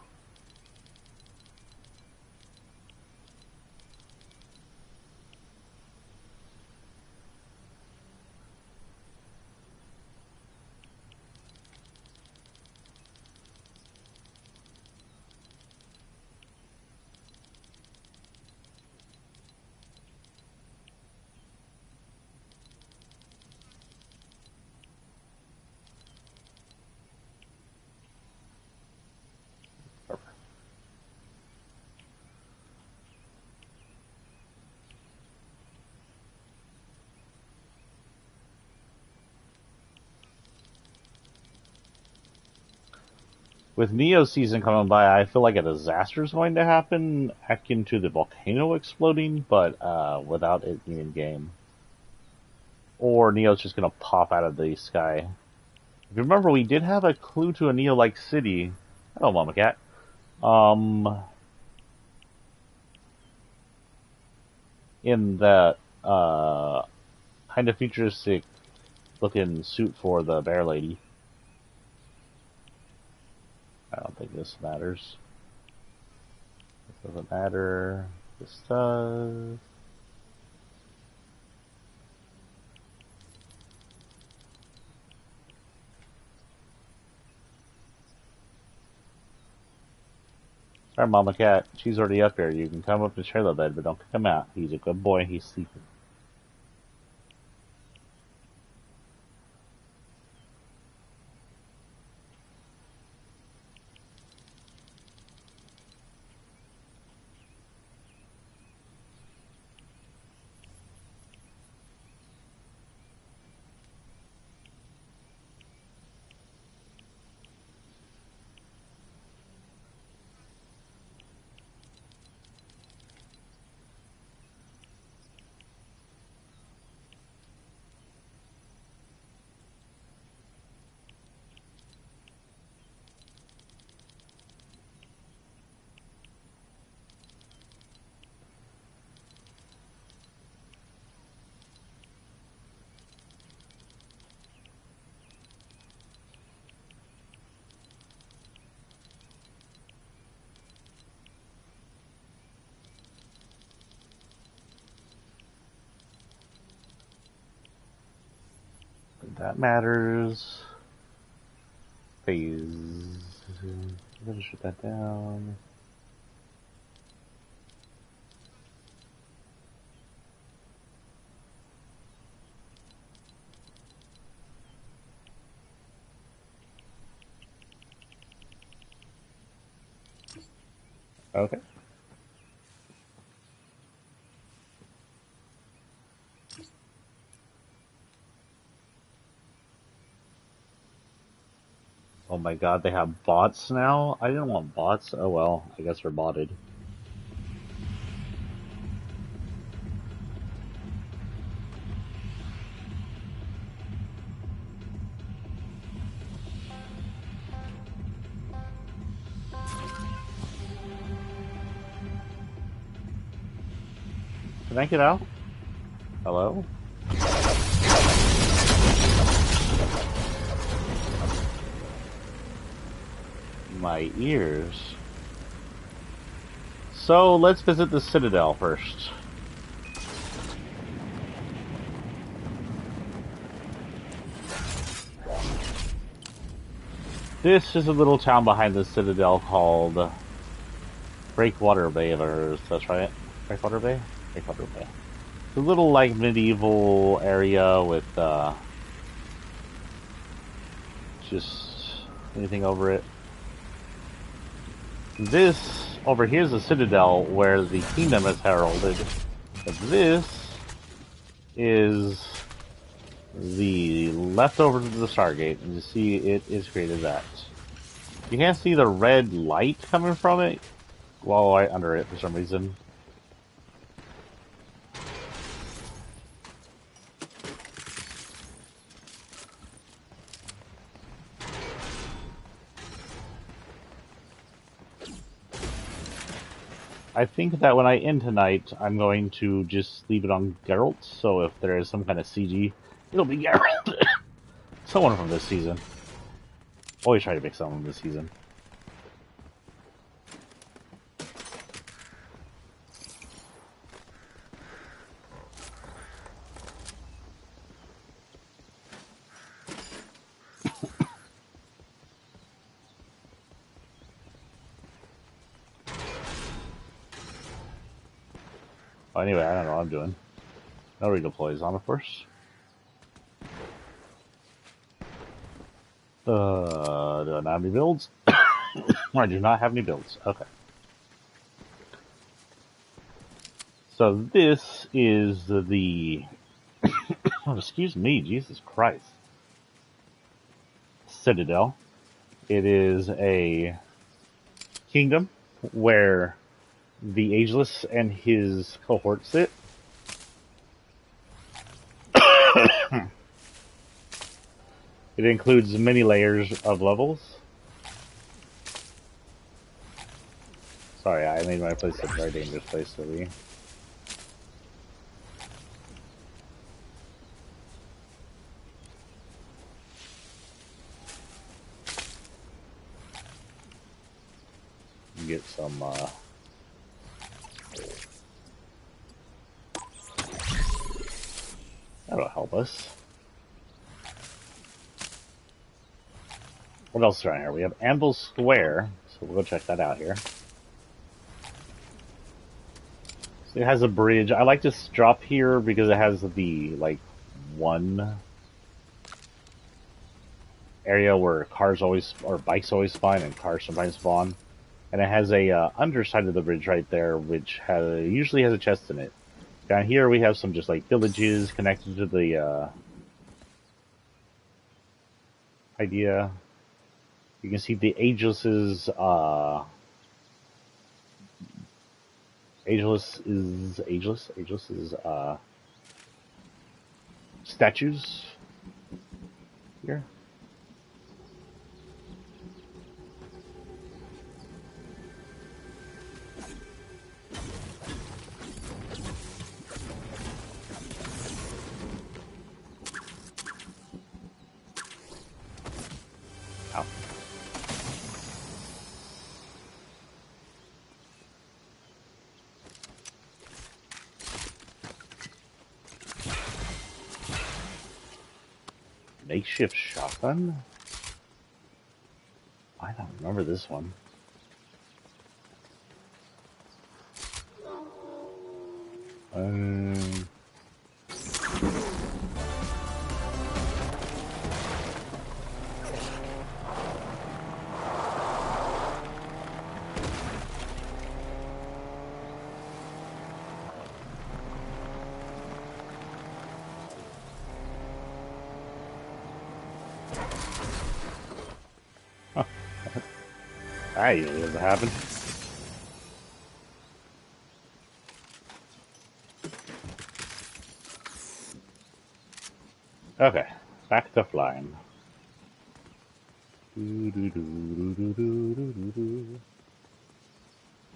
With Neo season coming by, I feel like a disaster is going to happen, akin to the volcano exploding, but without it being in game. Or Neo's just going to pop out of the sky. If you remember, we did have a clue to a Neo-like city. Hello, Mama Cat. In that kind of futuristic looking suit for the bear lady. I don't think this matters. This doesn't matter. This does. Sorry, Mama Cat. She's already up there. You can come up to share the bed, but don't kick him out. He's a good boy. He's sleeping. That matters. Phase. I'm gonna shut that down. Okay. Oh my god, they have bots now? I didn't want bots. Oh well, I guess we're botted. Can I get out? Hello? My ears. So let's visit the Citadel first. This is a little town behind the Citadel called Breakwater Bay, or that's right. Breakwater Bay? Breakwater Bay. It's a little like medieval area with just anything over it. This over here is the Citadel where the kingdom is heralded. But this is the leftover to the Stargate, and you see it is created that. You can't see the red light coming from it while right under it for some reason. I think that when I end tonight, I'm going to just leave it on Geralt, so if there is some kind of CG It'll be Garrett. Someone from this season. Always try to pick someone this season. Oh, anyway, I don't know what I'm doing. No redeploys on, of course. Do I not have any builds? I do not have any builds. Okay. So this is the... oh, excuse me, Jesus Christ. Citadel. It is a kingdom where the Ageless and his cohort sit. It includes many layers of levels. Sorry, I made my place a very dangerous place to be. Get some, that'll help us. What else is around here? We have Anvil Square, so we'll go check that out here. It has a bridge. I like to drop here because it has the, like, one area where cars always, or bikes always spawn, and cars sometimes spawn. And it has a underside of the bridge right there, which usually has a chest in it. Down here we have some just, like, villages connected to the idea. You can see the Ageless's, Ageless's statues here. Ow. Makeshift shotgun? I don't remember this one. That usually doesn't happen. Okay, back to flying.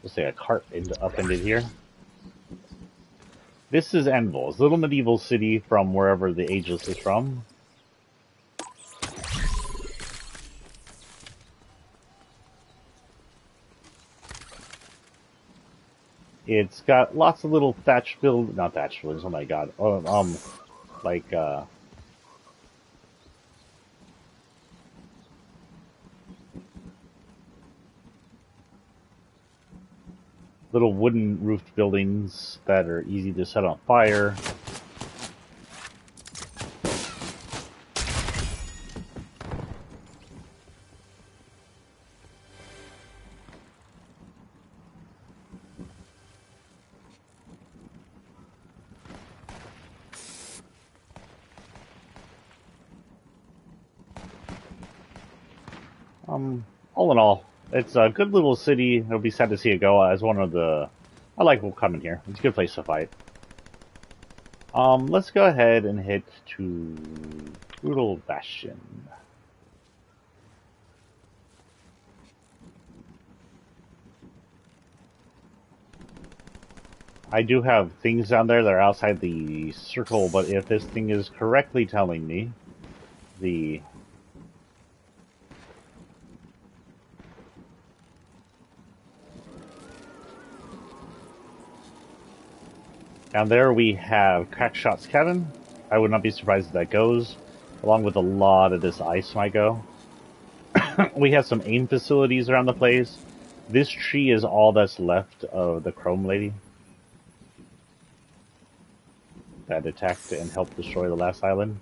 Let's say a cart upended here. This is Envil, a little medieval city from wherever the Ageless is from. It's got lots of little thatch buildings, not thatch buildings, oh my god. Like, little wooden roofed buildings that are easy to set on fire. All in all, it's a good little city. It'll be sad to see it go as one of the... I like coming here. It's a good place to fight. Let's go ahead and hit to Brutal Bastion. I do have things down there that are outside the circle, but if this thing is correctly telling me, the... Down there we have Crackshot's Cabin. I would not be surprised if that goes, along with a lot of this ice might go. We have some aim facilities around the place. This tree is all that's left of the Chrome Lady that attacked and helped destroy the last island.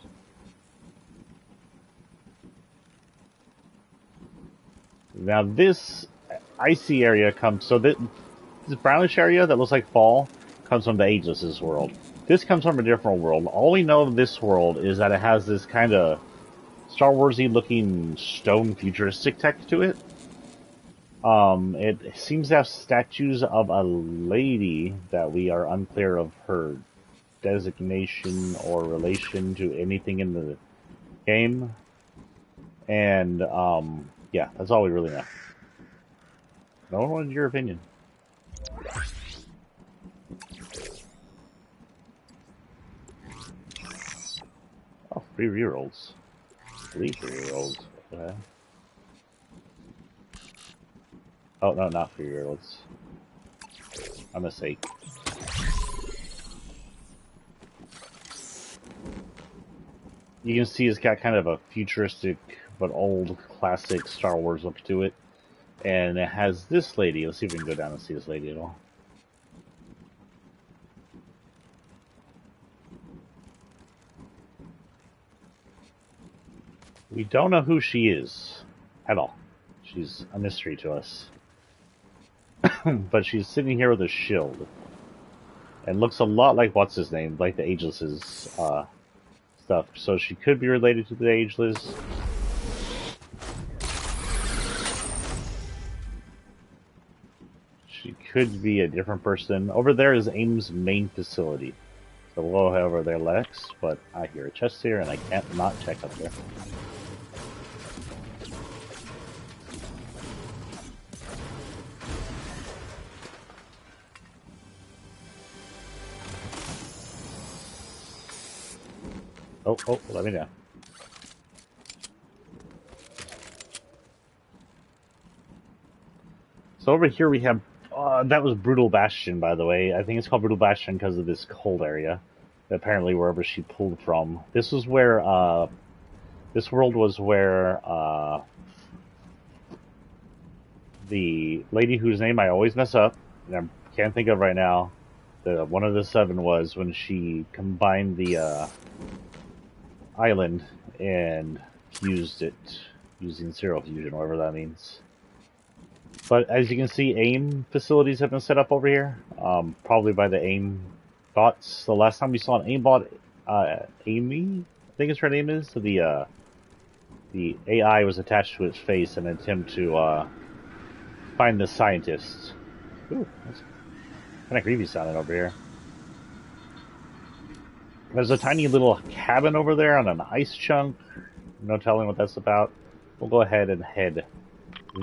Now this icy area comes, so this brownish area that looks like fall comes from the Ageless's world. This comes from a different world. All we know of this world is that it has this kind of Star Wars-y looking stone futuristic tech to it. It seems to have statues of a lady that we are unclear of her designation or relation to anything in the game. And, yeah, that's all we really know. No one wanted your opinion. Oh, 3 rerolls. 3 rerolls. Okay. Oh, no, not 3 rerolls. I'm a mistake. You can see it's got kind of a futuristic but old classic Star Wars look to it. And it has this lady. Let's see if we can go down and see this lady at all. We don't know who she is at all. She's a mystery to us. But she's sitting here with a shield. And looks a lot like what's his name, like the Ageless's stuff. So she could be related to the Ageless. She could be a different person. Over there is AIM's main facility. So we'll go over there next, but I hear a chest here and I can't not check up there. Oh, let me down. So over here we have, that was Brutal Bastion, by the way. I think it's called Brutal Bastion because of this cold area. Apparently wherever she pulled from. This was where, this world was where, the lady whose name I always mess up, and I can't think of right now, one of the 7 was when she combined the, island and fused it using zero fusion, whatever that means. But as you can see, AIM facilities have been set up over here, probably by the AIM bots. The last time we saw an AIM bot, Amy, I think it's her name is, so the AI was attached to its face in an attempt to find the scientist. Ooh, that's kind of creepy sounding over here. There's a tiny little cabin over there on an ice chunk. No telling what that's about. We'll go ahead and head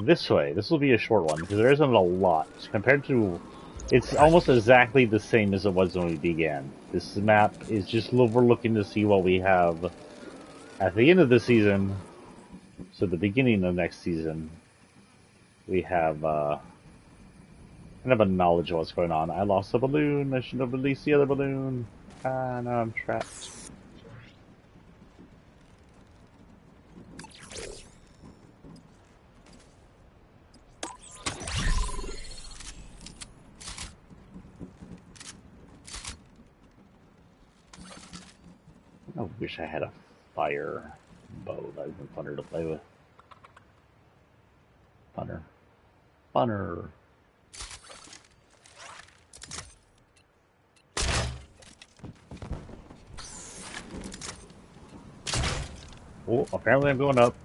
this way. This will be a short one because there isn't a lot compared to. It's almost exactly the same as it was when we began. This map is just we're looking to see what we have at the end of the season. So the beginning of next season, we have kind of a knowledge of what's going on. I lost a balloon. I should have released the other balloon. Ah, now I'm trapped. I wish I had a fire bow. That would be funner to play with. Funner. Funner. Oh, apparently I'm going up.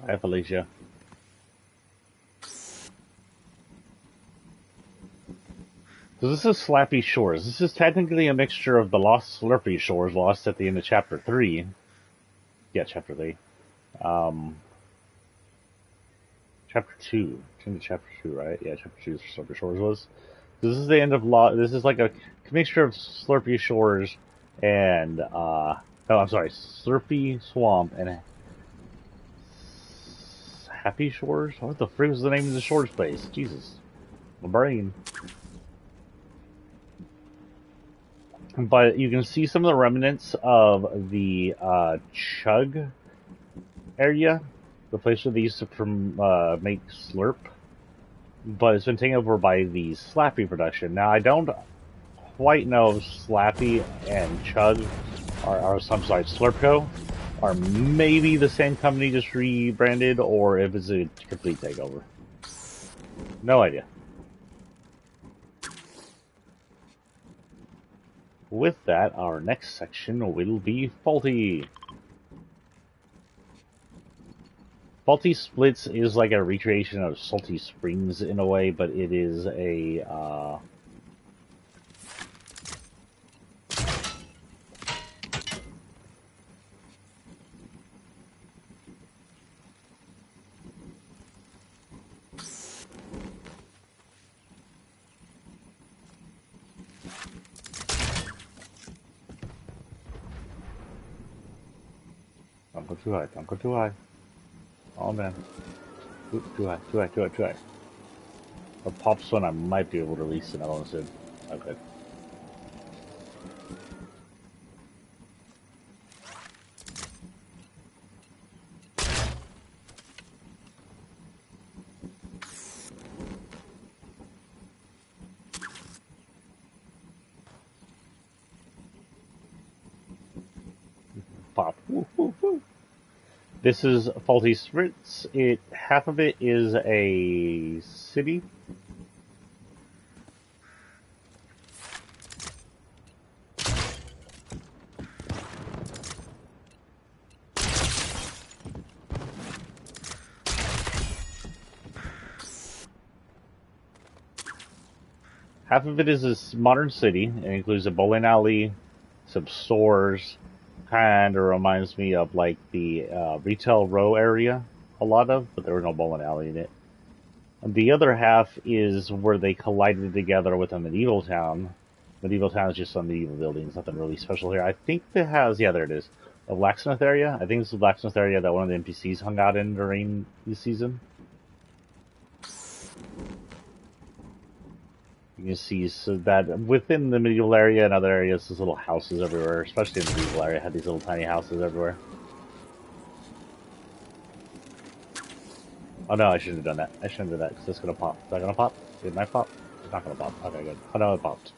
Hi, Felicia. So this is Slappy Shores. This is technically a mixture of the Lost Slurpy Shores lost at the end of Chapter 3. Yeah, Chapter 3. Um, Chapter 2. It's into Chapter 2, right? Yeah, Chapter 2 is Slurpy Shores was. This is the end of This is like a mixture of Slurpy Shores and, oh, I'm sorry, Slurpy Swamp and Happy Shores? What the frick was the name of the shores place? Jesus. My brain. But you can see some of the remnants of the Chug area, the place where they used to make Slurp, but it's been taken over by the Slappy production. Now, I don't quite know if Slappy and Chug I'm sorry, Slurpco are maybe the same company just rebranded, or if it's a complete takeover. No idea. With that, our next section will be Faulty. Faulty Splits is like a recreation of Salty Springs in a way, but it is a don't go too high, don't go too high. Oh man. Ooh, too high, too high, too high, too high. If it pops one, I might be able to release another one soon. Okay. Pop. Woo, woo, woo. This is Faulty Splits. Half of it is a city. Half of it is this modern city. It includes a bowling alley, some stores. Kind of reminds me of like the retail row area, a lot of, but there was no bowling alley in it. And the other half is where they collided together with a medieval town. Medieval town is just some medieval buildings, nothing really special here. I think it has, yeah, there it is, a blacksmith area. I think this is the blacksmith area that one of the NPCs hung out in during the season. You can see so that within the medieval area and other areas, there's little houses everywhere, especially in the medieval area, had these little tiny houses everywhere. Oh no, I shouldn't have done that. I shouldn't have done that because it's gonna pop. Is that gonna pop? It might pop. It's not gonna pop. Okay, good. Oh no, it popped.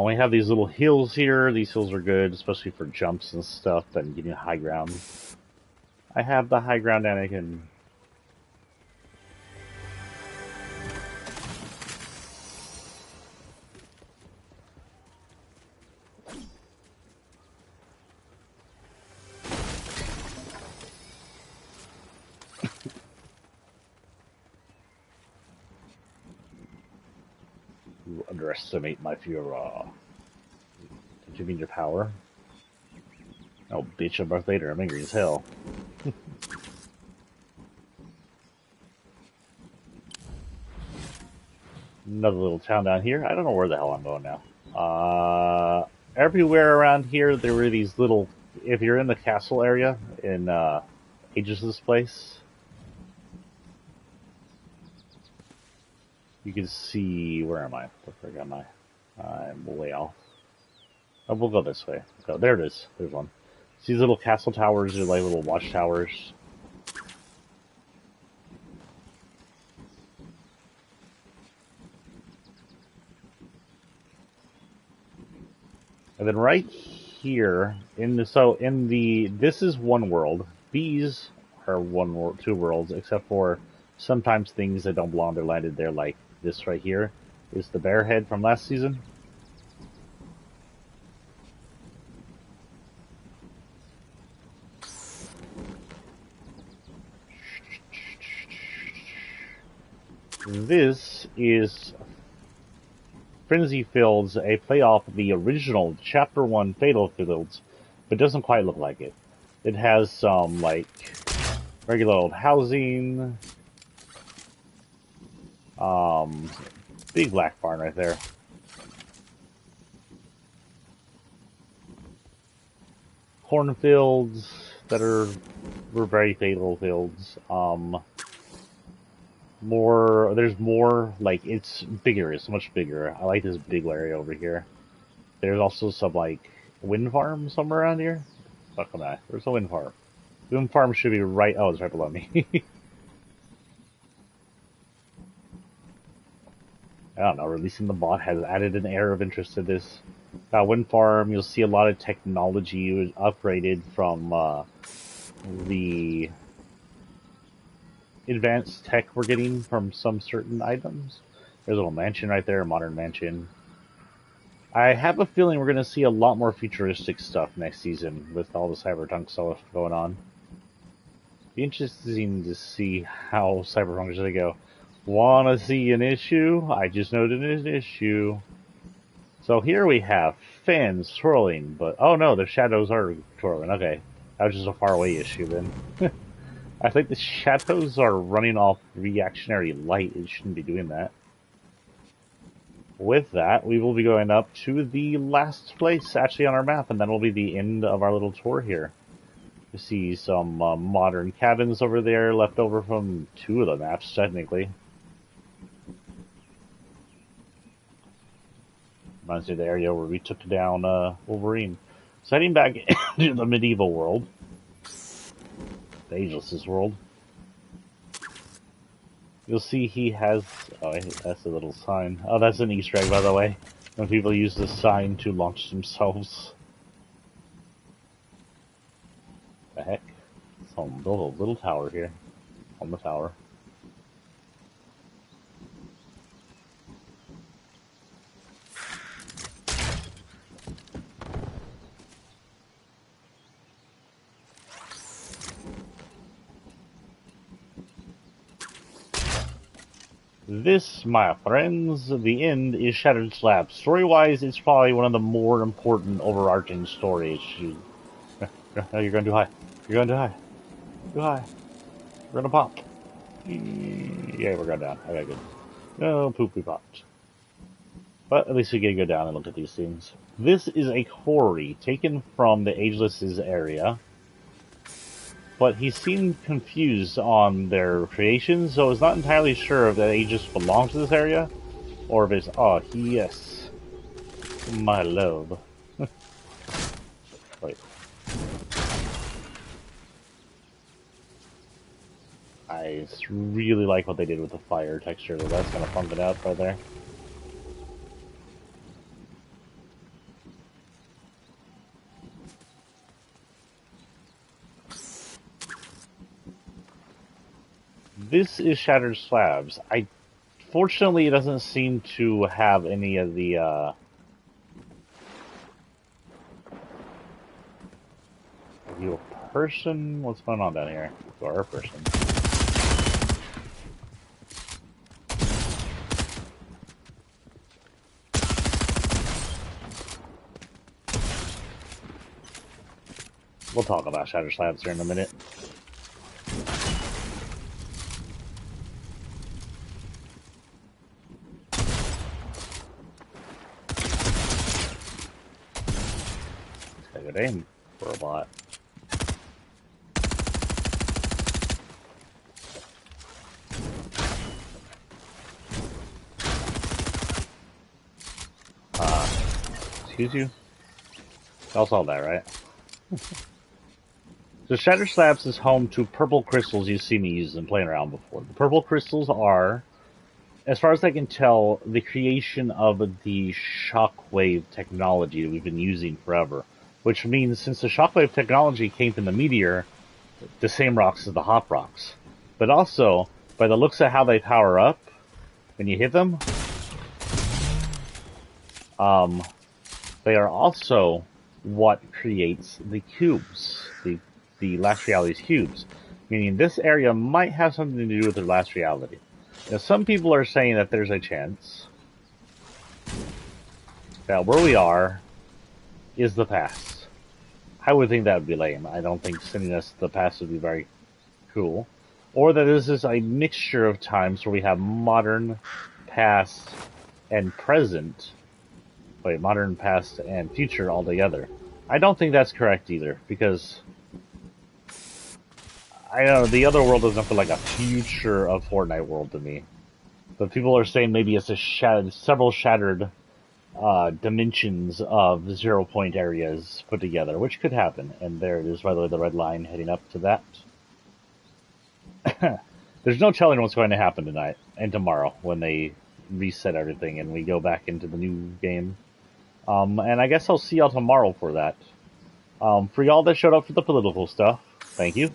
We have these little hills here. These hills are good, especially for jumps and stuff and getting high ground. I have the high ground, Anakin. You underestimate my fury. Did you mean your power? Oh, bitch, I'm Darth Vader. I'm angry as hell. Another little town down here. I don't know where the hell I'm going now. Everywhere around here, there were these little... If you're in the castle area in Aegis' place, you can see... Where am I? Where the frick am I? I'm way off. Oh, we'll go this way. Go. There it is. There's one. See these little castle towers? They're like little watchtowers. And then right here, this is one world. These are two worlds, except for sometimes things that don't belong, they're landed there, like this right here is the bear head from last season. This is Frenzy Fields, a playoff of the original Chapter 1 Fatal Fields, but doesn't quite look like it. It has some, like, regular old housing. Big black barn right there. Cornfields that were very fatal fields. There's more, like, it's bigger, it's much bigger. I like this big area over here. There's also some, like, wind farm somewhere around here. Fuck am I? Where's the wind farm? The wind farm should be right, oh, it's right below me. I don't know, releasing the bot has added an air of interest to this. Wind farm, you'll see a lot of technology upgraded from the advanced tech we're getting from some certain items. There's a little mansion right there, a modern mansion. I have a feeling we're going to see a lot more futuristic stuff next season with all the cyberpunk stuff going on. Be interesting to see how cyberpunk is going to go. Want to see an issue? I just noted an issue. So here we have fans twirling, but oh no, the shadows are twirling. Okay, that was just a faraway issue then. I think the shadows are running off reactionary light. It shouldn't be doing that. With that, we will be going up to the last place actually on our map, and that will be the end of our little tour here. You see some modern cabins over there, left over from 2 of the maps, technically. Reminds me of the area where we took down Wolverine. So heading back into the medieval world. The Ageless's world. You'll see he has... Oh, that's a little sign. Oh, that's an Easter egg, by the way. When people use this sign to launch themselves. The heck? Someone built a little tower here. On the tower. This, my friends, the end is Shattered Slabs. Story-wise, it's probably one of the more important overarching stories. No, you're going too high. You're going too high. Too high. We're gonna pop. Yeah, we're going down. Okay, good. No, poop, we popped. But at least we get to go down and look at these things. This is a quarry taken from the Ageless's area. But he seemed confused on their creation, so I was not entirely sure if that Aegis belongs to this area, or if it's, oh, yes, my love. Wait. I really like what they did with the fire texture, so that's kind of funkin' out right there. This is Shattered Slabs. Fortunately, it doesn't seem to have any of the, you a person? What's going on down here? You are a person. We'll talk about Shattered Slabs here in a minute. Good aim for a bot. Excuse you? Y'all saw that, right? So Shattered Slabs is home to purple crystals you've seen me use and playing around before. The purple crystals are, as far as I can tell, the creation of the shockwave technology that we've been using forever. Which means since the shockwave technology came from the meteor, the same rocks as the hot rocks. But also, by the looks of how they power up, when you hit them, they are also what creates the cubes, the last reality's cubes. Meaning this area might have something to do with the last reality. Now, some people are saying that there's a chance that where we are is the past. I would think that would be lame. I don't think sending us to the past would be very cool. Or that this is a mixture of times where we have modern, past, and present. Wait, modern, past, and future all together. I don't think that's correct either, because I don't know, the other world doesn't feel like a future of Fortnite world to me. But people are saying maybe it's several shattered dimensions of 0 point areas put together, which could happen. And there it is, by the way, the red line heading up to that. There's no telling what's going to happen tonight and tomorrow when they reset everything and we go back into the new game. And I guess I'll see y'all tomorrow for that. For y'all that showed up for the political stuff, thank you.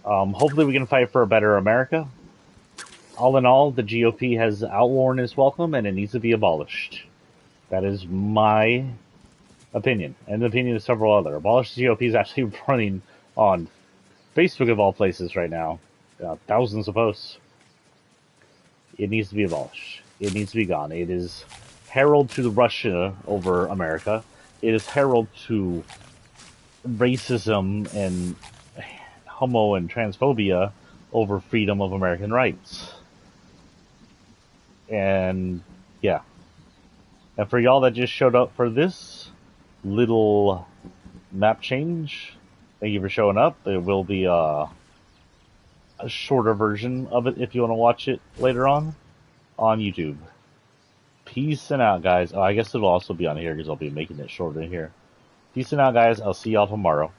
Hopefully we can fight for a better America. All in all, the GOP has outworn its welcome and it needs to be abolished. That is my opinion, and the opinion of several other. Abolish the GOP is actually running on Facebook of all places right now. Thousands of posts. It needs to be abolished. It needs to be gone. It is herald to Russia over America. It is herald to racism and homo and transphobia over freedom of American rights. And yeah. And for y'all that just showed up for this little map change, thank you for showing up. There will be a shorter version of it if you want to watch it later on YouTube. Peace and out, guys. Oh, I guess it'll also be on here because I'll be making it shorter here. Peace and out, guys. I'll see y'all tomorrow.